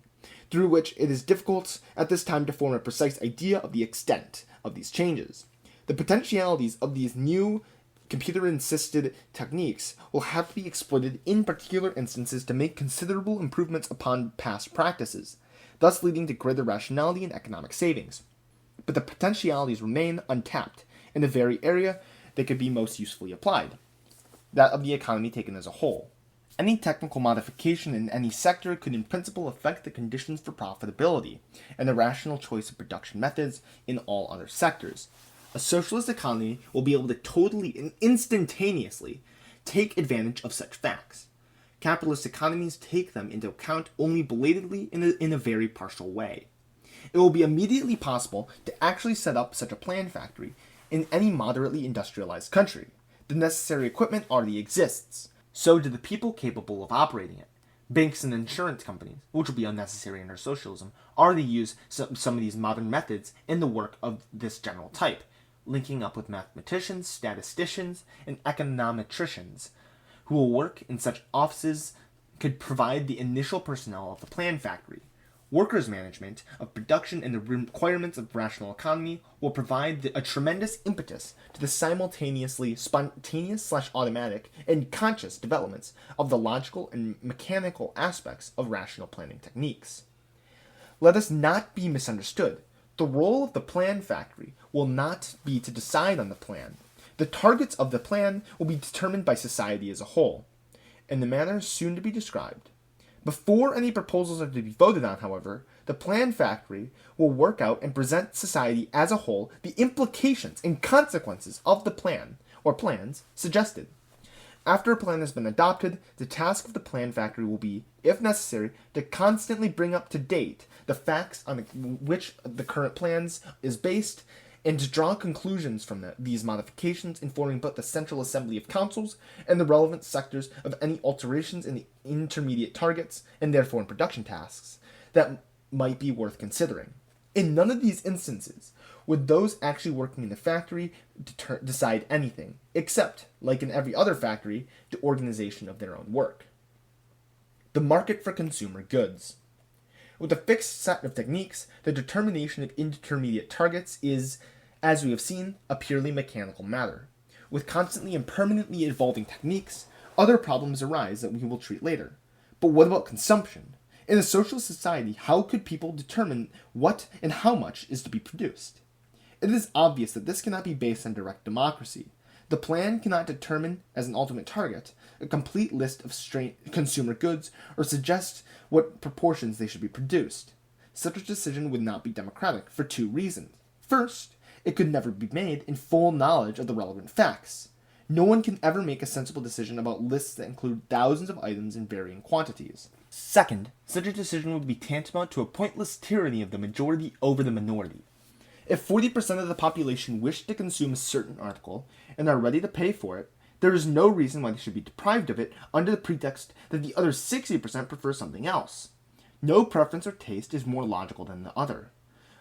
through which it is difficult at this time to form a precise idea of the extent of these changes. The potentialities of these new computer-assisted techniques will have to be exploited in particular instances to make considerable improvements upon past practices, thus leading to greater rationality and economic savings. But the potentialities remain untapped in the very area that could be most usefully applied, that of the economy taken as a whole. Any technical modification in any sector could in principle affect the conditions for profitability and the rational choice of production methods in all other sectors. A socialist economy will be able to totally and instantaneously take advantage of such facts. Capitalist economies take them into account only belatedly in a very partial way. It will be immediately possible to actually set up such a plan factory in any moderately industrialized country. The necessary equipment already exists. So do the people capable of operating it. Banks and insurance companies, which will be unnecessary under socialism, already use some of these modern methods in the work of this general type, linking up with mathematicians, statisticians, and econometricians, who will work in such offices could provide the initial personnel of the plan factory. Workers' management of production and the requirements of rational economy will provide a tremendous impetus to the simultaneously spontaneous/automatic and conscious developments of the logical and mechanical aspects of rational planning techniques. Let us not be misunderstood. The role of the plan factory will not be to decide on the plan. The targets of the plan will be determined by society as a whole, in the manner soon to be described. Before any proposals are to be voted on, however, the plan factory will work out and present society as a whole the implications and consequences of the plan, or plans, suggested. After a plan has been adopted, the task of the plan factory will be, if necessary, to constantly bring up to date the facts on which the current plans is based, and to draw conclusions from these modifications, informing both the Central Assembly of Councils and the relevant sectors of any alterations in the intermediate targets, and therefore in production tasks, that might be worth considering. In none of these instances would those actually working in the factory decide anything, except, like in every other factory, the organization of their own work. The market for consumer goods. With a fixed set of techniques, the determination of intermediate targets is, as we have seen, a purely mechanical matter. With constantly and permanently evolving techniques, other problems arise that we will treat later. But what about consumption? In a socialist society, how could people determine what and how much is to be produced? It is obvious that this cannot be based on direct democracy. The plan cannot determine, as an ultimate target, a complete list of consumer goods or suggest what proportions they should be produced. Such a decision would not be democratic for two reasons. First, it could never be made in full knowledge of the relevant facts. No one can ever make a sensible decision about lists that include thousands of items in varying quantities. Second, such a decision would be tantamount to a pointless tyranny of the majority over the minority. If 40% of the population wish to consume a certain article and are ready to pay for it, there is no reason why they should be deprived of it under the pretext that the other 60% prefer something else. No preference or taste is more logical than the other.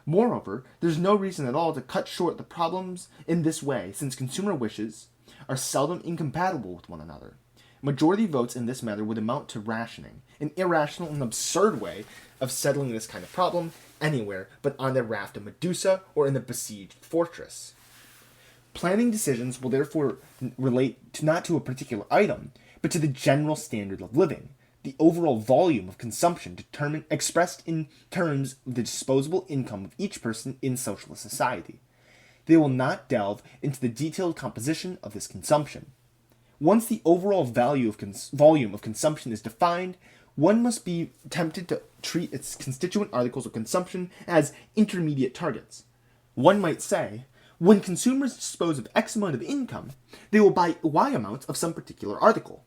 Moreover, there is no reason at all to cut short the problems in this way, since consumer wishes are seldom incompatible with one another. Majority votes in this matter would amount to rationing, an irrational and absurd way of settling this kind of problem anywhere but on the raft of Medusa or in the besieged fortress. Planning decisions will therefore relate not to a particular item, but to the general standard of living, the overall volume of consumption expressed in terms of the disposable income of each person in socialist society. They will not delve into the detailed composition of this consumption. Once the overall volume of consumption is defined, one must be tempted to treat its constituent articles of consumption as intermediate targets. One might say, when consumers dispose of X amount of income, they will buy Y amounts of some particular article.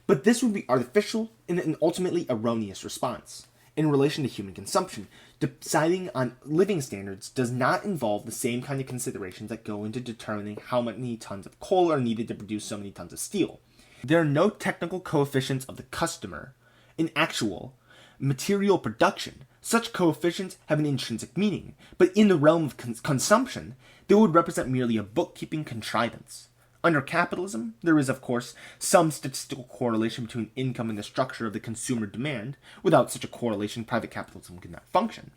But this would be artificial and an ultimately erroneous response. In relation to human consumption, deciding on living standards does not involve the same kind of considerations that go into determining how many tons of coal are needed to produce so many tons of steel. There are no technical coefficients of the customer in actual material production, Such coefficients have an intrinsic meaning, but in the realm of consumption, they would represent merely a bookkeeping contrivance. Under capitalism, there is, of course, some statistical correlation between income and the structure of the consumer demand. Without such a correlation, private capitalism could not function.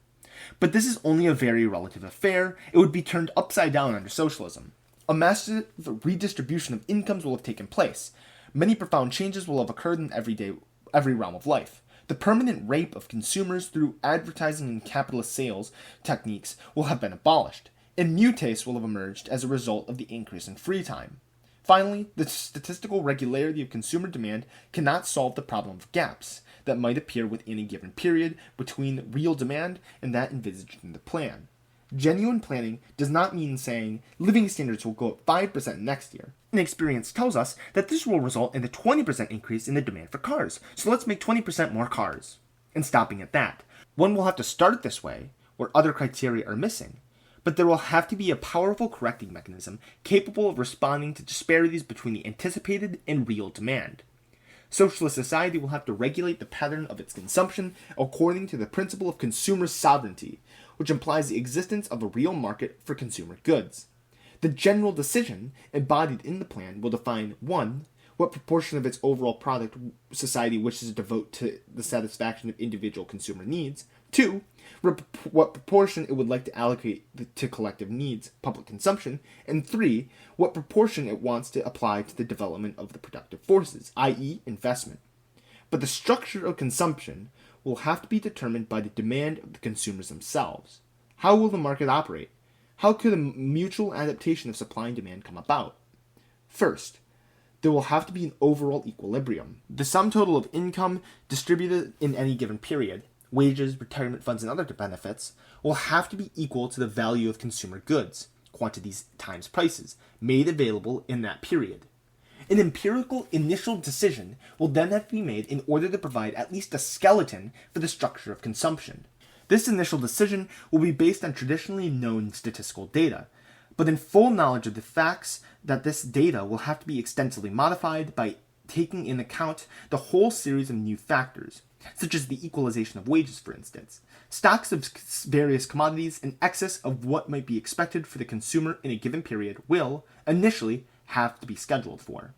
But this is only a very relative affair. It would be turned upside down under socialism. A massive redistribution of incomes will have taken place. Many profound changes will have occurred in every realm of life. The permanent rape of consumers through advertising and capitalist sales techniques will have been abolished, and new tastes will have emerged as a result of the increase in free time. Finally, the statistical regularity of consumer demand cannot solve the problem of gaps that might appear within a given period between real demand and that envisaged in the plan. Genuine planning does not mean saying living standards will go up 5% next year. And experience tells us that this will result in a 20% increase in the demand for cars, so let's make 20% more cars. And stopping at that. One will have to start this way, where other criteria are missing, but there will have to be a powerful correcting mechanism capable of responding to disparities between the anticipated and real demand. Socialist society will have to regulate the pattern of its consumption according to the principle of consumer sovereignty, which implies the existence of a real market for consumer goods. The general decision embodied in the plan will define 1. What proportion of its overall product society wishes to devote to the satisfaction of individual consumer needs. 2. What proportion it would like to allocate to collective needs, public consumption. And 3. What proportion it wants to apply to the development of the productive forces, i.e. investment. But the structure of consumption will have to be determined by the demand of the consumers themselves. How will the market operate? How could a mutual adaptation of supply and demand come about? First, there will have to be an overall equilibrium. The sum total of income distributed in any given period, wages, retirement funds, and other benefits, will have to be equal to the value of consumer goods, quantities times prices, made available in that period. An empirical initial decision will then have to be made in order to provide at least a skeleton for the structure of consumption. This initial decision will be based on traditionally known statistical data, but in full knowledge of the facts that this data will have to be extensively modified by taking in account the whole series of new factors, such as the equalization of wages, for instance, stocks of various commodities in excess of what might be expected for the consumer in a given period will, initially, have to be scheduled for.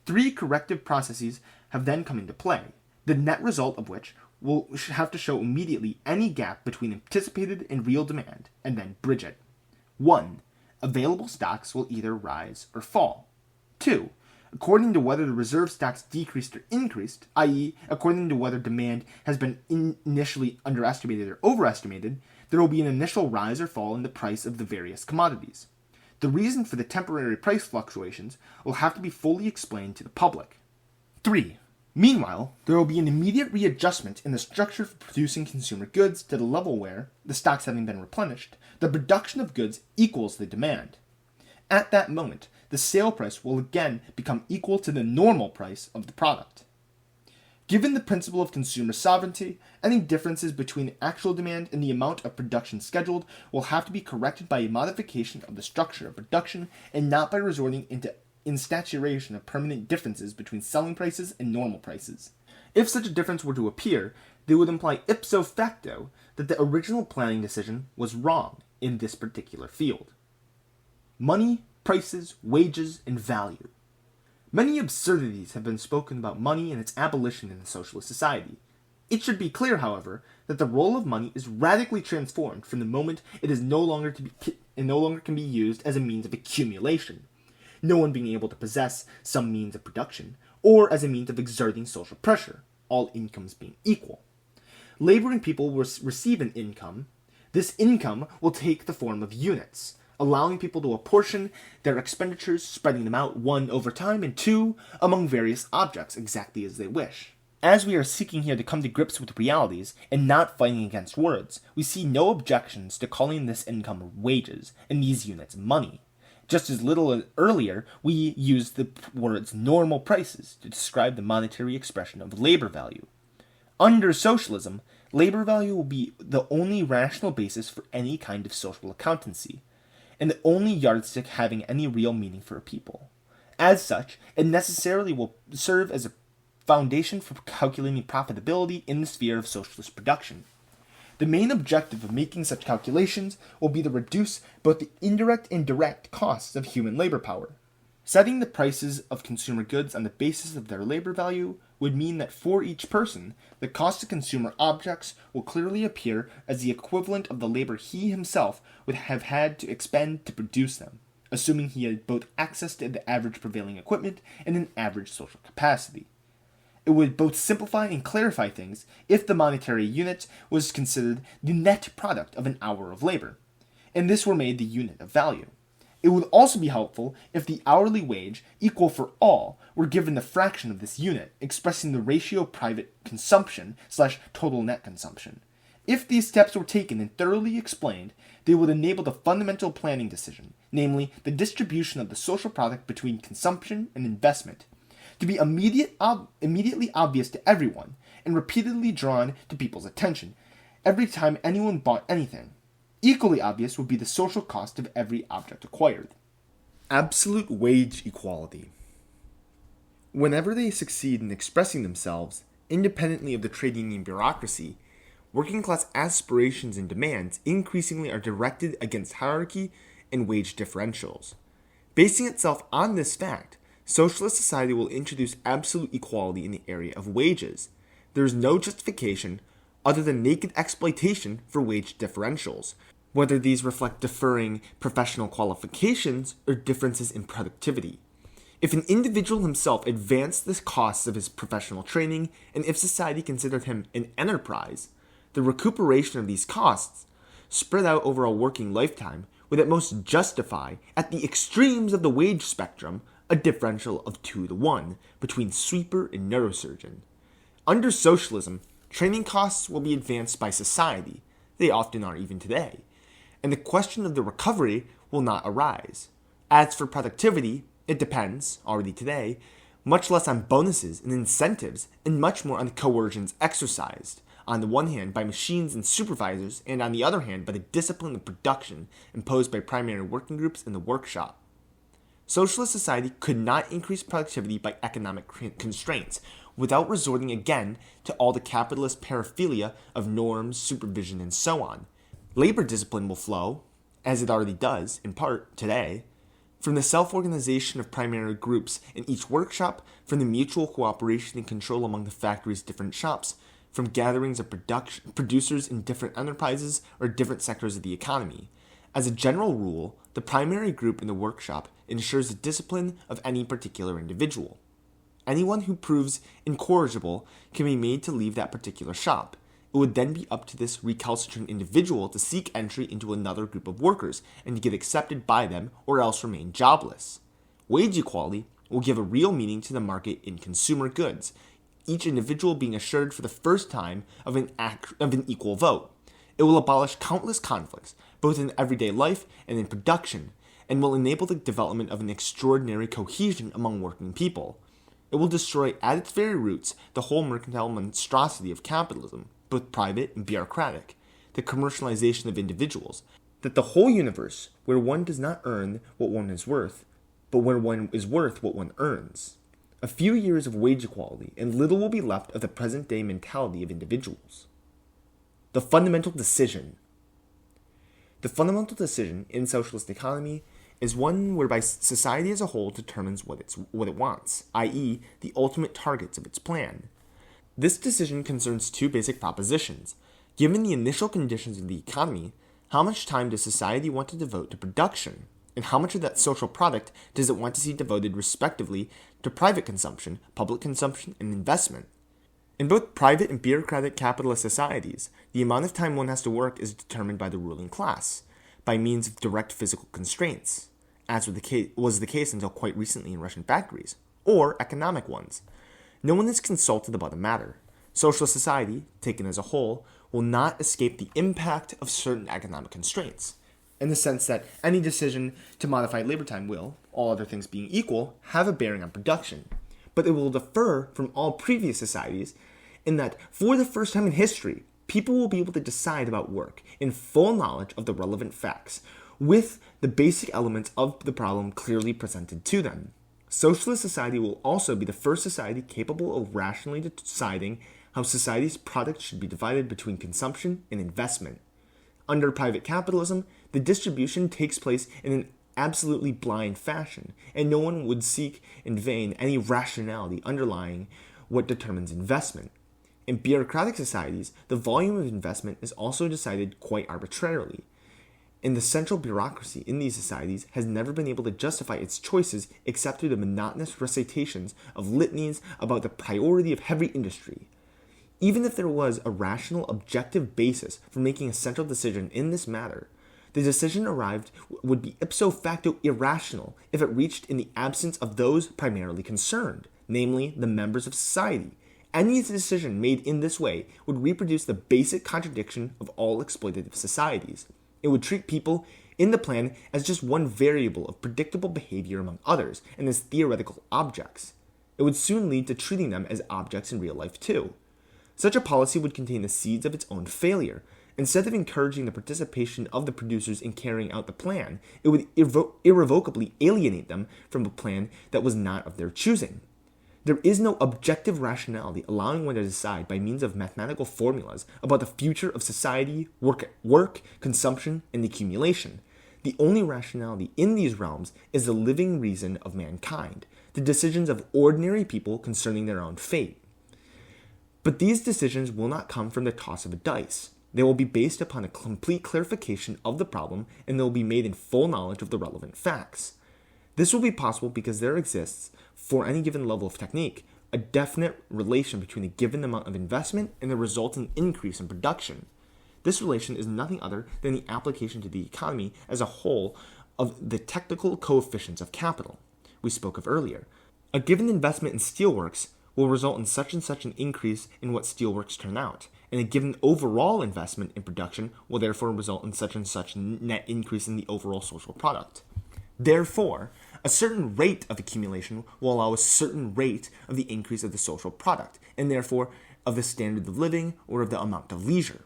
3 corrective processes have then come into play, the net result of which will have to show immediately any gap between anticipated and real demand, and then bridge it. 1. Available stocks will either rise or fall. 2. According to whether the reserve stocks decreased or increased, i.e., according to whether demand has been initially underestimated or overestimated, there will be an initial rise or fall in the price of the various commodities. The reason for the temporary price fluctuations will have to be fully explained to the public. 3. Meanwhile, there will be an immediate readjustment in the structure for producing consumer goods to the level where, the stocks having been replenished, the production of goods equals the demand. At that moment, the sale price will again become equal to the normal price of the product. Given the principle of consumer sovereignty, any differences between actual demand and the amount of production scheduled will have to be corrected by a modification of the structure of production and not by resorting into instauration of permanent differences between selling prices and normal prices. If such a difference were to appear, they would imply ipso facto that the original planning decision was wrong in this particular field. Money, prices, wages, and value. Many absurdities have been spoken about money and its abolition in the socialist society. It should be clear, however, that the role of money is radically transformed from the moment it is no longer can be used as a means of accumulation, no one being able to possess some means of production, or as a means of exerting social pressure, all incomes being equal. Laboring people will receive an income. This income will take the form of units, allowing people to apportion their expenditures, spreading them out, 1, over time, and 2, among various objects, exactly as they wish. As we are seeking here to come to grips with realities, and not fighting against words, we see no objections to calling this income wages, and these units money. Just as little earlier, we used the words normal prices to describe the monetary expression of labor value. Under socialism, labor value will be the only rational basis for any kind of social accountancy, and the only yardstick having any real meaning for a people. As such, it necessarily will serve as a foundation for calculating profitability in the sphere of socialist production. The main objective of making such calculations will be to reduce both the indirect and direct costs of human labor power. Setting the prices of consumer goods on the basis of their labor value would mean that for each person, the cost of consumer objects will clearly appear as the equivalent of the labor he himself would have had to expend to produce them, assuming he had both access to the average prevailing equipment and an average social capacity. It would both simplify and clarify things if the monetary unit was considered the net product of an hour of labor, and this were made the unit of value. It would also be helpful if the hourly wage, equal for all, were given the fraction of this unit, expressing the ratio of private consumption / total net consumption. If these steps were taken and thoroughly explained, they would enable the fundamental planning decision, namely the distribution of the social product between consumption and investment, to be immediately obvious to everyone and repeatedly drawn to people's attention every time anyone bought anything. Equally obvious would be the social cost of every object acquired. Absolute wage equality. Whenever they succeed in expressing themselves, independently of the trade union bureaucracy, working class aspirations and demands increasingly are directed against hierarchy and wage differentials. Basing itself on this fact, socialist society will introduce absolute equality in the area of wages. There is no justification other than naked exploitation for wage differentials, whether these reflect differing professional qualifications or differences in productivity. If an individual himself advanced the costs of his professional training, and if society considered him an enterprise, the recuperation of these costs, spread out over a working lifetime, would at most justify, at the extremes of the wage spectrum, a differential of 2-to-1 between sweeper and neurosurgeon. Under socialism, training costs will be advanced by society. They often are even today. And the question of the recovery will not arise. As for productivity, it depends, already today, much less on bonuses and incentives and much more on coercions exercised, on the one hand by machines and supervisors, and on the other hand by the discipline of production imposed by primary working groups in the workshop. Socialist society could not increase productivity by economic constraints without resorting again to all the capitalist paraphernalia of norms, supervision, and so on. Labor discipline will flow, as it already does, in part, today, from the self-organization of primary groups in each workshop, from the mutual cooperation and control among the factory's different shops, from gatherings of producers in different enterprises or different sectors of the economy. As a general rule, the primary group in the workshop ensures the discipline of any particular individual. Anyone who proves incorrigible can be made to leave that particular shop. It would then be up to this recalcitrant individual to seek entry into another group of workers and to get accepted by them or else remain jobless. Wage equality will give a real meaning to the market in consumer goods, each individual being assured for the first time of an equal vote. It will abolish countless conflicts, both in everyday life and in production, and will enable the development of an extraordinary cohesion among working people. It will destroy at its very roots the whole mercantile monstrosity of capitalism, both private and bureaucratic, the commercialization of individuals, that the whole universe where one does not earn what one is worth, but where one is worth what one earns. A few years of wage equality, and little will be left of the present-day mentality of individuals. The fundamental decision. The fundamental decision in socialist economy is one whereby society as a whole determines what it wants, i.e., the ultimate targets of its plan. This decision concerns two basic propositions. Given the initial conditions of the economy, how much time does society want to devote to production? And how much of that social product does it want to see devoted respectively to private consumption, public consumption, and investment? In both private and bureaucratic capitalist societies, the amount of time one has to work is determined by the ruling class, by means of direct physical constraints, as was the case until quite recently in Russian factories, or economic ones. No one is consulted about the matter. Socialist society, taken as a whole, will not escape the impact of certain economic constraints, in the sense that any decision to modify labor time will, all other things being equal, have a bearing on production. But it will differ from all previous societies in that, for the first time in history, people will be able to decide about work in full knowledge of the relevant facts, with the basic elements of the problem clearly presented to them. Socialist society will also be the first society capable of rationally deciding how society's products should be divided between consumption and investment. Under private capitalism, the distribution takes place in an absolutely blind fashion, and no one would seek in vain any rationality underlying what determines investment. In bureaucratic societies, the volume of investment is also decided quite arbitrarily. And the central bureaucracy in these societies has never been able to justify its choices except through the monotonous recitations of litanies about the priority of heavy industry. Even if there was a rational, objective basis for making a central decision in this matter, the decision arrived would be ipso facto irrational if it reached in the absence of those primarily concerned, namely the members of society. Any decision made in this way would reproduce the basic contradiction of all exploitative societies. It would treat people in the plan as just one variable of predictable behavior among others and as theoretical objects. It would soon lead to treating them as objects in real life too. Such a policy would contain the seeds of its own failure. Instead of encouraging the participation of the producers in carrying out the plan, it would irrevocably alienate them from a plan that was not of their choosing. There is no objective rationality allowing one to decide by means of mathematical formulas about the future of society, work, consumption, and accumulation. The only rationality in these realms is the living reason of mankind, the decisions of ordinary people concerning their own fate. But these decisions will not come from the toss of a dice. They will be based upon a complete clarification of the problem, and they will be made in full knowledge of the relevant facts. This will be possible because there exists, for any given level of technique, a definite relation between a given amount of investment and the resulting increase in production. This relation is nothing other than the application to the economy as a whole of the technical coefficients of capital we spoke of earlier. A given investment in steelworks will result in such and such an increase in what steelworks turn out, and a given overall investment in production will therefore result in such and such net increase in the overall social product. Therefore, a certain rate of accumulation will allow a certain rate of the increase of the social product, and therefore of the standard of living or of the amount of leisure.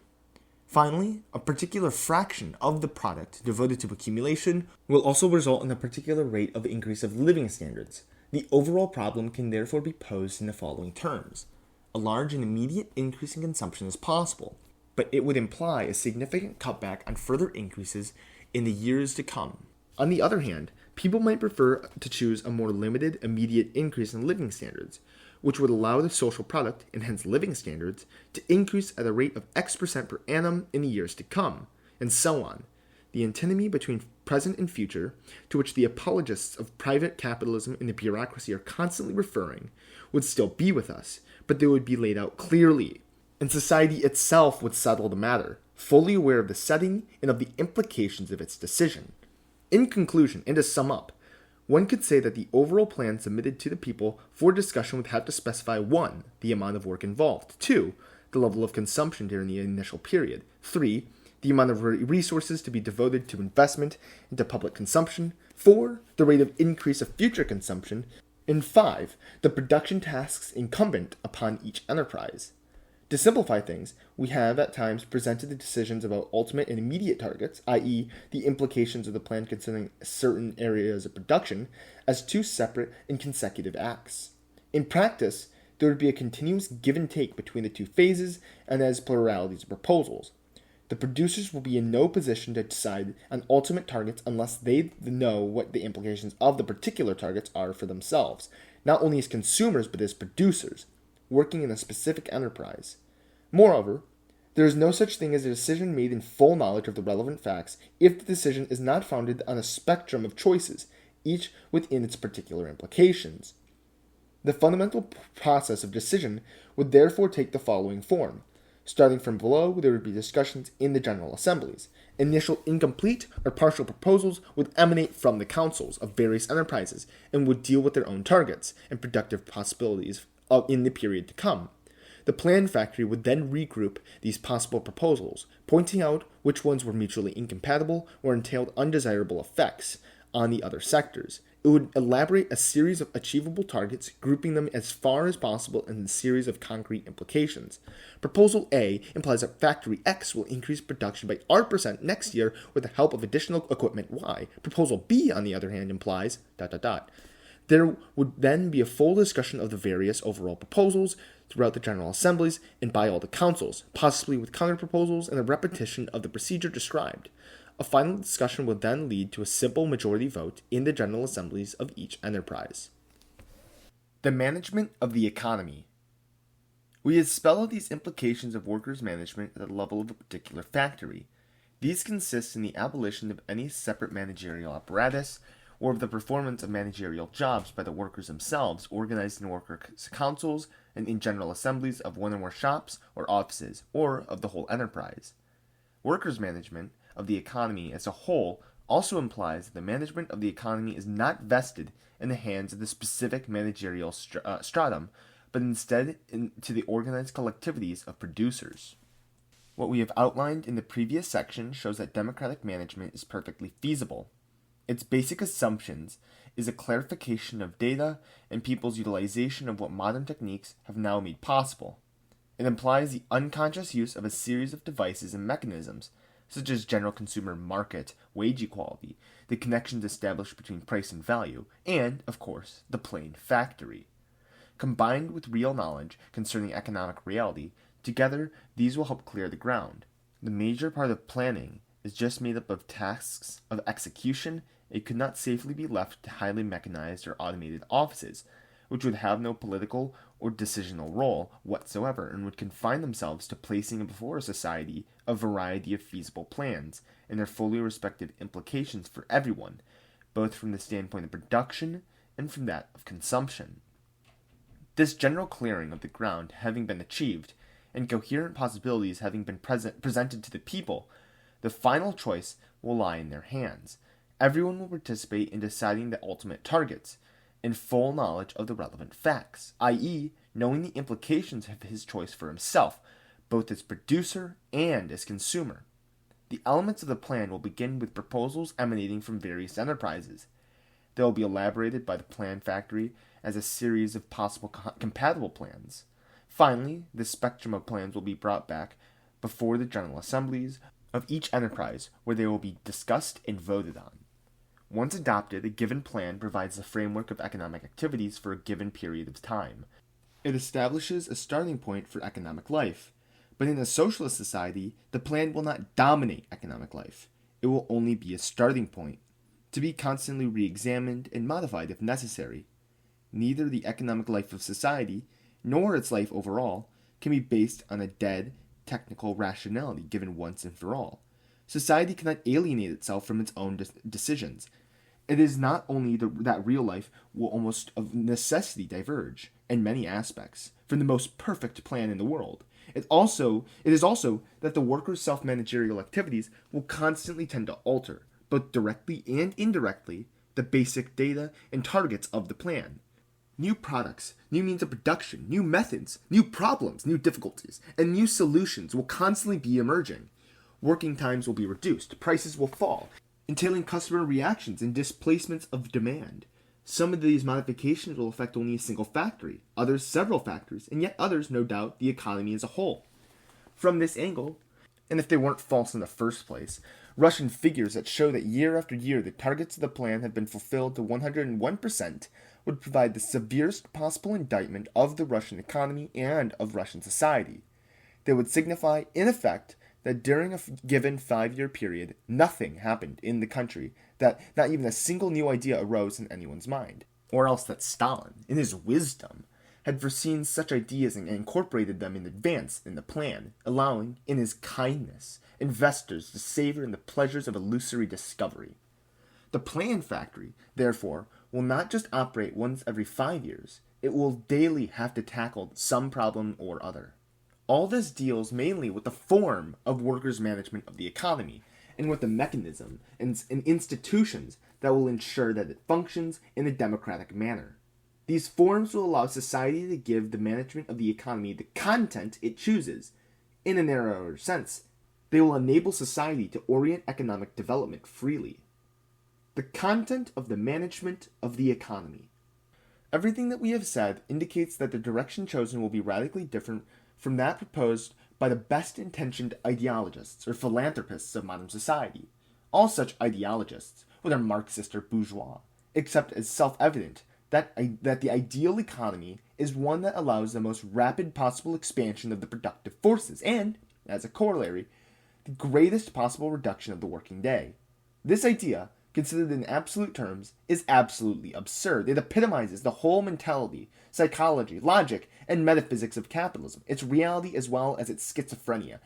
Finally, a particular fraction of the product devoted to accumulation will also result in a particular rate of increase of living standards. The overall problem can therefore be posed in the following terms. A large and immediate increase in consumption is possible, but it would imply a significant cutback on further increases in the years to come. On the other hand, people might prefer to choose a more limited, immediate increase in living standards, which would allow the social product, and hence living standards, to increase at a rate of X% per annum in the years to come, and so on. The antinomy between present and future, to which the apologists of private capitalism and the bureaucracy are constantly referring, would still be with us, but they would be laid out clearly, and society itself would settle the matter, fully aware of the setting and of the implications of its decision. In conclusion, and to sum up, one could say that the overall plan submitted to the people for discussion would have to specify 1. The amount of work involved, 2. The level of consumption during the initial period, 3. The amount of resources to be devoted to investment into public consumption, 4. The rate of increase of future consumption, and 5. The production tasks incumbent upon each enterprise. To simplify things, we have at times presented the decisions about ultimate and immediate targets, i.e., the implications of the plan concerning certain areas of production, as 2 separate and consecutive acts. In practice, there would be a continuous give and take between the 2 phases and as pluralities of proposals. The producers will be in no position to decide on ultimate targets unless they know what the implications of the particular targets are for themselves, not only as consumers but as producers, working in a specific enterprise. Moreover, there is no such thing as a decision made in full knowledge of the relevant facts if the decision is not founded on a spectrum of choices, each within its particular implications. The fundamental process of decision would therefore take the following form. Starting from below, there would be discussions in the General Assemblies. Initial incomplete or partial proposals would emanate from the councils of various enterprises and would deal with their own targets and productive possibilities in the period to come. The plan factory would then regroup these possible proposals, pointing out which ones were mutually incompatible or entailed undesirable effects on the other sectors. It would elaborate a series of achievable targets, grouping them as far as possible in a series of concrete implications. Proposal A implies that Factory X will increase production by R% next year with the help of additional equipment Y. Proposal B, on the other hand, implies ... There would then be a full discussion of the various overall proposals throughout the General Assemblies and by all the councils, possibly with counter-proposals and a repetition of the procedure described. A final discussion would then lead to a simple majority vote in the General Assemblies of each enterprise. The management of the economy. We had spelled out these implications of workers' management at the level of a particular factory. These consist in the abolition of any separate managerial apparatus, or of the performance of managerial jobs by the workers themselves, organized in workers' councils and in general assemblies of one or more shops or offices, or of the whole enterprise. Workers' management of the economy as a whole also implies that the management of the economy is not vested in the hands of the specific managerial stratum, but instead to the organized collectivities of producers. What we have outlined in the previous section shows that democratic management is perfectly feasible. Its basic assumptions is a clarification of data and people's utilization of what modern techniques have now made possible. It implies the unconscious use of a series of devices and mechanisms, such as general consumer market, wage equality, the connections established between price and value, and, of course, the plain factory. Combined with real knowledge concerning economic reality, together these will help clear the ground. The major part of planning is just made up of tasks of execution. It could not safely be left to highly mechanized or automated offices, which would have no political or decisional role whatsoever and would confine themselves to placing before a society a variety of feasible plans and their fully respective implications for everyone, both from the standpoint of production and from that of consumption. This general clearing of the ground having been achieved, and coherent possibilities having been presented to the people, the final choice will lie in their hands. Everyone will participate in deciding the ultimate targets, in full knowledge of the relevant facts, i.e., knowing the implications of his choice for himself, both as producer and as consumer. The elements of the plan will begin with proposals emanating from various enterprises. They will be elaborated by the plan factory as a series of possible compatible plans. Finally, the spectrum of plans will be brought back before the General Assemblies of each enterprise, where they will be discussed and voted on. Once adopted, a given plan provides the framework of economic activities for a given period of time. It establishes a starting point for economic life. But in a socialist society, the plan will not dominate economic life. It will only be a starting point, to be constantly re-examined and modified if necessary. Neither the economic life of society, nor its life overall, can be based on a dead, technical rationality given once and for all. Society cannot alienate itself from its own decisions. It is not only that real life will almost of necessity diverge, in many aspects, from the most perfect plan in the world. It is also that the workers' self-managerial activities will constantly tend to alter, both directly and indirectly, the basic data and targets of the plan. New products, new means of production, new methods, new problems, new difficulties, and new solutions will constantly be emerging. Working times will be reduced, prices will fall, entailing customer reactions and displacements of demand. Some of these modifications will affect only a single factory, others several factories, and yet others, no doubt, the economy as a whole. From this angle, and if they weren't false in the first place, Russian figures that show that year after year the targets of the plan have been fulfilled to 101% would provide the severest possible indictment of the Russian economy and of Russian society. They would signify, in effect, that during a given 5-year period, nothing happened in the country, that not even a single new idea arose in anyone's mind. Or else that Stalin, in his wisdom, had foreseen such ideas and incorporated them in advance in the plan, allowing, in his kindness, investors to savor in the pleasures of illusory discovery. The plan factory, therefore, will not just operate once every 5 years, it will daily have to tackle some problem or other. All this deals mainly with the form of workers' management of the economy, and with the mechanism and institutions that will ensure that it functions in a democratic manner. These forms will allow society to give the management of the economy the content it chooses. In a narrower sense, they will enable society to orient economic development freely. The content of the management of the economy. Everything that we have said indicates that the direction chosen will be radically different from that proposed by the best-intentioned ideologists or philanthropists of modern society. All such ideologists, whether Marxist or bourgeois, accept as self-evident that the ideal economy is one that allows the most rapid possible expansion of the productive forces and, as a corollary, the greatest possible reduction of the working day. This idea, considered in absolute terms, is absolutely absurd. It epitomizes the whole mentality, psychology, logic, and metaphysics of capitalism, its reality as well as its schizophrenia.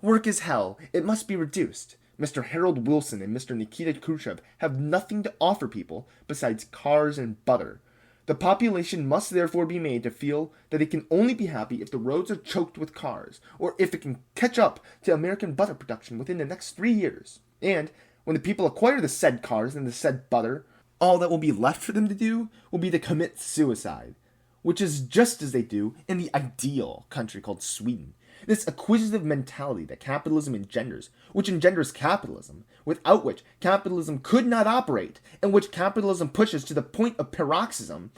Work is hell. It must be reduced. Mr. Harold Wilson and Mr. Nikita Khrushchev have nothing to offer people besides cars and butter. The population must therefore be made to feel that it can only be happy if the roads are choked with cars, or if it can catch up to American butter production within the next 3 years. And when the people acquire the said cars and the said butter, all that will be left for them to do will be to commit suicide, which is just as they do in the ideal country called Sweden. This acquisitive mentality that capitalism engenders, which engenders capitalism, without which capitalism could not operate, and which capitalism pushes to the point of paroxysm,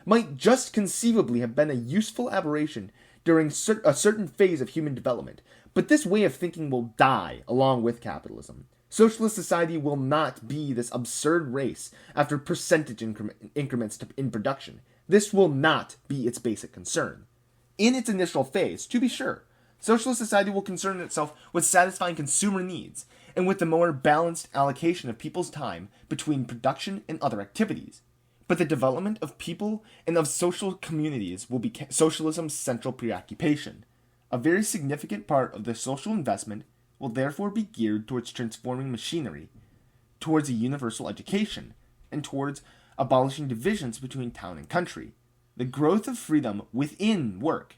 might just conceivably have been a useful aberration during a certain phase of human development. But this way of thinking will die along with capitalism. Socialist society will not be this absurd race after percentage increments in production. This will not be its basic concern. In its initial phase, to be sure, socialist society will concern itself with satisfying consumer needs and with the more balanced allocation of people's time between production and other activities. But the development of people and of social communities will be socialism's central preoccupation. A very significant part of the social investment will therefore be geared towards transforming machinery, towards a universal education, and towards abolishing divisions between town and country, the growth of freedom within work,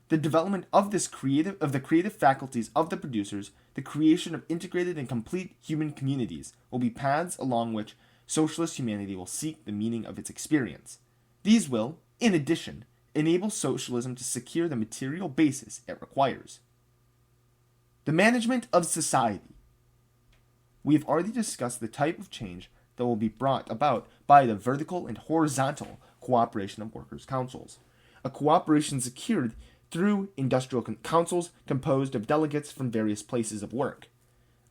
the development of the creative faculties of the producers, the creation of integrated and complete human communities will be paths along which socialist humanity will seek the meaning of its experience. These will, in addition, enable socialism to secure the material basis it requires. The management of society. We have already discussed the type of change that will be brought about by the vertical and horizontal cooperation of workers' councils. A cooperation secured through industrial councils composed of delegates from various places of work.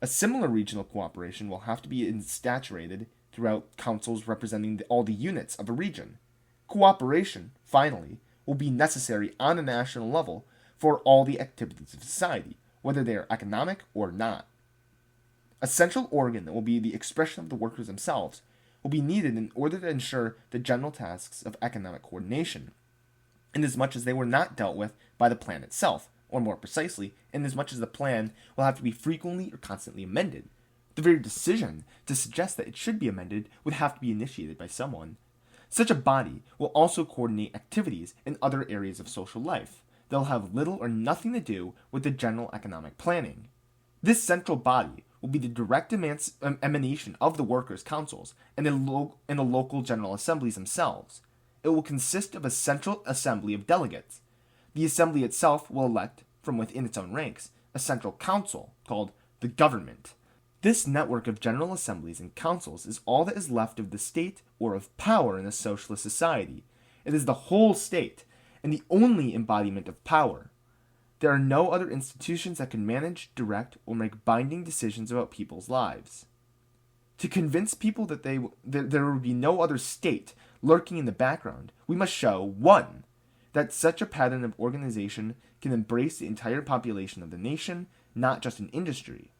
A similar regional cooperation will have to be instantiated throughout councils representing all the units of a region. Cooperation, finally, will be necessary on a national level for all the activities of society, whether they are economic or not. A central organ that will be the expression of the workers themselves will be needed in order to ensure the general tasks of economic coordination, inasmuch as they were not dealt with by the plan itself, or more precisely, inasmuch as the plan will have to be frequently or constantly amended. The very decision to suggest that it should be amended would have to be initiated by someone. Such a body will also coordinate activities in other areas of social life. They'll have little or nothing to do with the general economic planning. This central body will be the direct emanation of the workers' councils and the local general assemblies themselves. It will consist of a central assembly of delegates. The assembly itself will elect, from within its own ranks, a central council called the government. This network of general assemblies and councils is all that is left of the state or of power in a socialist society. It is the whole state, and the only embodiment of power. There are no other institutions that can manage, direct, or make binding decisions about people's lives. To convince people that there would be no other state lurking in the background, we must show 1. That such a pattern of organization can embrace the entire population of the nation, not just an industry,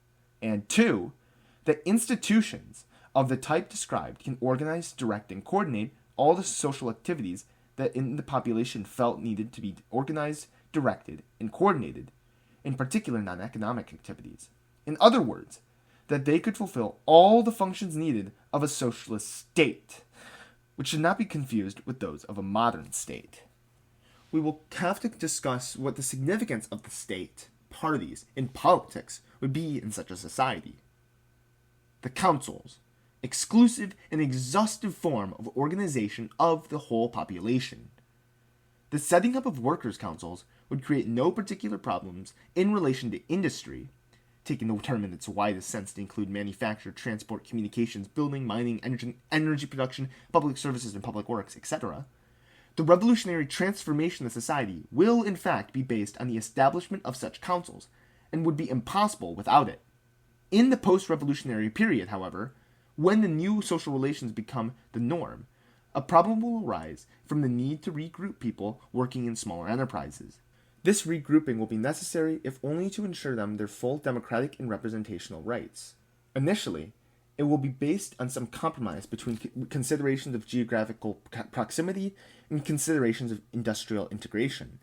and 2. That institutions of the type described can organize, direct, and coordinate all the social activities that in the population felt needed to be organized, directed, and coordinated, in particular non-economic activities. In other words, that they could fulfill all the functions needed of a socialist state, which should not be confused with those of a modern state. We will have to discuss what the significance of the state, parties, and politics would be in such a society. The councils, exclusive and exhaustive form of organization of the whole population. The setting up of workers' councils would create no particular problems in relation to industry, taking the term in its widest sense to include manufacture, transport, communications, building, mining, energy production, public services, and public works, etc. The revolutionary transformation of society will, in fact, be based on the establishment of such councils, and would be impossible without it. In the post-revolutionary period, however, when the new social relations become the norm, A problem will arise from the need to regroup people working in smaller enterprises. This regrouping will be necessary if only to ensure them their full democratic and representational rights. Initially, it will be based on some compromise between considerations of geographical proximity and considerations of industrial integration.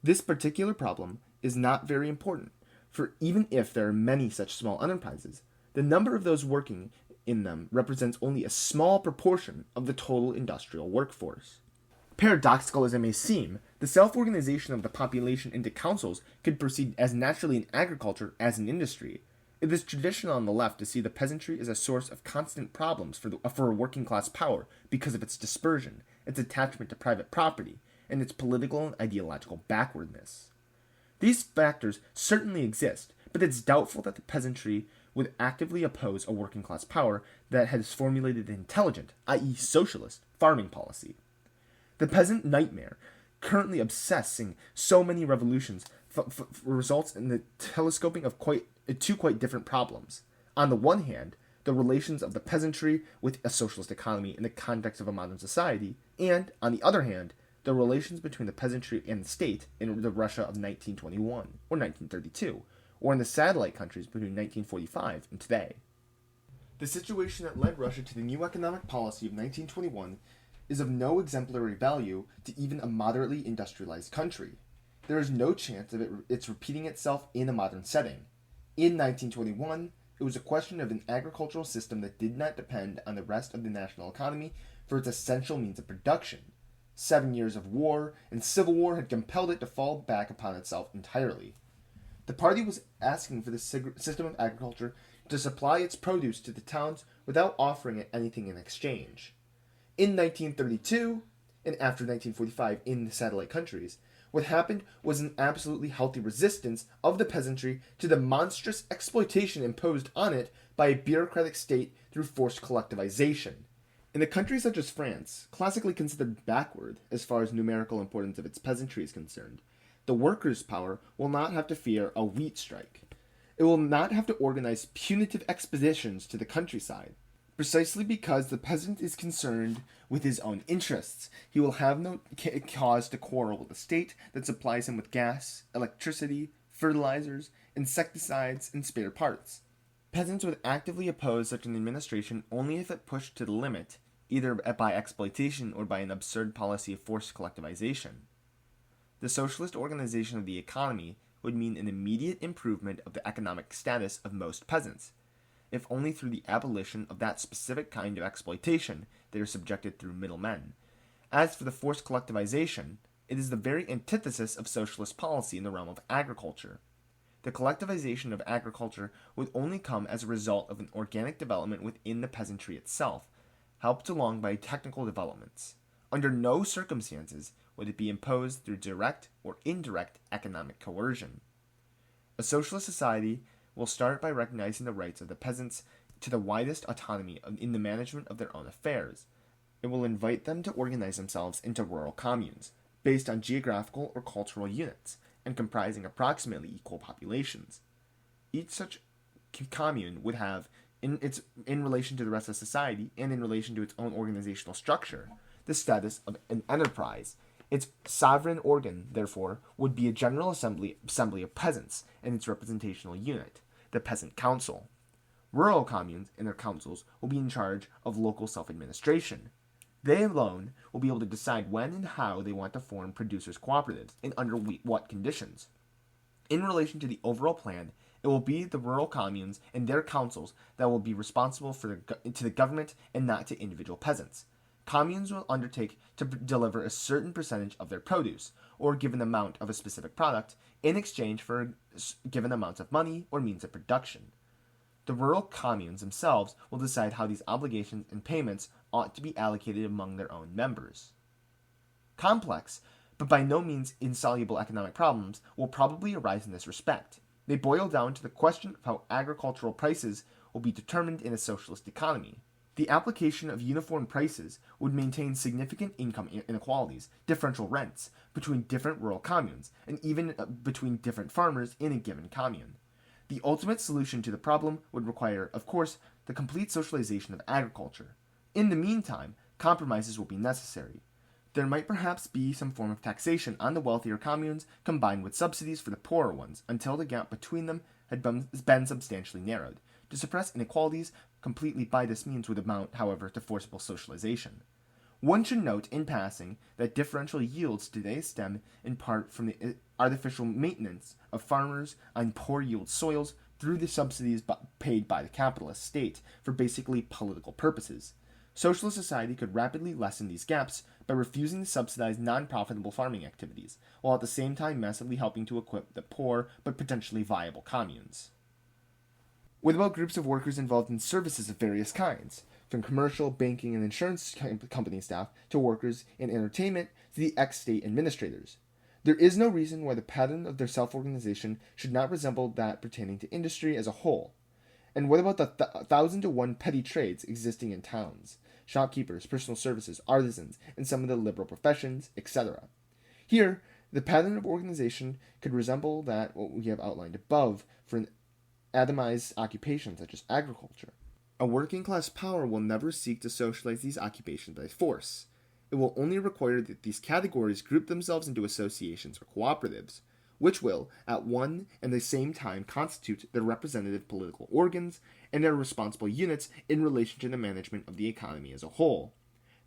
This particular problem is not very important, for even if there are many such small enterprises, the number of those working in them represents only a small proportion of the total industrial workforce. Paradoxical as it may seem, the self-organization of the population into councils could proceed as naturally in agriculture as in industry. It is traditional on the left to see the peasantry as a source of constant problems for a working class power because of its dispersion, its attachment to private property, and its political and ideological backwardness. These factors certainly exist, but it's doubtful that the peasantry would actively oppose a working class power that has formulated an intelligent, i.e. socialist, farming policy. The peasant nightmare, currently obsessing so many revolutions, results in the telescoping of two quite different problems. On the one hand, the relations of the peasantry with a socialist economy in the context of a modern society, and, on the other hand, the relations between the peasantry and the state in the Russia of 1921 or 1932, or in the satellite countries between 1945 and today. The situation that led Russia to the new economic policy of 1921 is of no exemplary value to even a moderately industrialized country. There is no chance of its repeating itself in a modern setting. In 1921, it was a question of an agricultural system that did not depend on the rest of the national economy for its essential means of production. 7 years of war and civil war had compelled it to fall back upon itself entirely. The party was asking for the system of agriculture to supply its produce to the towns without offering it anything in exchange. In 1932, and after 1945 in the satellite countries, what happened was an absolutely healthy resistance of the peasantry to the monstrous exploitation imposed on it by a bureaucratic state through forced collectivization. In a country such as France, classically considered backward as far as numerical importance of its peasantry is concerned, the workers' power will not have to fear a wheat strike. It will not have to organize punitive expeditions to the countryside. Precisely because the peasant is concerned with his own interests, he will have no cause to quarrel with the state that supplies him with gas, electricity, fertilizers, insecticides, and spare parts. Peasants would actively oppose such an administration only if it pushed to the limit, either by exploitation or by an absurd policy of forced collectivization. The socialist organization of the economy would mean an immediate improvement of the economic status of most peasants, if only through the abolition of that specific kind of exploitation they are subjected through middlemen. As for the forced collectivization, it is the very antithesis of socialist policy in the realm of agriculture. The collectivization of agriculture would only come as a result of an organic development within the peasantry itself, helped along by technical developments. Under no circumstances would it be imposed through direct or indirect economic coercion. A socialist society will start by recognizing the rights of the peasants to the widest autonomy in the management of their own affairs. It will invite them to organize themselves into rural communes, based on geographical or cultural units, and comprising approximately equal populations. Each such commune would have, in relation to the rest of society and in relation to its own organizational structure, the status of an enterprise. Its sovereign organ, therefore, would be a general assembly of peasants and its representational unit, the peasant council. Rural communes and their councils will be in charge of local self-administration. They alone will be able to decide when and how they want to form producers' cooperatives and under what conditions. In relation to the overall plan, it will be the rural communes and their councils that will be responsible to the government and not to individual peasants. Communes will undertake to deliver a certain percentage of their produce, or a given amount of a specific product, in exchange for given amounts of money or means of production. The rural communes themselves will decide how these obligations and payments ought to be allocated among their own members. Complex, but by no means insoluble economic problems will probably arise in this respect. They boil down to the question of how agricultural prices will be determined in a socialist economy. The application of uniform prices would maintain significant income inequalities, differential rents, between different rural communes, and even between different farmers in a given commune. The ultimate solution to the problem would require, of course, the complete socialization of agriculture. In the meantime, compromises will be necessary. There might perhaps be some form of taxation on the wealthier communes combined with subsidies for the poorer ones until the gap between them had been substantially narrowed. To suppress inequalities completely by this means would amount, however, to forcible socialization. One should note in passing that differential yields today stem in part from the artificial maintenance of farmers on poor yield soils through the subsidies paid by the capitalist state for basically political purposes. Socialist society could rapidly lessen these gaps by refusing to subsidize non-profitable farming activities, while at the same time massively helping to equip the poor but potentially viable communes. What about groups of workers involved in services of various kinds, from commercial, banking, and insurance company staff to workers in entertainment to the ex-state administrators? There is no reason why the pattern of their self-organization should not resemble that pertaining to industry as a whole. And what about the 1,000-to-1 petty trades existing in towns? Shopkeepers, personal services, artisans, and some of the liberal professions, etc. Here, the pattern of organization could resemble that what we have outlined above for an atomized occupation such as agriculture. A working class power will never seek to socialize these occupations by force. It will only require that these categories group themselves into associations or cooperatives, which will, at one and the same time, constitute their representative political organs and their responsible units in relation to the management of the economy as a whole.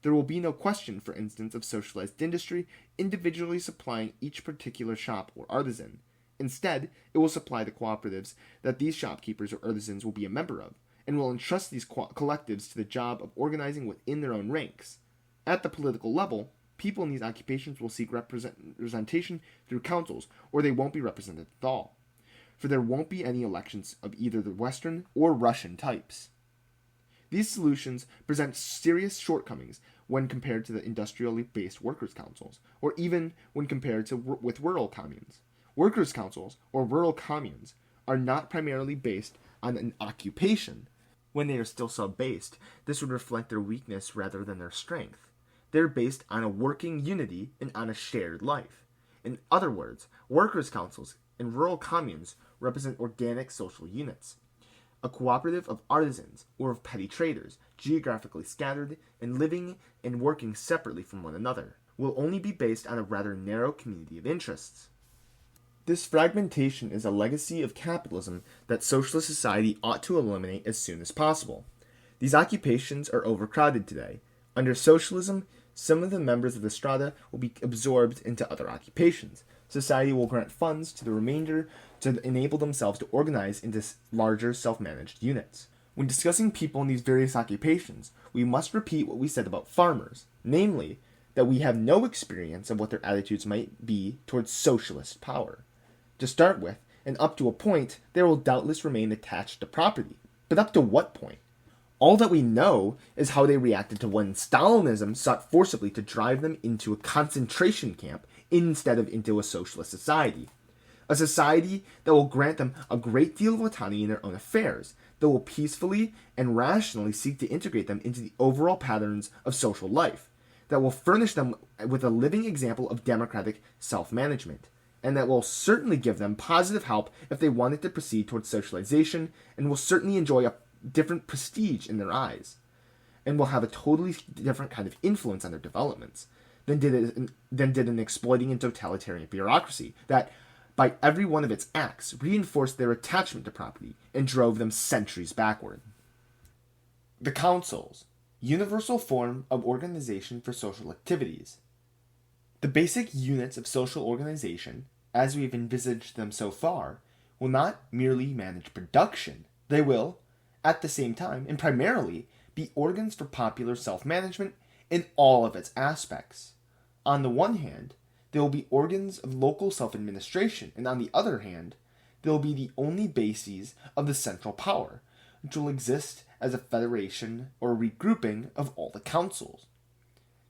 There will be no question, for instance, of socialized industry individually supplying each particular shop or artisan. Instead, it will supply the cooperatives that these shopkeepers or artisans will be a member of, and will entrust these collectives to the job of organizing within their own ranks. At the political level, people in these occupations will seek representation through councils, or they won't be represented at all, for there won't be any elections of either the Western or Russian types. These solutions present serious shortcomings when compared to the industrially based workers' councils, or even when compared with rural communes. Workers' councils, or rural communes, are not primarily based on an occupation. When they are still sub-based, this would reflect their weakness rather than their strength. They're based on a working unity and on a shared life. In other words, workers' councils and rural communes represent organic social units. A cooperative of artisans or of petty traders, geographically scattered and living and working separately from one another, will only be based on a rather narrow community of interests. This fragmentation is a legacy of capitalism that socialist society ought to eliminate as soon as possible. These occupations are overcrowded today. Under socialism, some of the members of the strata will be absorbed into other occupations. Society will grant funds to the remainder to enable themselves to organize into larger self-managed units. When discussing people in these various occupations, we must repeat what we said about farmers, namely, that we have no experience of what their attitudes might be towards socialist power. To start with, and up to a point, they will doubtless remain attached to property. But up to what point? All that we know is how they reacted to when Stalinism sought forcibly to drive them into a concentration camp instead of into a socialist society. A society that will grant them a great deal of autonomy in their own affairs, that will peacefully and rationally seek to integrate them into the overall patterns of social life, that will furnish them with a living example of democratic self-management, and that will certainly give them positive help if they wanted to proceed towards socialization, and will certainly enjoy a different prestige in their eyes, and will have a totally different kind of influence on their developments than did an exploiting and totalitarian bureaucracy that, by every one of its acts, reinforced their attachment to property and drove them centuries backward. The councils, universal form of organization for social activities. The basic units of social organization, as we've envisaged them so far, will not merely manage production. They will, at the same time, and primarily, be organs for popular self-management in all of its aspects. On the one hand, they will be organs of local self-administration, and on the other hand, they will be the only bases of the central power, which will exist as a federation or regrouping of all the councils.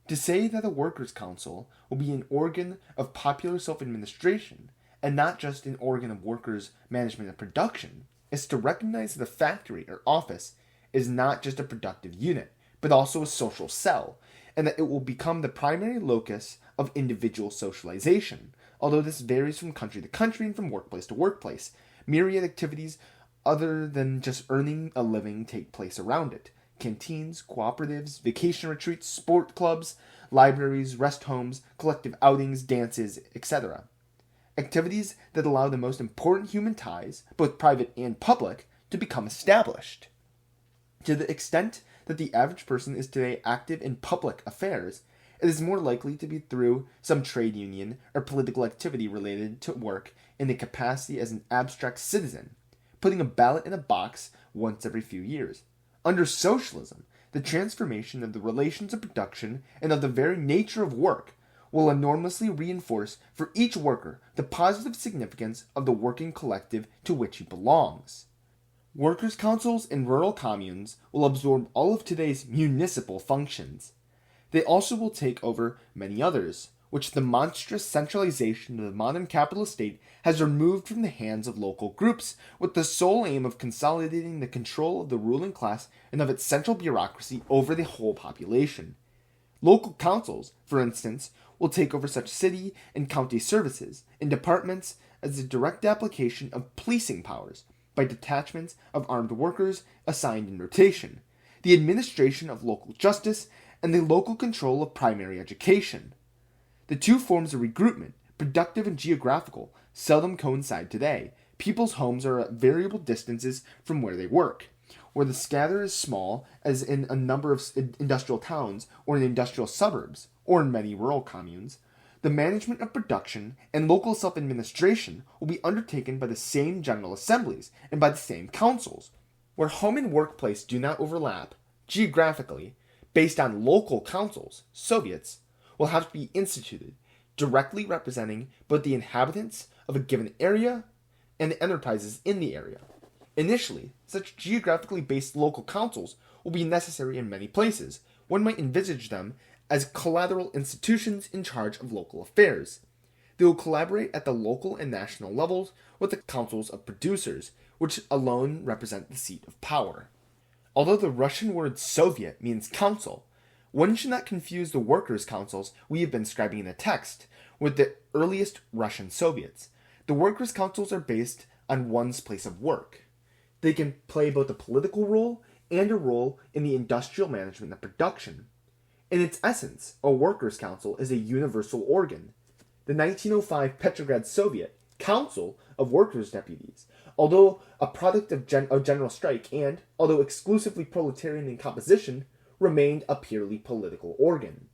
To say that the Workers' Council will be an organ of popular self-administration, and not just an organ of workers' management and production, is to recognize that the factory or office is not just a productive unit, but also a social cell, and that it will become the primary locus of individual socialization. Although this varies from country to country and from workplace to workplace, myriad activities other than just earning a living take place around it. canteens, cooperatives, vacation retreats, sport clubs, libraries, rest homes, collective outings, dances, etc. Activities that allow the most important human ties, both private and public, to become established. To the extent that the average person is today active in public affairs, it is more likely to be through some trade union or political activity related to work in the capacity as an abstract citizen, putting a ballot in a box once every few years. Under socialism, the transformation of the relations of production and of the very nature of work will enormously reinforce for each worker the positive significance of the working collective to which he belongs. Workers' councils in rural communes will absorb all of today's municipal functions. They also will take over many others, which the monstrous centralization of the modern capitalist state has removed from the hands of local groups, with the sole aim of consolidating the control of the ruling class and of its central bureaucracy over the whole population. Local councils, for instance, will take over such city and county services and departments as the direct application of policing powers by detachments of armed workers assigned in rotation, the administration of local justice, and the local control of primary education. The two forms of recruitment, productive and geographical, seldom coincide today. People's homes are at variable distances from where they work, where the scatter is small, as in a number of industrial towns or in industrial suburbs, or in many rural communes. The management of production and local self-administration will be undertaken by the same general assemblies and by the same councils. Where home and workplace do not overlap, geographically, based on local councils, Soviets, will have to be instituted, directly representing both the inhabitants of a given area and the enterprises in the area. Initially, such geographically based local councils will be necessary in many places. One might envisage them as collateral institutions in charge of local affairs. They will collaborate at the local and national levels with the councils of producers, which alone represent the seat of power. Although the Russian word Soviet means council, one should not confuse the workers' councils we have been describing in the text with the earliest Russian Soviets. The workers' councils are based on one's place of work. They can play both a political role and a role in the industrial management of production. In its essence, a workers' council is a universal organ. The 1905 Petrograd Soviet Council of Workers' Deputies, although a product of general strike and, although exclusively proletarian in composition, remained a purely political organ.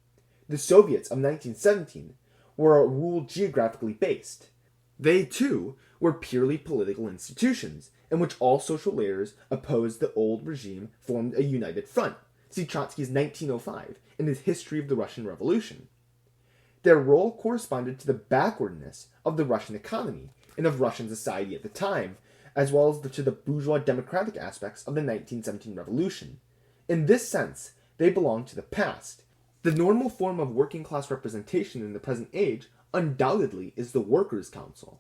The Soviets of 1917 were ruled geographically based. They, too, were purely political institutions, in which all social layers opposed the old regime formed a united front. See Trotsky's 1905 in his History of the Russian Revolution. Their role corresponded to the backwardness of the Russian economy and of Russian society at the time, as well as to the bourgeois democratic aspects of the 1917 revolution. In this sense, they belong to the past. The normal form of working class representation in the present age undoubtedly is the workers' council.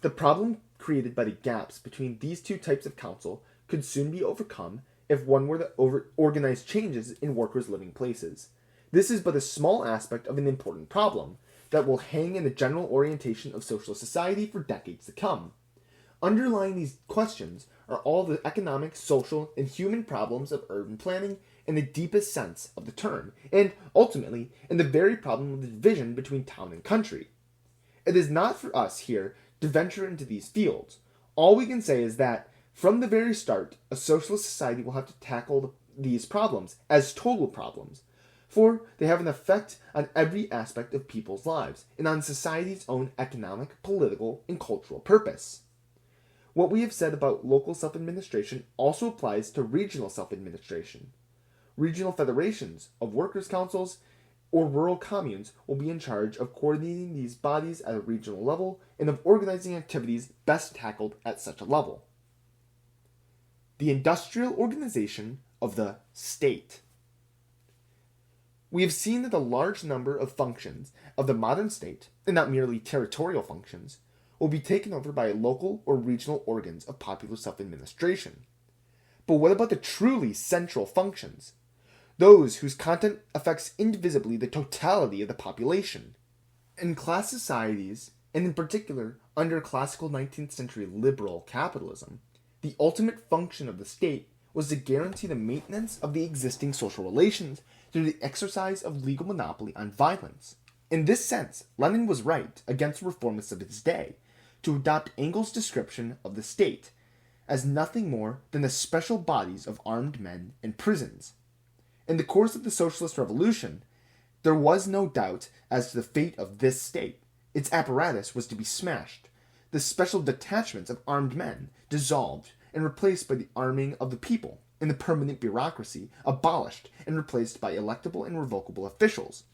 The problem created by the gaps between these two types of council could soon be overcome if one were to organize changes in workers' living places. This is but a small aspect of an important problem that will hang in the general orientation of socialist society for decades to come. Underlying these questions are all the economic, social, and human problems of urban planning in the deepest sense of the term, and ultimately in the very problem of the division between town and country. It is not for us here to venture into these fields. All we can say is that, from the very start, a socialist society will have to tackle these problems as total problems, for they have an effect on every aspect of people's lives and on society's own economic, political, and cultural purpose. What we have said about local self-administration also applies to regional self-administration. Regional federations of workers' councils or rural communes will be in charge of coordinating these bodies at a regional level and of organizing activities best tackled at such a level. The industrial organization of the state. We have seen that a large number of functions of the modern state, and not merely territorial functions, will be taken over by local or regional organs of popular self-administration. But what about the truly central functions? Those whose content affects indivisibly the totality of the population. In class societies, and in particular under classical 19th century liberal capitalism, the ultimate function of the state was to guarantee the maintenance of the existing social relations through the exercise of legal monopoly on violence. In this sense, Lenin was right against the reformists of his day to adopt Engels' description of the state as nothing more than the special bodies of armed men in prisons. In the course of the socialist revolution, there was no doubt as to the fate of this state. Its apparatus was to be smashed, the special detachments of armed men dissolved and replaced by the arming of the people, and the permanent bureaucracy abolished and replaced by electable and revocable officials.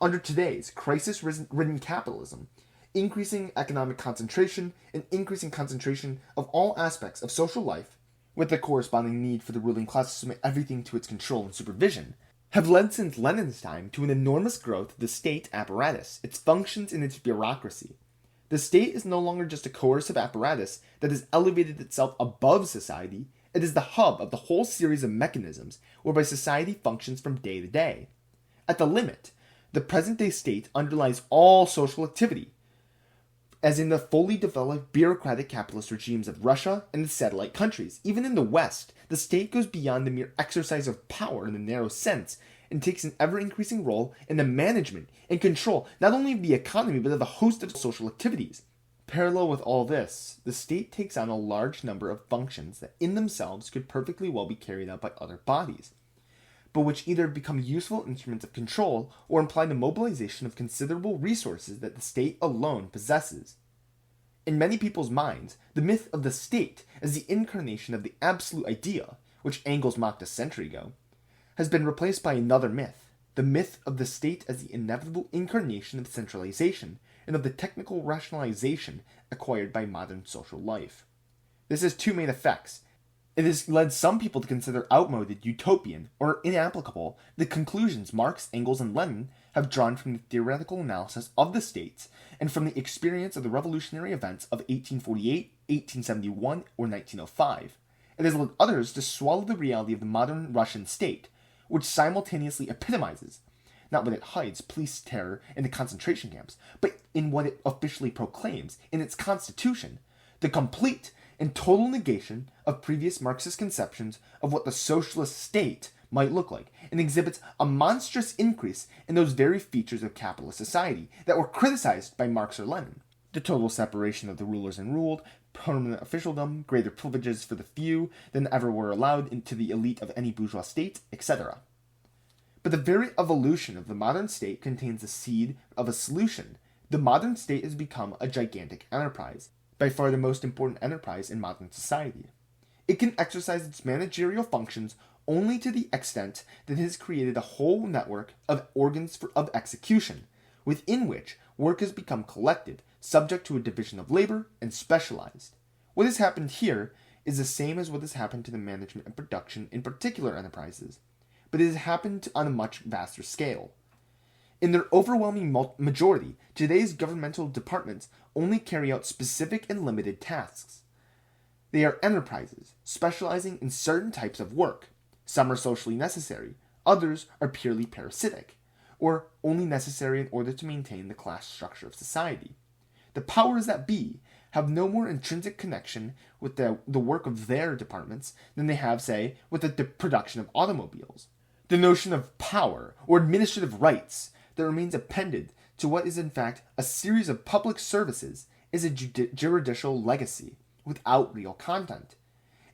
Under today's crisis-ridden capitalism, increasing economic concentration and increasing concentration of all aspects of social life, with the corresponding need for the ruling class to submit everything to its control and supervision, have led since Lenin's time to an enormous growth of the state apparatus, its functions, and its bureaucracy. The state is no longer just a coercive apparatus that has elevated itself above society. It is the hub of the whole series of mechanisms whereby society functions from day to day. At the limit, the present-day state underlies all social activity, as in the fully developed bureaucratic capitalist regimes of Russia and the satellite countries. Even in the West, the state goes beyond the mere exercise of power in the narrow sense and takes an ever-increasing role in the management and control not only of the economy but of a host of social activities. Parallel with all this, the state takes on a large number of functions that in themselves could perfectly well be carried out by other bodies, but which either become useful instruments of control or imply the mobilization of considerable resources that the state alone possesses. In many people's minds, the myth of the state as the incarnation of the absolute idea, which Engels mocked a century ago, has been replaced by another myth, the myth of the state as the inevitable incarnation of centralization and of the technical rationalization acquired by modern social life. This has two main effects. It has led some people to consider outmoded, utopian, or inapplicable the conclusions Marx, Engels, and Lenin have drawn from the theoretical analysis of the states and from the experience of the revolutionary events of 1848, 1871, or 1905. It has led others to swallow the reality of the modern Russian state, which simultaneously epitomizes, not what it hides, police terror in the concentration camps, but in what it officially proclaims in its constitution, the complete and total negation of previous Marxist conceptions of what the socialist state might look like, and exhibits a monstrous increase in those very features of capitalist society that were criticized by Marx or Lenin. The total separation of the rulers and ruled, permanent officialdom, greater privileges for the few than ever were allowed into the elite of any bourgeois state, etc. But the very evolution of the modern state contains the seed of a solution. The modern state has become a gigantic enterprise, by far the most important enterprise in modern society. It can exercise its managerial functions only to the extent that it has created a whole network of organs of execution, within which work has become collected, subject to a division of labor, and specialized. What has happened here is the same as what has happened to the management and production in particular enterprises, but it has happened on a much vaster scale. In their overwhelming majority, today's governmental departments only carry out specific and limited tasks. They are enterprises, specializing in certain types of work. Some are socially necessary, others are purely parasitic, or only necessary in order to maintain the class structure of society. The powers that be have no more intrinsic connection with the work of their departments than they have, say, with the production of automobiles. The notion of power or administrative rights that remains appended to what is in fact a series of public services is a juridical legacy without real content.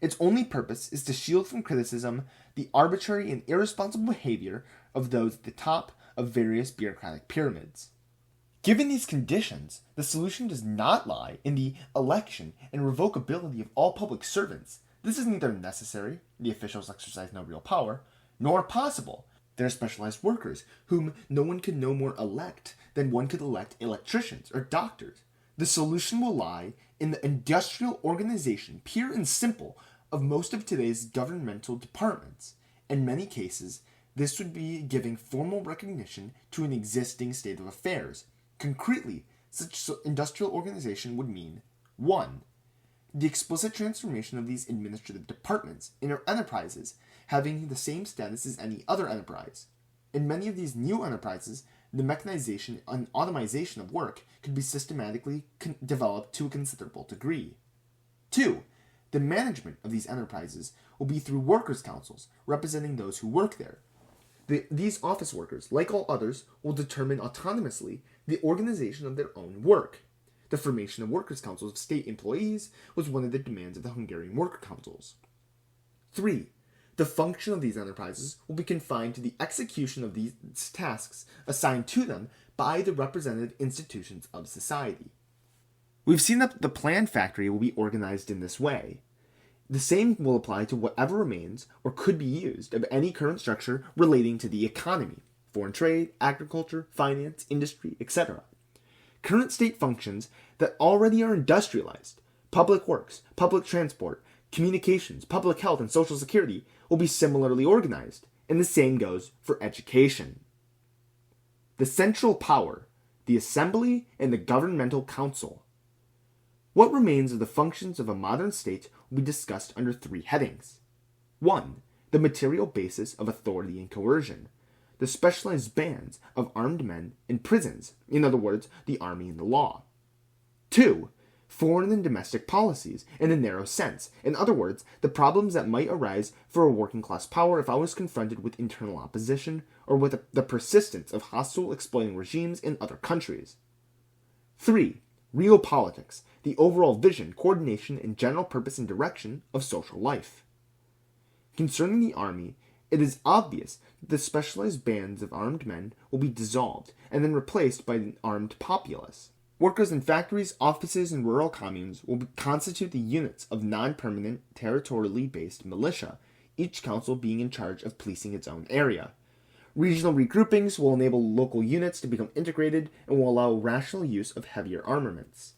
Its only purpose is to shield from criticism the arbitrary and irresponsible behavior of those at the top of various bureaucratic pyramids. Given these conditions, the solution does not lie in the election and revocability of all public servants. This is neither necessary, the officials exercise no real power, nor possible. They are specialized workers, whom no one could no more elect than one could elect electricians or doctors. The solution will lie in the industrial organization, pure and simple, of most of today's governmental departments. In many cases, this would be giving formal recognition to an existing state of affairs. Concretely, such industrial organization would mean 1. The explicit transformation of these administrative departments into enterprises having the same status as any other enterprise. In many of these new enterprises, the mechanization and automation of work could be systematically developed to a considerable degree. 2. The management of these enterprises will be through workers' councils, representing those who work there. These office workers, like all others, will determine autonomously the organization of their own work. The formation of workers' councils of state employees was one of the demands of the Hungarian worker councils. 3. The function of these enterprises will be confined to the execution of these tasks assigned to them by the representative institutions of society. We've seen that the planned factory will be organized in this way. The same will apply to whatever remains or could be used of any current structure relating to the economy, foreign trade, agriculture, finance, industry, etc. Current state functions that already are industrialized, public works, public transport, communications, public health, and social security will be similarly organized, and the same goes for education. The central power, the assembly, and the governmental council. What remains of the functions of a modern state will be discussed under 3 headings. 1. The material basis of authority and coercion. The specialized bands of armed men in prisons, in other words, the army and the law. 2. Foreign and domestic policies, in a narrow sense. In other words, the problems that might arise for a working class power if I was confronted with internal opposition or with the persistence of hostile exploiting regimes in other countries. 3. Real politics, the overall vision, coordination, and general purpose and direction of social life. Concerning the army, it is obvious that the specialized bands of armed men will be dissolved and then replaced by an armed populace. Workers in factories, offices, and rural communes will constitute the units of non-permanent, territorially based militia, each council being in charge of policing its own area. Regional regroupings will enable local units to become integrated and will allow rational use of heavier armaments.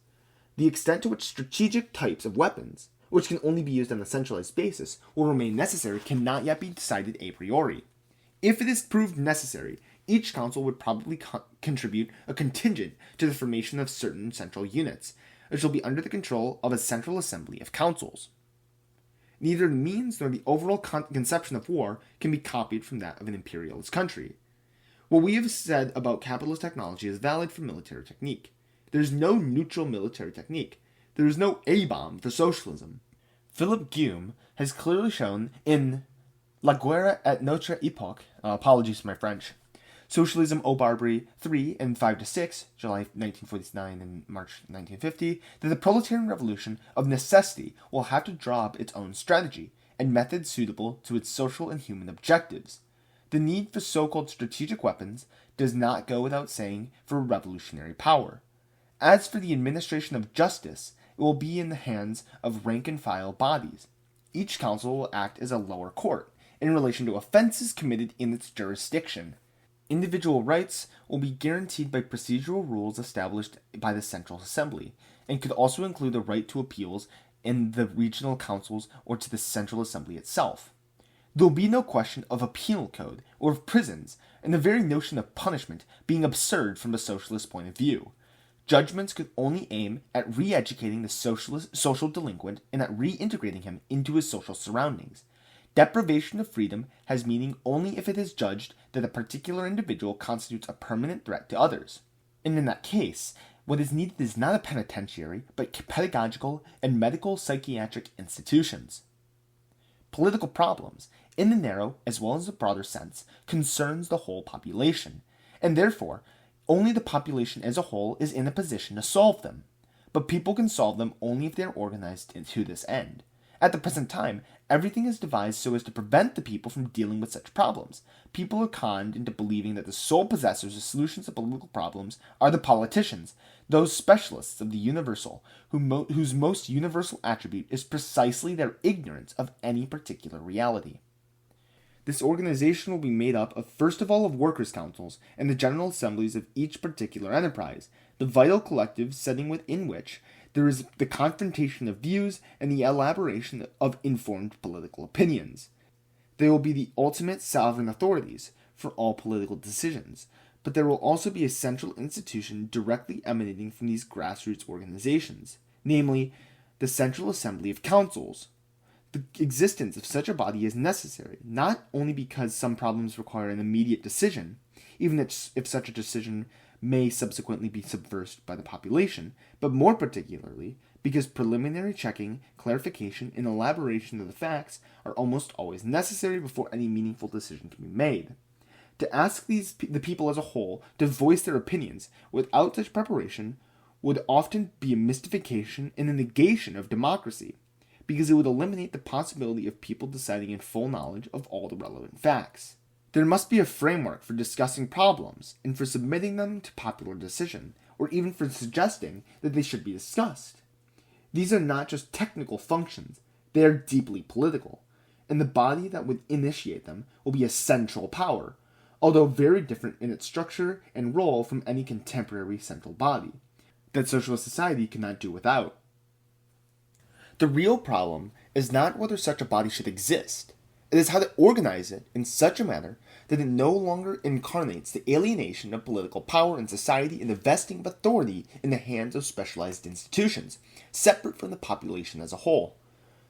The extent to which strategic types of weapons, which can only be used on a centralized basis, will remain necessary cannot yet be decided a priori. If it is proved necessary, each council would probably contribute a contingent to the formation of certain central units, which will be under the control of a central assembly of councils. Neither the means nor the overall conception of war can be copied from that of an imperialist country. What we have said about capitalist technology is valid for military technique. There is no neutral military technique. There is no A-bomb for socialism. Philip Gume has clearly shown in La Guerre et notre époque, apologies for my French, Socialism au Barbarie 3 and 5-6, July 1949 and March 1950, that the proletarian revolution of necessity will have to draw up its own strategy and methods suitable to its social and human objectives. The need for so-called strategic weapons does not go without saying for revolutionary power. As for the administration of justice, it will be in the hands of rank-and-file bodies. Each council will act as a lower court in relation to offenses committed in its jurisdiction. Individual rights will be guaranteed by procedural rules established by the Central Assembly, and could also include the right to appeals in the regional councils or to the Central Assembly itself. There will be no question of a penal code or of prisons, and the very notion of punishment being absurd from a socialist point of view. Judgments could only aim at re-educating the social delinquent and at reintegrating him into his social surroundings. Deprivation of freedom has meaning only if it is judged that a particular individual constitutes a permanent threat to others. And in that case, what is needed is not a penitentiary, but pedagogical and medical psychiatric institutions. Political problems, in the narrow as well as the broader sense, concerns the whole population, and therefore, only the population as a whole is in a position to solve them. But people can solve them only if they are organized to this end. At the present time, everything is devised so as to prevent the people from dealing with such problems. People are conned into believing that the sole possessors of solutions to political problems are the politicians, those specialists of the universal, whose most universal attribute is precisely their ignorance of any particular reality. This organization will be made up of first of all of workers' councils and the general assemblies of each particular enterprise, the vital collective setting within which there is the confrontation of views and the elaboration of informed political opinions. They will be the ultimate sovereign authorities for all political decisions, but there will also be a central institution directly emanating from these grassroots organizations, namely the Central Assembly of Councils. The existence of such a body is necessary, not only because some problems require an immediate decision, even if such a decision may subsequently be subversed by the population, but more particularly because preliminary checking, clarification, and elaboration of the facts are almost always necessary before any meaningful decision can be made. To ask the people as a whole to voice their opinions without such preparation would often be a mystification and a negation of democracy, because it would eliminate the possibility of people deciding in full knowledge of all the relevant facts. There must be a framework for discussing problems and for submitting them to popular decision, or even for suggesting that they should be discussed. These are not just technical functions, they are deeply political, and the body that would initiate them will be a central power, although very different in its structure and role from any contemporary central body, that socialist society cannot do without. The real problem is not whether such a body should exist. It is how to organize it in such a manner that it no longer incarnates the alienation of political power in society and the vesting of authority in the hands of specialized institutions, separate from the population as a whole.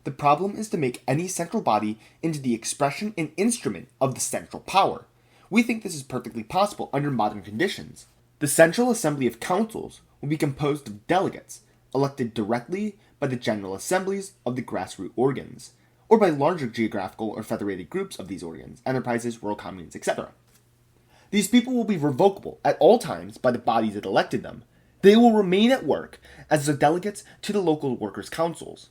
The problem is to make any central body into the expression and instrument of the central power. We think this is perfectly possible under modern conditions. The Central Assembly of Councils will be composed of delegates, elected directly by the General Assemblies of the grassroots organs, or by larger geographical or federated groups of these organs, enterprises, rural communes, etc. These people will be revocable at all times by the bodies that elected them. They will remain at work as the delegates to the local workers' councils.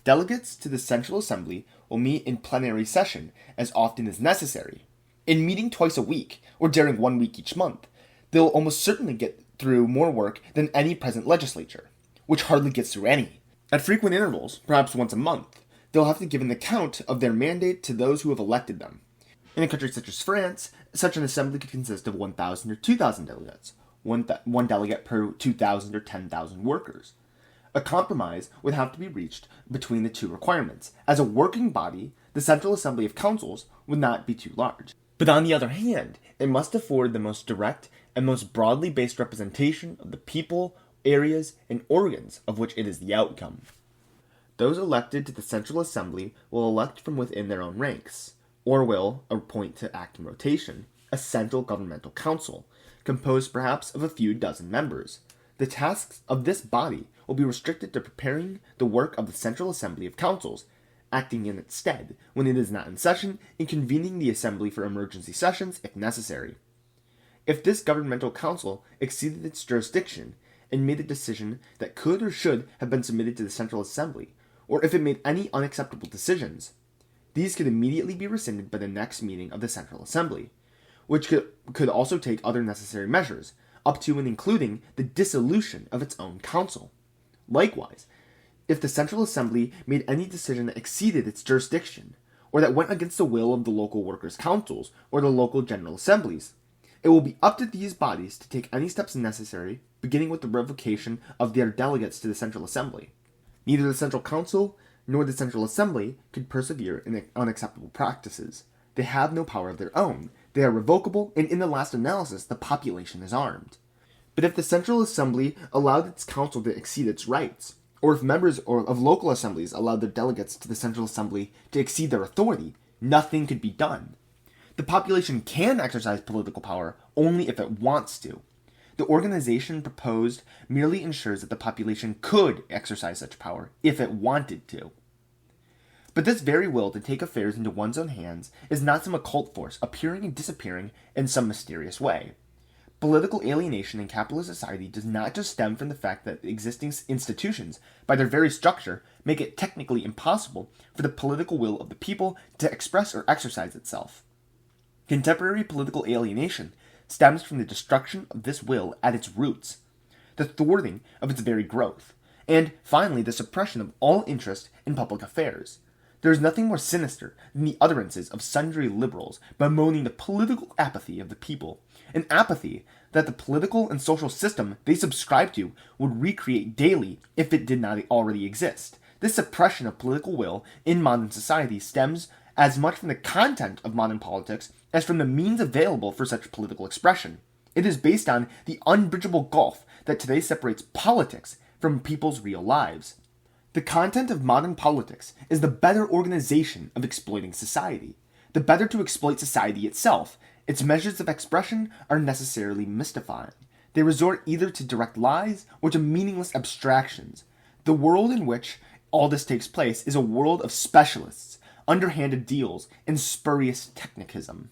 Delegates to the Central Assembly will meet in plenary session as often as necessary. In meeting twice a week, or during 1 week each month, they will almost certainly get through more work than any present legislature, which hardly gets through any. At frequent intervals, perhaps once a month, they'll have to give an account of their mandate to those who have elected them. In a country such as France, such an assembly could consist of 1,000 or 2,000 delegates, one delegate per 2,000 or 10,000 workers. A compromise would have to be reached between the two requirements. As a working body, the Central Assembly of Councils would not be too large. But on the other hand, it must afford the most direct and most broadly based representation of the people, areas, and organs of which it is the outcome. Those elected to the Central Assembly will elect from within their own ranks, or will appoint to act in rotation, a central governmental council, composed perhaps of a few dozen members. The tasks of this body will be restricted to preparing the work of the Central Assembly of Councils, acting in its stead when it is not in session, and convening the assembly for emergency sessions if necessary. If this governmental council exceeded its jurisdiction and made a decision that could or should have been submitted to the Central Assembly, or if it made any unacceptable decisions, these could immediately be rescinded by the next meeting of the Central Assembly, which could also take other necessary measures, up to and including the dissolution of its own council. Likewise, if the Central Assembly made any decision that exceeded its jurisdiction, or that went against the will of the local workers' councils or the local general assemblies, it will be up to these bodies to take any steps necessary, beginning with the revocation of their delegates to the Central Assembly. Neither the Central Council nor the Central Assembly could persevere in unacceptable practices. They have no power of their own. They are revocable, and in the last analysis, the population is armed. But if the Central Assembly allowed its council to exceed its rights, or if members of local assemblies allowed their delegates to the Central Assembly to exceed their authority, nothing could be done. The population can exercise political power only if it wants to. The organization proposed merely ensures that the population could exercise such power if it wanted to. But this very will to take affairs into one's own hands is not some occult force appearing and disappearing in some mysterious way. Political alienation in capitalist society does not just stem from the fact that existing institutions, by their very structure, make it technically impossible for the political will of the people to express or exercise itself. Contemporary political alienation stems from the destruction of this will at its roots, the thwarting of its very growth, and, finally, the suppression of all interest in public affairs. There is nothing more sinister than the utterances of sundry liberals bemoaning the political apathy of the people, an apathy that the political and social system they subscribe to would recreate daily if it did not already exist. This suppression of political will in modern society stems as much from the content of modern politics as from the means available for such political expression. It is based on the unbridgeable gulf that today separates politics from people's real lives. The content of modern politics is the better organization of exploiting society. The better to exploit society itself, its measures of expression are necessarily mystifying. They resort either to direct lies or to meaningless abstractions. The world in which all this takes place is a world of specialists, underhanded deals, and spurious technicism.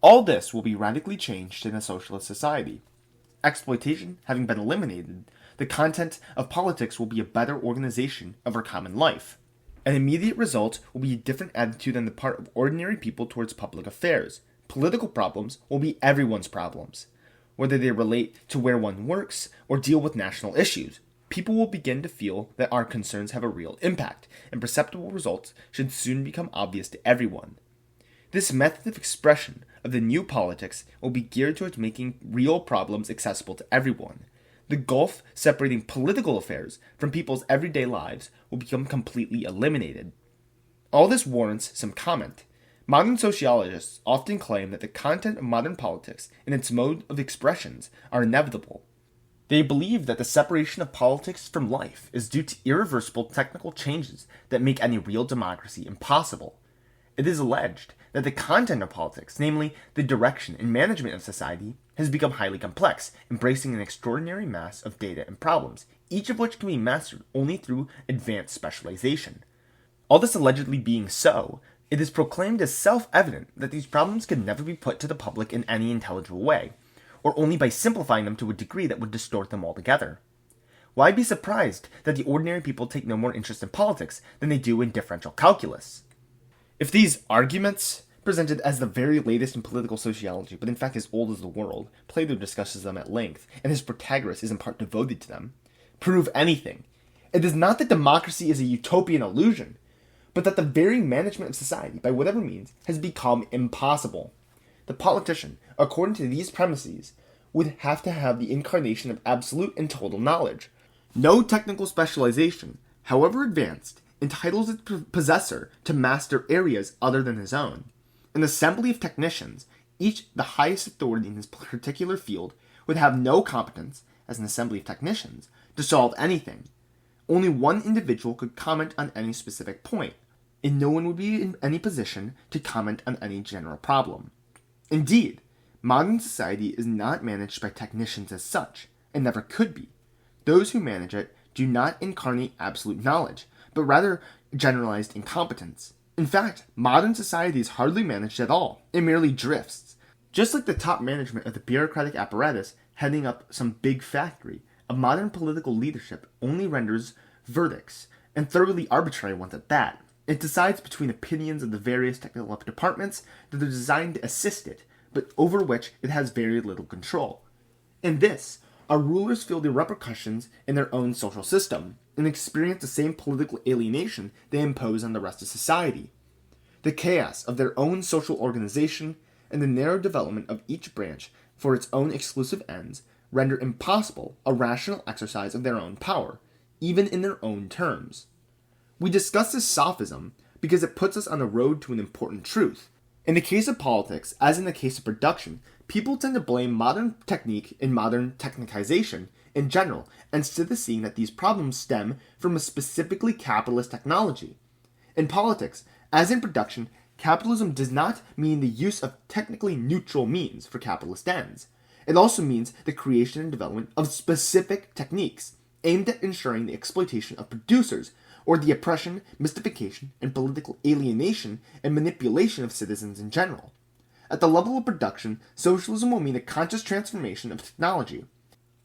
All this will be radically changed in a socialist society. Exploitation having been eliminated, the content of politics will be a better organization of our common life. An immediate result will be a different attitude on the part of ordinary people towards public affairs. Political problems will be everyone's problems, whether they relate to where one works or deal with national issues. People will begin to feel that our concerns have a real impact, and perceptible results should soon become obvious to everyone. This method of expression of the new politics will be geared towards making real problems accessible to everyone. The gulf separating political affairs from people's everyday lives will become completely eliminated. All this warrants some comment. Modern sociologists often claim that the content of modern politics and its mode of expressions are inevitable. They believe that the separation of politics from life is due to irreversible technical changes that make any real democracy impossible. It is alleged that the content of politics, namely the direction and management of society, has become highly complex, embracing an extraordinary mass of data and problems, each of which can be mastered only through advanced specialization. All this allegedly being so, it is proclaimed as self-evident that these problems could never be put to the public in any intelligible way, or only by simplifying them to a degree that would distort them altogether. Why be surprised that the ordinary people take no more interest in politics than they do in differential calculus? If these arguments, presented as the very latest in political sociology, but in fact as old as the world, Plato discusses them at length, and his Protagoras is in part devoted to them, prove anything, it is not that democracy is a utopian illusion, but that the very management of society, by whatever means, has become impossible. The politician, according to these premises, would have to have the incarnation of absolute and total knowledge. No technical specialization, however advanced, entitles its possessor to master areas other than his own. An assembly of technicians, each the highest authority in his particular field, would have no competence, as an assembly of technicians, to solve anything. Only one individual could comment on any specific point, and no one would be in any position to comment on any general problem. Indeed, modern society is not managed by technicians as such, and never could be. Those who manage it do not incarnate absolute knowledge, but rather generalized incompetence. In fact, modern society is hardly managed at all. It merely drifts. Just like the top management of the bureaucratic apparatus heading up some big factory, a modern political leadership only renders verdicts, and thoroughly arbitrary ones at that. It decides between opinions of the various technical departments that are designed to assist it, but over which it has very little control. In this, our rulers feel the repercussions in their own social system, and experience the same political alienation they impose on the rest of society. The chaos of their own social organization and the narrow development of each branch for its own exclusive ends render impossible a rational exercise of their own power, even in their own terms. We discuss this sophism because it puts us on the road to an important truth. In the case of politics, as in the case of production, people tend to blame modern technique and modern technicization in general, instead of seeing that these problems stem from a specifically capitalist technology. In politics, as in production, capitalism does not mean the use of technically neutral means for capitalist ends. It also means the creation and development of specific techniques aimed at ensuring the exploitation of producers, or the oppression, mystification, and political alienation and manipulation of citizens in general. At the level of production, socialism will mean a conscious transformation of technology.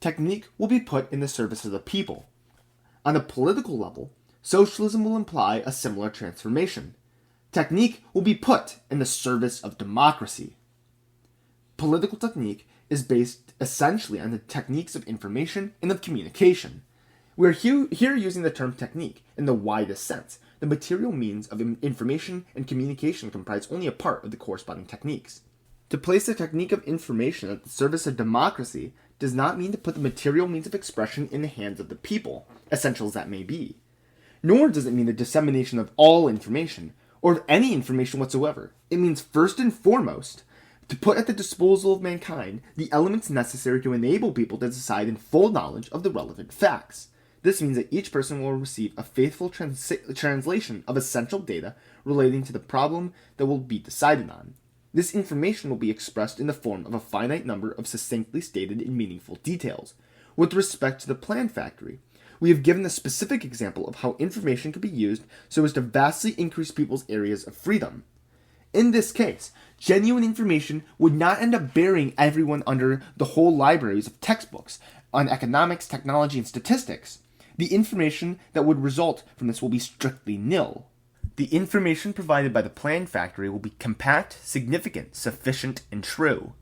Technique will be put in the service of the people. On a political level, socialism will imply a similar transformation. Technique will be put in the service of democracy. Political technique is based essentially on the techniques of information and of communication. We are here using the term technique in the widest sense. The material means of information and communication comprise only a part of the corresponding techniques. To place the technique of information at the service of democracy does not mean to put the material means of expression in the hands of the people, essential as that may be. Nor does it mean the dissemination of all information, or of any information whatsoever. It means first and foremost to put at the disposal of mankind the elements necessary to enable people to decide in full knowledge of the relevant facts. This means that each person will receive a faithful translation of essential data relating to the problem that will be decided on. This information will be expressed in the form of a finite number of succinctly stated and meaningful details. With respect to the plant factory, we have given a specific example of how information could be used so as to vastly increase people's areas of freedom. In this case, genuine information would not end up burying everyone under the whole libraries of textbooks on economics, technology, and statistics. The information that would result from this will be strictly nil. The information provided by the plan factory will be compact, significant, sufficient, and true.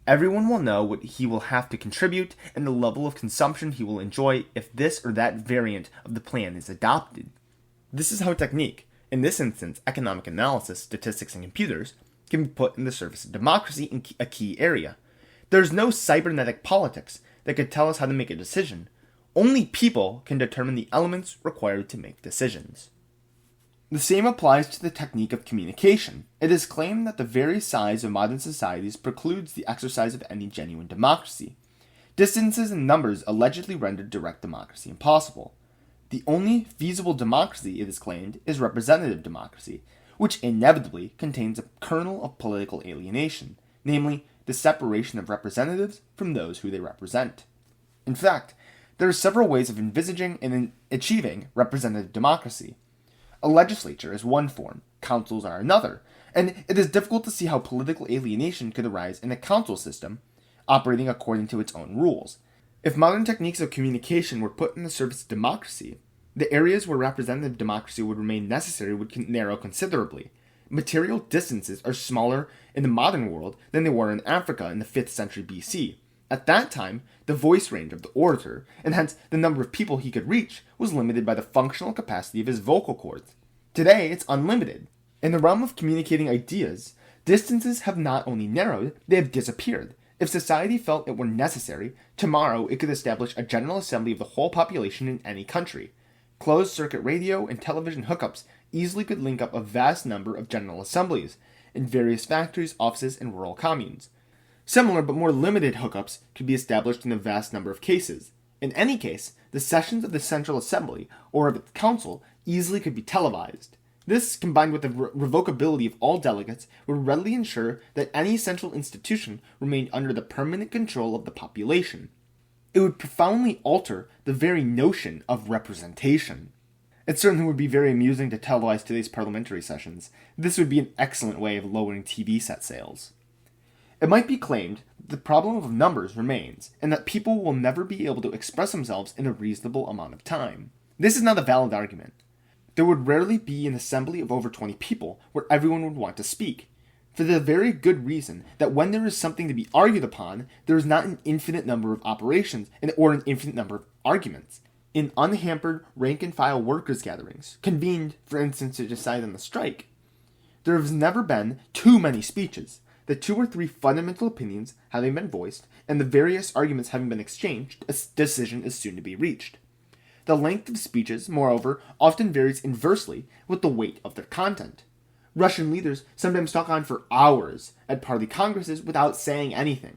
Everyone will know what he will have to contribute and the level of consumption he will enjoy if this or that variant of the plan is adopted. This is how technique, in this instance economic analysis, statistics, and computers, can be put in the service of democracy in a key area. There is no cybernetic politics that could tell us how to make a decision. Only people can determine the elements required to make decisions. The same applies to the technique of communication. It is claimed that the very size of modern societies precludes the exercise of any genuine democracy. Distances and numbers allegedly render direct democracy impossible. The only feasible democracy, it is claimed, is representative democracy, which inevitably contains a kernel of political alienation, namely, the separation of representatives from those who they represent. In fact, there are several ways of envisaging and achieving representative democracy. A legislature is one form, councils are another, and it is difficult to see how political alienation could arise in a council system operating according to its own rules. If modern techniques of communication were put in the service of democracy, the areas where representative democracy would remain necessary would narrow considerably. Material distances are smaller in the modern world than they were in Africa in the 5th century BC. At that time, the voice range of the orator, and hence the number of people he could reach, was limited by the functional capacity of his vocal cords. Today, it's unlimited. In the realm of communicating ideas, distances have not only narrowed, they have disappeared. If society felt it were necessary, tomorrow it could establish a general assembly of the whole population in any country. Closed-circuit radio and television hookups easily could link up a vast number of general assemblies in various factories, offices, and rural communes. Similar but more limited hookups could be established in a vast number of cases. In any case, the sessions of the Central Assembly or of its council easily could be televised. This, combined with the revocability of all delegates, would readily ensure that any central institution remained under the permanent control of the population. It would profoundly alter the very notion of representation. It certainly would be very amusing to televise today's parliamentary sessions. This would be an excellent way of lowering TV set sales. It might be claimed that the problem of numbers remains, and that people will never be able to express themselves in a reasonable amount of time. This is not a valid argument. There would rarely be an assembly of over 20 people where everyone would want to speak, for the very good reason that when there is something to be argued upon, there is not an infinite number of operations or an infinite number of arguments. In unhampered rank-and-file workers' gatherings, convened, for instance, to decide on the strike, there has never been too many speeches. The 2 or 3 fundamental opinions having been voiced, and the various arguments having been exchanged, a decision is soon to be reached. The length of speeches, moreover, often varies inversely with the weight of their content. Russian leaders sometimes talk on for hours at party congresses without saying anything.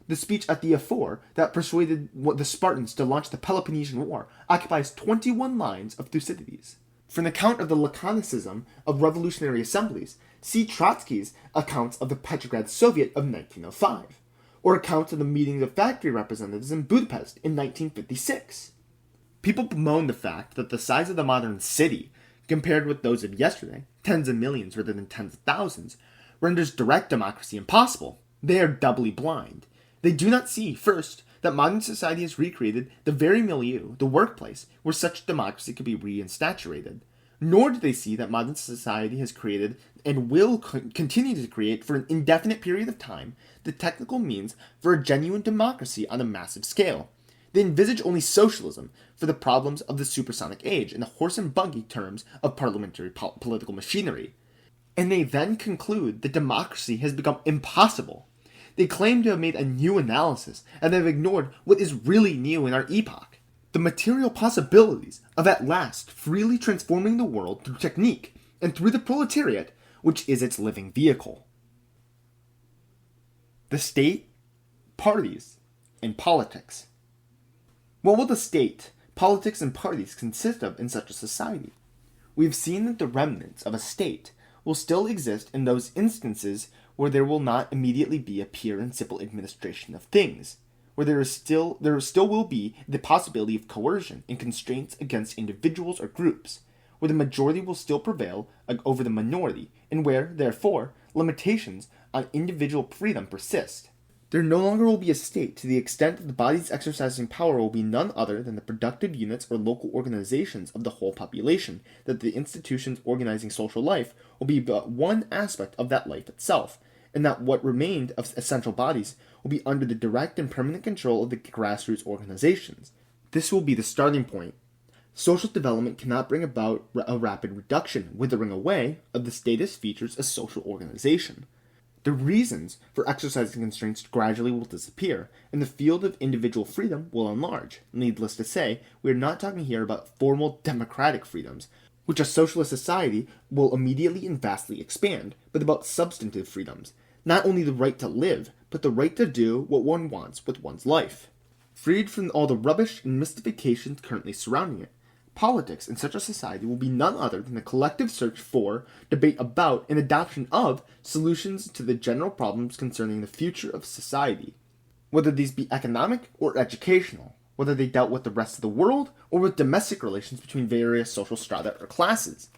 The speech at the Ephor that persuaded the Spartans to launch the Peloponnesian War occupies 21 lines of Thucydides. For an account of the laconicism of revolutionary assemblies, see Trotsky's accounts of the Petrograd Soviet of 1905, or accounts of the meetings of factory representatives in Budapest in 1956. People bemoan the fact that the size of the modern city, compared with those of yesterday, tens of millions rather than tens of thousands, renders direct democracy impossible. They are doubly blind. They do not see, first, that modern society has recreated the very milieu, the workplace, where such democracy could be reinstaturated. Nor do they see that modern society has created and will continue to create for an indefinite period of time the technical means for a genuine democracy on a massive scale. They envisage only socialism for the problems of the supersonic age in the horse and buggy terms of parliamentary political machinery. And they then conclude that democracy has become impossible. They claim to have made a new analysis, and have ignored what is really new in our epoch: the material possibilities of at last freely transforming the world through technique, and through the proletariat, which is its living vehicle. The state, parties, and politics. What will the state, politics, and parties consist of in such a society? We have seen that the remnants of a state will still exist in those instances where there will not immediately be a pure and simple administration of things. where there still will be the possibility of coercion and constraints against individuals or groups, where the majority will still prevail over the minority, and where, therefore, limitations on individual freedom persist. There no longer will be a state to the extent that the bodies exercising power will be none other than the productive units or local organizations of the whole population, that the institutions organizing social life will be but one aspect of that life itself, and that what remained of essential bodies will be under the direct and permanent control of the grassroots organizations. This will be the starting point. Social development cannot bring about a rapid reduction, withering away, of the status features of social organization. The reasons for exercising constraints gradually will disappear, and the field of individual freedom will enlarge. Needless to say, we are not talking here about formal democratic freedoms, which a socialist society will immediately and vastly expand, but about substantive freedoms, not only the right to live, but the right to do what one wants with one's life. Freed from all the rubbish and mystifications currently surrounding it, politics in such a society will be none other than a collective search for, debate about, and adoption of solutions to the general problems concerning the future of society, whether these be economic or educational, whether they dealt with the rest of the world or with domestic relations between various social strata or classes.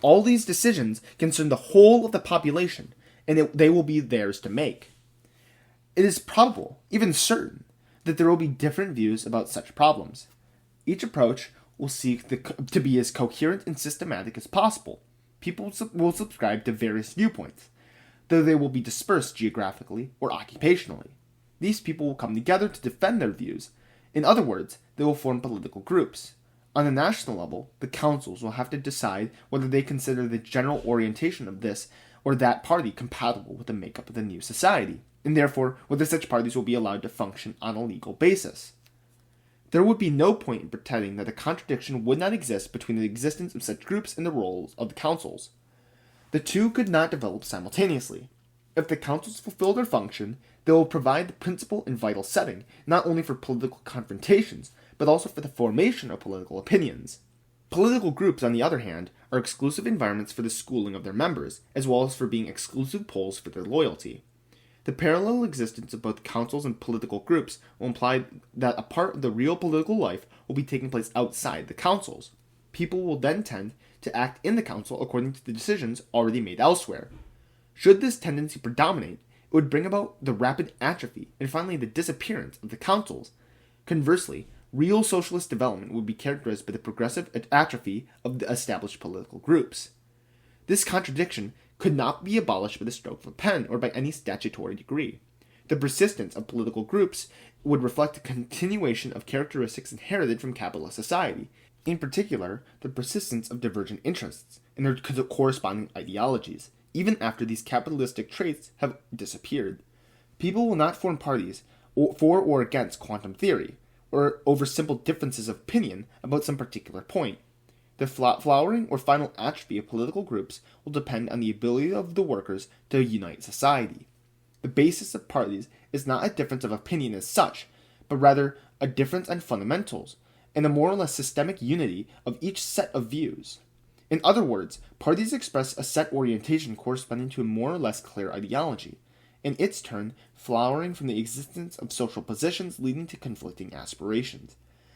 All these decisions concern the whole of the population, and they will be theirs to make. It is probable, even certain, that there will be different views about such problems. Each approach will seek to be as coherent and systematic as possible. People will subscribe to various viewpoints, though they will be dispersed geographically or occupationally. These people will come together to defend their views. In other words, they will form political groups. On a national level, the councils will have to decide whether they consider the general orientation of this or that party compatible with the makeup of the new society, and therefore whether such parties will be allowed to function on a legal basis. There would be no point in pretending that a contradiction would not exist between the existence of such groups and the roles of the councils. The two could not develop simultaneously. If the councils fulfill their function, they will provide the principal and vital setting, not only for political confrontations, but also for the formation of political opinions. Political groups, on the other hand, are exclusive environments for the schooling of their members, as well as for being exclusive poles for their loyalty. The parallel existence of both councils and political groups will imply that a part of the real political life will be taking place outside the councils. People will then tend to act in the council according to the decisions already made elsewhere. Should this tendency predominate, it would bring about the rapid atrophy and finally the disappearance of the councils. Conversely, real socialist development would be characterized by the progressive atrophy of the established political groups. This contradiction could not be abolished by the stroke of a pen or by any statutory decree. The persistence of political groups would reflect a continuation of characteristics inherited from capitalist society, in particular, the persistence of divergent interests and their corresponding ideologies, even after these capitalistic traits have disappeared. People will not form parties for or against quantum theory, or over simple differences of opinion about some particular point. The flowering or final atrophy of political groups will depend on the ability of the workers to unite society. The basis of parties is not a difference of opinion as such, but rather a difference on fundamentals, and a more or less systemic unity of each set of views. In other words, parties express a set orientation corresponding to a more or less clear ideology, in its turn flowering from the existence of social positions leading to conflicting aspirations.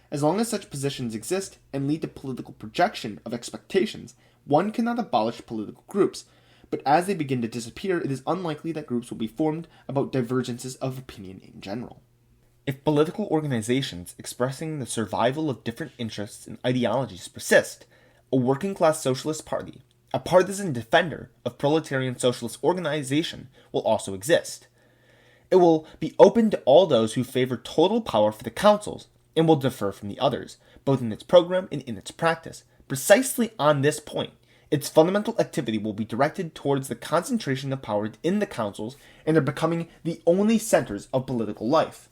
As long as such positions exist and lead to political projection of expectations, one cannot abolish political groups, but as they begin to disappear, it is unlikely that groups will be formed about divergences of opinion in general. If political organizations expressing the survival of different interests and ideologies persist, a working-class socialist party, a partisan defender of proletarian socialist organization, will also exist. It will be open to all those who favor total power for the councils, and will differ from the others, both in its program and in its practice. Precisely on this point, its fundamental activity will be directed towards the concentration of power in the councils and their becoming the only centers of political life.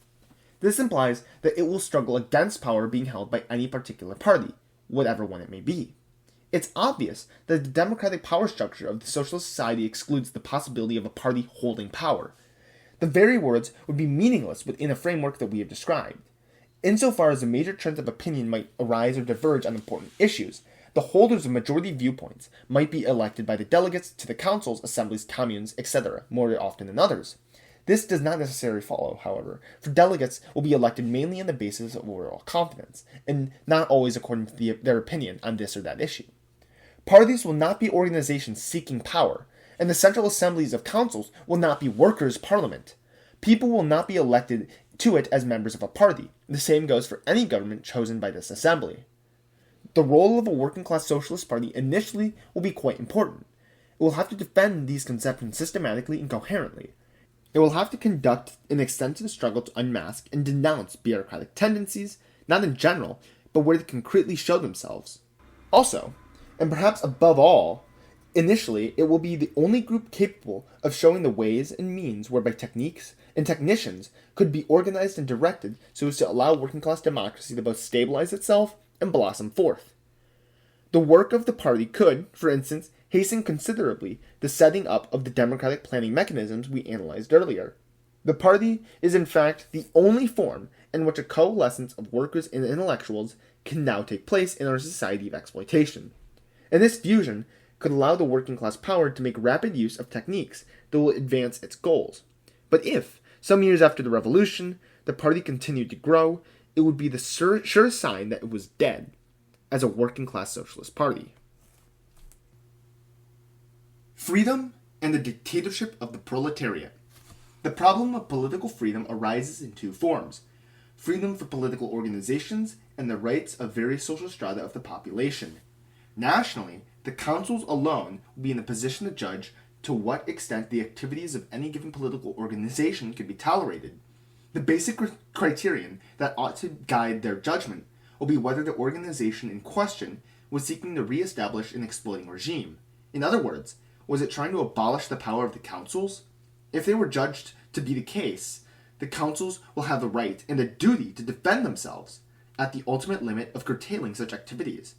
This implies that it will struggle against power being held by any particular party, whatever one it may be. It's obvious that the democratic power structure of the socialist society excludes the possibility of a party holding power. The very words would be meaningless within a framework that we have described. Insofar as the major trends of opinion might arise or diverge on important issues, the holders of majority viewpoints might be elected by the delegates to the councils, assemblies, communes, etc., more often than others. This does not necessarily follow, however, for delegates will be elected mainly on the basis of overall confidence, and not always according to their opinion on this or that issue. Parties will not be organizations seeking power, and the central assemblies of councils will not be workers' parliament. People will not be elected to it as members of a party. The same goes for any government chosen by this assembly. The role of a working-class socialist party initially will be quite important. It will have to defend these conceptions systematically and coherently. It will have to conduct an extensive struggle to unmask and denounce bureaucratic tendencies, not in general, but where they concretely show themselves. Also, and perhaps above all, initially it will be the only group capable of showing the ways and means whereby techniques and technicians could be organized and directed so as to allow working-class democracy to both stabilize itself and blossom forth. The work of the party could, for instance, hasten considerably the setting up of the democratic planning mechanisms we analyzed earlier. The party is in fact the only form in which a coalescence of workers and intellectuals can now take place in our society of exploitation. And this fusion could allow the working class power to make rapid use of techniques that will advance its goals. But if, some years after the revolution, the party continued to grow, it would be the sure sign that it was dead as a working class socialist party. Freedom and the dictatorship of the proletariat. The problem of political freedom arises in two forms: freedom for political organizations and the rights of various social strata of the population. Nationally, the councils alone will be in a position to judge to what extent the activities of any given political organization can be tolerated. The basic criterion that ought to guide their judgment will be whether the organization in question was seeking to re-establish an exploiting regime. In other words, was it trying to abolish the power of the councils? If they were judged to be the case, the councils will have the right and the duty to defend themselves at the ultimate limit of curtailing such activities.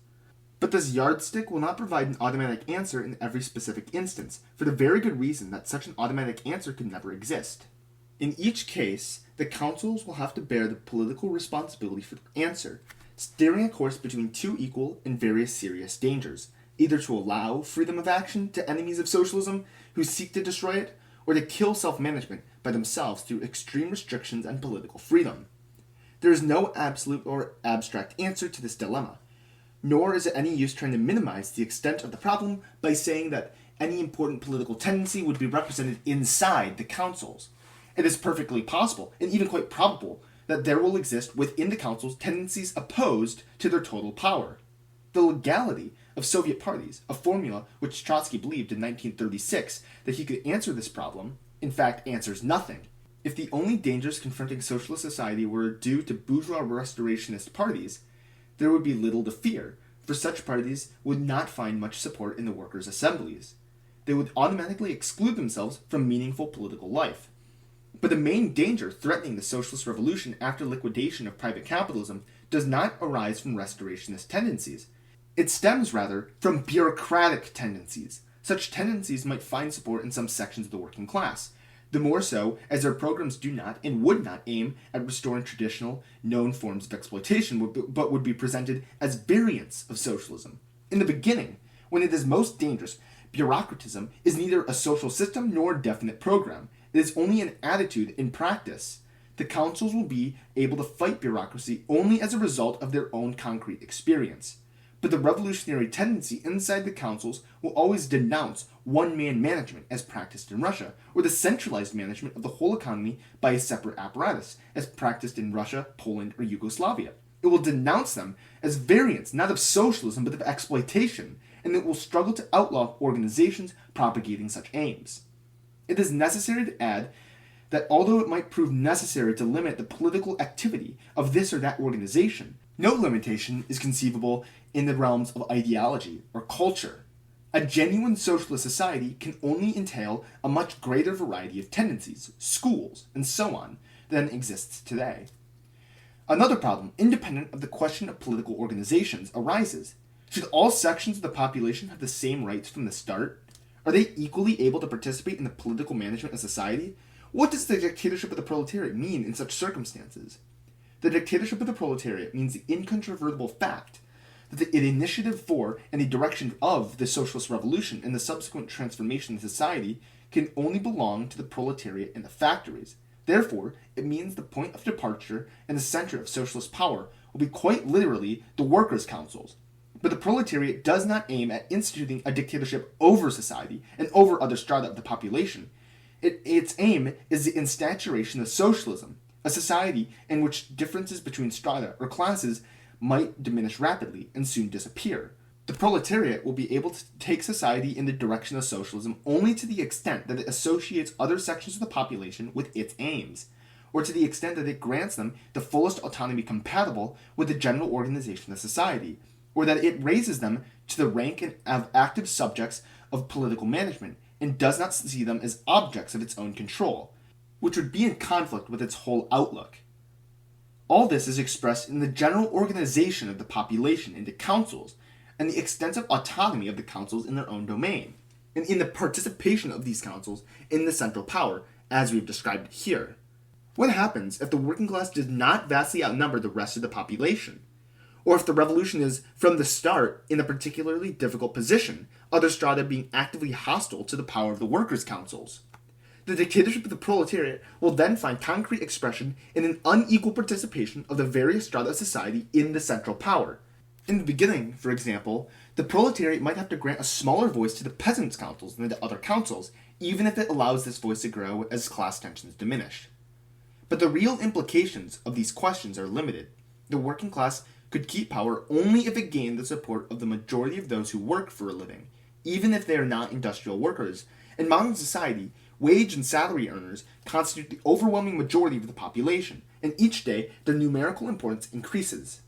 But this yardstick will not provide an automatic answer in every specific instance, for the very good reason that such an automatic answer could never exist. In each case, the councils will have to bear the political responsibility for the answer, steering a course between two equal and various serious dangers, either to allow freedom of action to enemies of socialism who seek to destroy it, or to kill self-management by themselves through extreme restrictions on political freedom. There is no absolute or abstract answer to this dilemma, nor is it any use trying to minimize the extent of the problem by saying that any important political tendency would be represented inside the councils. It is perfectly possible, and even quite probable, that there will exist within the councils tendencies opposed to their total power. The legality of Soviet parties, a formula which Trotsky believed in 1936 that he could answer this problem, in fact answers nothing. If the only dangers confronting socialist society were due to bourgeois restorationist parties, there would be little to fear, for such parties would not find much support in the workers' assemblies. They would automatically exclude themselves from meaningful political life. But the main danger threatening the socialist revolution after liquidation of private capitalism does not arise from restorationist tendencies. It stems, rather, from bureaucratic tendencies. Such tendencies might find support in some sections of the working class, the more so as their programs do not and would not aim at restoring traditional, known forms of exploitation, but would be presented as variants of socialism. In the beginning, when it is most dangerous, bureaucratism is neither a social system nor a definite program. It is only an attitude in practice. The councils will be able to fight bureaucracy only as a result of their own concrete experience. But the revolutionary tendency inside the councils will always denounce one-man management as practiced in Russia, or the centralized management of the whole economy by a separate apparatus as practiced in Russia, Poland, or Yugoslavia. It will denounce them as variants not of socialism but of exploitation, and it will struggle to outlaw organizations propagating such aims. It is necessary to add that although it might prove necessary to limit the political activity of this or that organization, no limitation is conceivable in the realms of ideology or culture. A genuine socialist society can only entail a much greater variety of tendencies, schools, and so on than exists today. Another problem, independent of the question of political organizations, arises. Should all sections of the population have the same rights from the start? Are they equally able to participate in the political management of society? What does the dictatorship of the proletariat mean in such circumstances? The dictatorship of the proletariat means the incontrovertible fact that the initiative for and the direction of the socialist revolution and the subsequent transformation of society can only belong to the proletariat and the factories. Therefore, it means the point of departure and the center of socialist power will be quite literally the workers' councils. But the proletariat does not aim at instituting a dictatorship over society and over other strata of the population. Its aim is the instauration of socialism, a society in which differences between strata or classes might diminish rapidly and soon disappear. The proletariat will be able to take society in the direction of socialism only to the extent that it associates other sections of the population with its aims, or to the extent that it grants them the fullest autonomy compatible with the general organization of society, or that it raises them to the rank of active subjects of political management and does not see them as objects of its own control, which would be in conflict with its whole outlook. All this is expressed in the general organization of the population into councils, and the extensive autonomy of the councils in their own domain, and in the participation of these councils in the central power, as we've described it here. What happens if the working class does not vastly outnumber the rest of the population? Or if the revolution is, from the start, in a particularly difficult position, other strata being actively hostile to the power of the workers' councils? The dictatorship of the proletariat will then find concrete expression in an unequal participation of the various strata of society in the central power. In the beginning, for example, the proletariat might have to grant a smaller voice to the peasants' councils than to other councils, even if it allows this voice to grow as class tensions diminish. But the real implications of these questions are limited. The working class could keep power only if it gained the support of the majority of those who work for a living, even if they are not industrial workers. In modern society, wage and salary earners constitute the overwhelming majority of the population, and each day their numerical importance increases.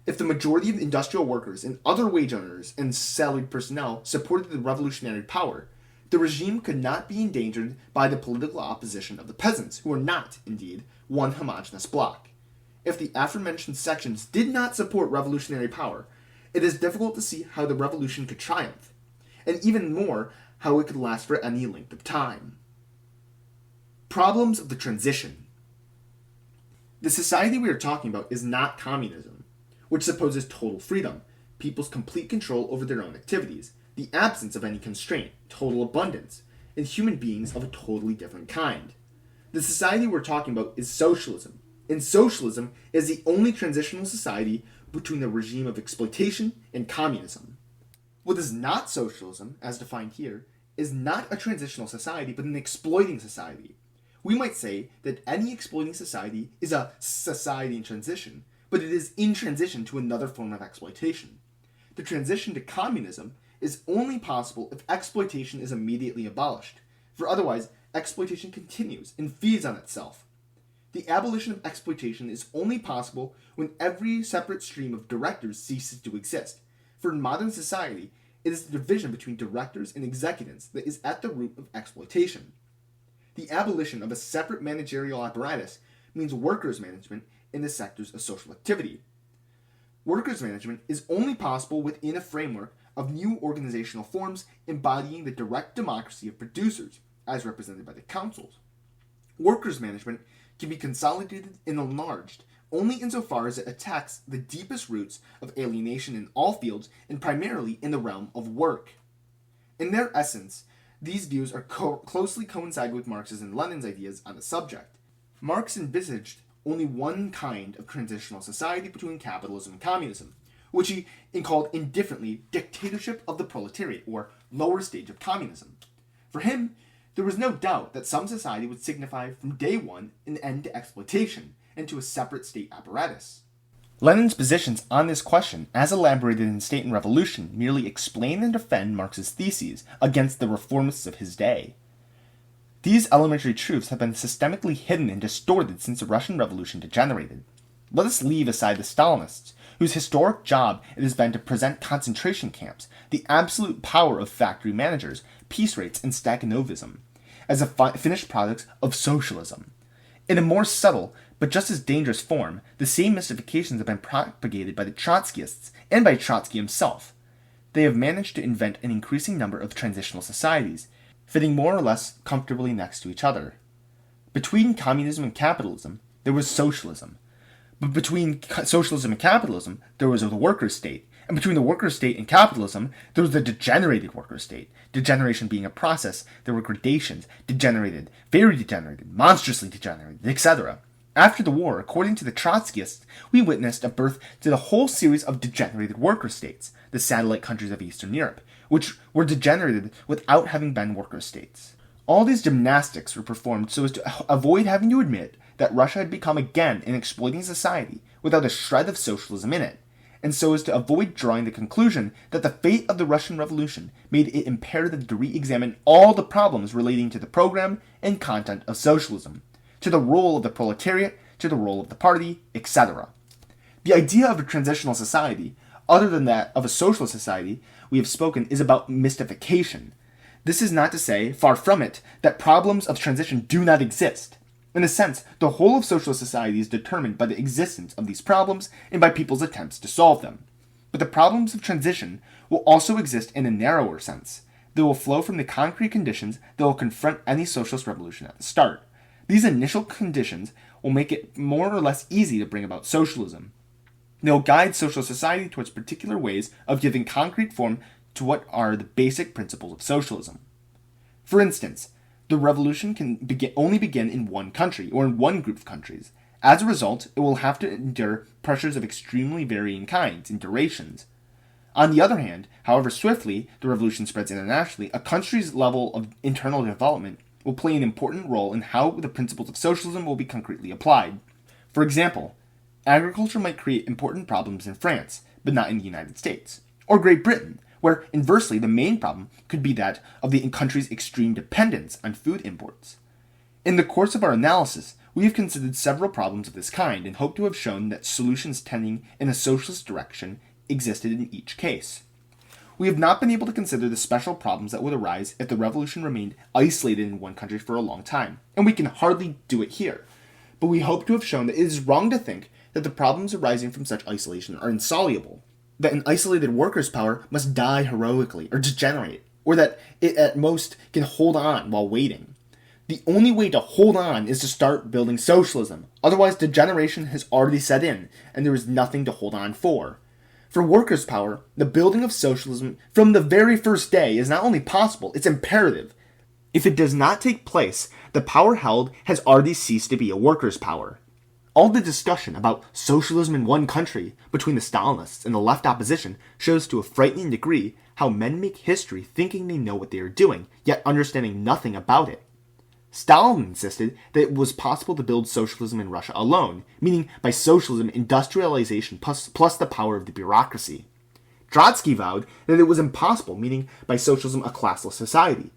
If the majority of industrial workers and other wage earners and salaried personnel supported the revolutionary power, the regime could not be endangered by the political opposition of the peasants, who are not, indeed, one homogeneous bloc. If the aforementioned sections did not support revolutionary power, it is difficult to see how the revolution could triumph, and even more, how it could last for any length of time. Problems of the transition. The society we are talking about is not communism, which supposes total freedom, people's complete control over their own activities, the absence of any constraint, total abundance, and human beings of a totally different kind. The society we're talking about is socialism, and socialism is the only transitional society between the regime of exploitation and communism. What is not socialism, as defined here, is not a transitional society, but an exploiting society. We might say that any exploiting society is a society in transition, but it is in transition to another form of exploitation. The transition to communism is only possible if exploitation is immediately abolished, for otherwise exploitation continues and feeds on itself. The abolition of exploitation is only possible when every separate stream of directors ceases to exist, for in modern society it is the division between directors and executives that is at the root of exploitation. The abolition of a separate managerial apparatus means workers' management in the sectors of social activity. Workers' management is only possible within a framework of new organizational forms embodying the direct democracy of producers, as represented by the councils. Workers' management can be consolidated and enlarged only insofar as it attacks the deepest roots of alienation in all fields and primarily in the realm of work. In their essence, these views are closely coincide with Marx's and Lenin's ideas on the subject. Marx envisaged only one kind of transitional society between capitalism and communism, which he called indifferently dictatorship of the proletariat, or lower stage of communism. For him, there was no doubt that some society would signify from day one an end to exploitation and to a separate state apparatus. Lenin's positions on this question, as elaborated in State and Revolution, merely explain and defend Marx's theses against the reformists of his day. These elementary truths have been systemically hidden and distorted since the Russian Revolution degenerated. Let us leave aside the Stalinists, whose historic job it has been to present concentration camps, the absolute power of factory managers, peace rates, and Stakhanovism, as a finished product of socialism. In a more subtle, but just as dangerous form, the same mystifications have been propagated by the Trotskyists and by Trotsky himself. They have managed to invent an increasing number of transitional societies, fitting more or less comfortably next to each other. Between communism and capitalism, there was socialism. But between socialism and capitalism, there was the workers' state, And between the worker state and capitalism, there was the degenerated worker state, degeneration being a process. There were gradations, degenerated, very degenerated, monstrously degenerated, etc. After the war, according to the Trotskyists, we witnessed a birth to the whole series of degenerated worker states, the satellite countries of Eastern Europe, which were degenerated without having been worker states. All these gymnastics were performed so as to avoid having to admit that Russia had become again an exploiting society without a shred of socialism in it, and so as to avoid drawing the conclusion that the fate of the Russian Revolution made it imperative to re-examine all the problems relating to the program and content of socialism, to the role of the proletariat, to the role of the party, etc. The idea of a transitional society, other than that of a socialist society we have spoken, is about mystification. This is not to say, far from it, that problems of transition do not exist. In a sense, the whole of socialist society is determined by the existence of these problems and by people's attempts to solve them. But the problems of transition will also exist in a narrower sense. They will flow from the concrete conditions that will confront any socialist revolution at the start. These initial conditions will make it more or less easy to bring about socialism. They will guide socialist society towards particular ways of giving concrete form to what are the basic principles of socialism. For instance, the revolution can only begin in one country or in one group of countries. As a result, it will have to endure pressures of extremely varying kinds and durations. On the other hand, however swiftly the revolution spreads internationally, a country's level of internal development will play an important role in how the principles of socialism will be concretely applied. For example, agriculture might create important problems in France, but not in the United States, or Great Britain, where, inversely, the main problem could be that of the country's extreme dependence on food imports. In the course of our analysis, we have considered several problems of this kind and hope to have shown that solutions tending in a socialist direction existed in each case. We have not been able to consider the special problems that would arise if the revolution remained isolated in one country for a long time, and we can hardly do it here. But we hope to have shown that it is wrong to think that the problems arising from such isolation are insoluble, that an isolated workers' power must die heroically or degenerate, or that it at most can hold on while waiting. The only way to hold on is to start building socialism, otherwise degeneration has already set in, and there is nothing to hold on for. For workers' power, the building of socialism from the very first day is not only possible, it's imperative. If it does not take place, the power held has already ceased to be a workers' power. All the discussion about socialism in one country between the Stalinists and the left opposition shows to a frightening degree how men make history thinking they know what they are doing, yet understanding nothing about it. Stalin insisted that it was possible to build socialism in Russia alone, meaning by socialism industrialization plus the power of the bureaucracy. Trotsky vowed that it was impossible, meaning by socialism a classless society.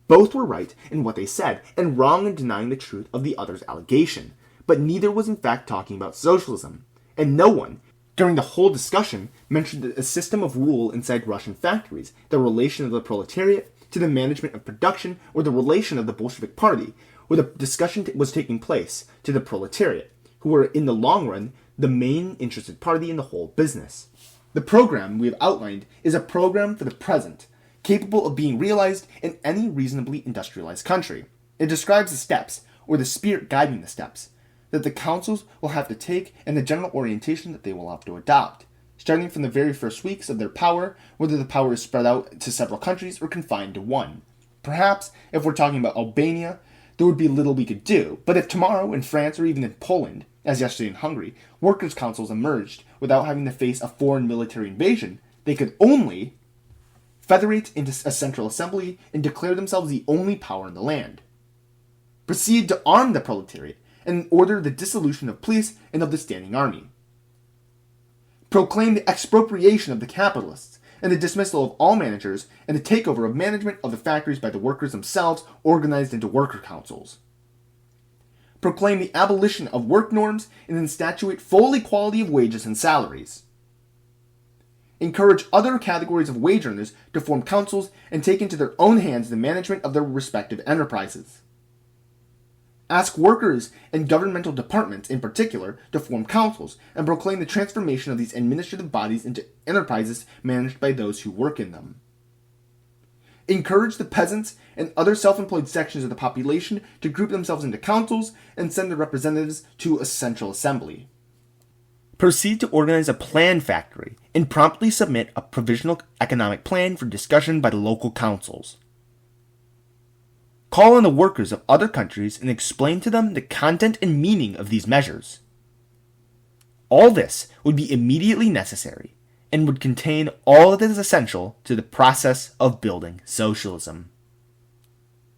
Both were right in what they said, and wrong in denying the truth of the other's allegation. But neither was in fact talking about socialism. And no one, during the whole discussion, mentioned a system of rule inside Russian factories, the relation of the proletariat to the management of production, or the relation of the Bolshevik Party, where the discussion was taking place, to the proletariat, who were in the long run the main interested party in the whole business. The program we have outlined is a program for the present, capable of being realized in any reasonably industrialized country. It describes the steps, or the spirit guiding the steps, that the councils will have to take and the general orientation that they will have to adopt, starting from the very first weeks of their power, whether the power is spread out to several countries or confined to one. Perhaps, if we're talking about Albania, there would be little we could do, but if tomorrow in France or even in Poland, as yesterday in Hungary, workers' councils emerged without having to face a foreign military invasion, they could only federate into a central assembly and declare themselves the only power in the land. Proceed to arm the proletariat and order the dissolution of police and of the standing army. Proclaim the expropriation of the capitalists and the dismissal of all managers and the takeover of management of the factories by the workers themselves organized into worker councils. Proclaim the abolition of work norms and institute full equality of wages and salaries. Encourage other categories of wage earners to form councils and take into their own hands the management of their respective enterprises. Ask workers and governmental departments in particular to form councils and proclaim the transformation of these administrative bodies into enterprises managed by those who work in them. Encourage the peasants and other self-employed sections of the population to group themselves into councils and send their representatives to a central assembly. Proceed to organize a plan factory and promptly submit a provisional economic plan for discussion by the local councils. Call on the workers of other countries and explain to them the content and meaning of these measures. All this would be immediately necessary and would contain all that is essential to the process of building socialism.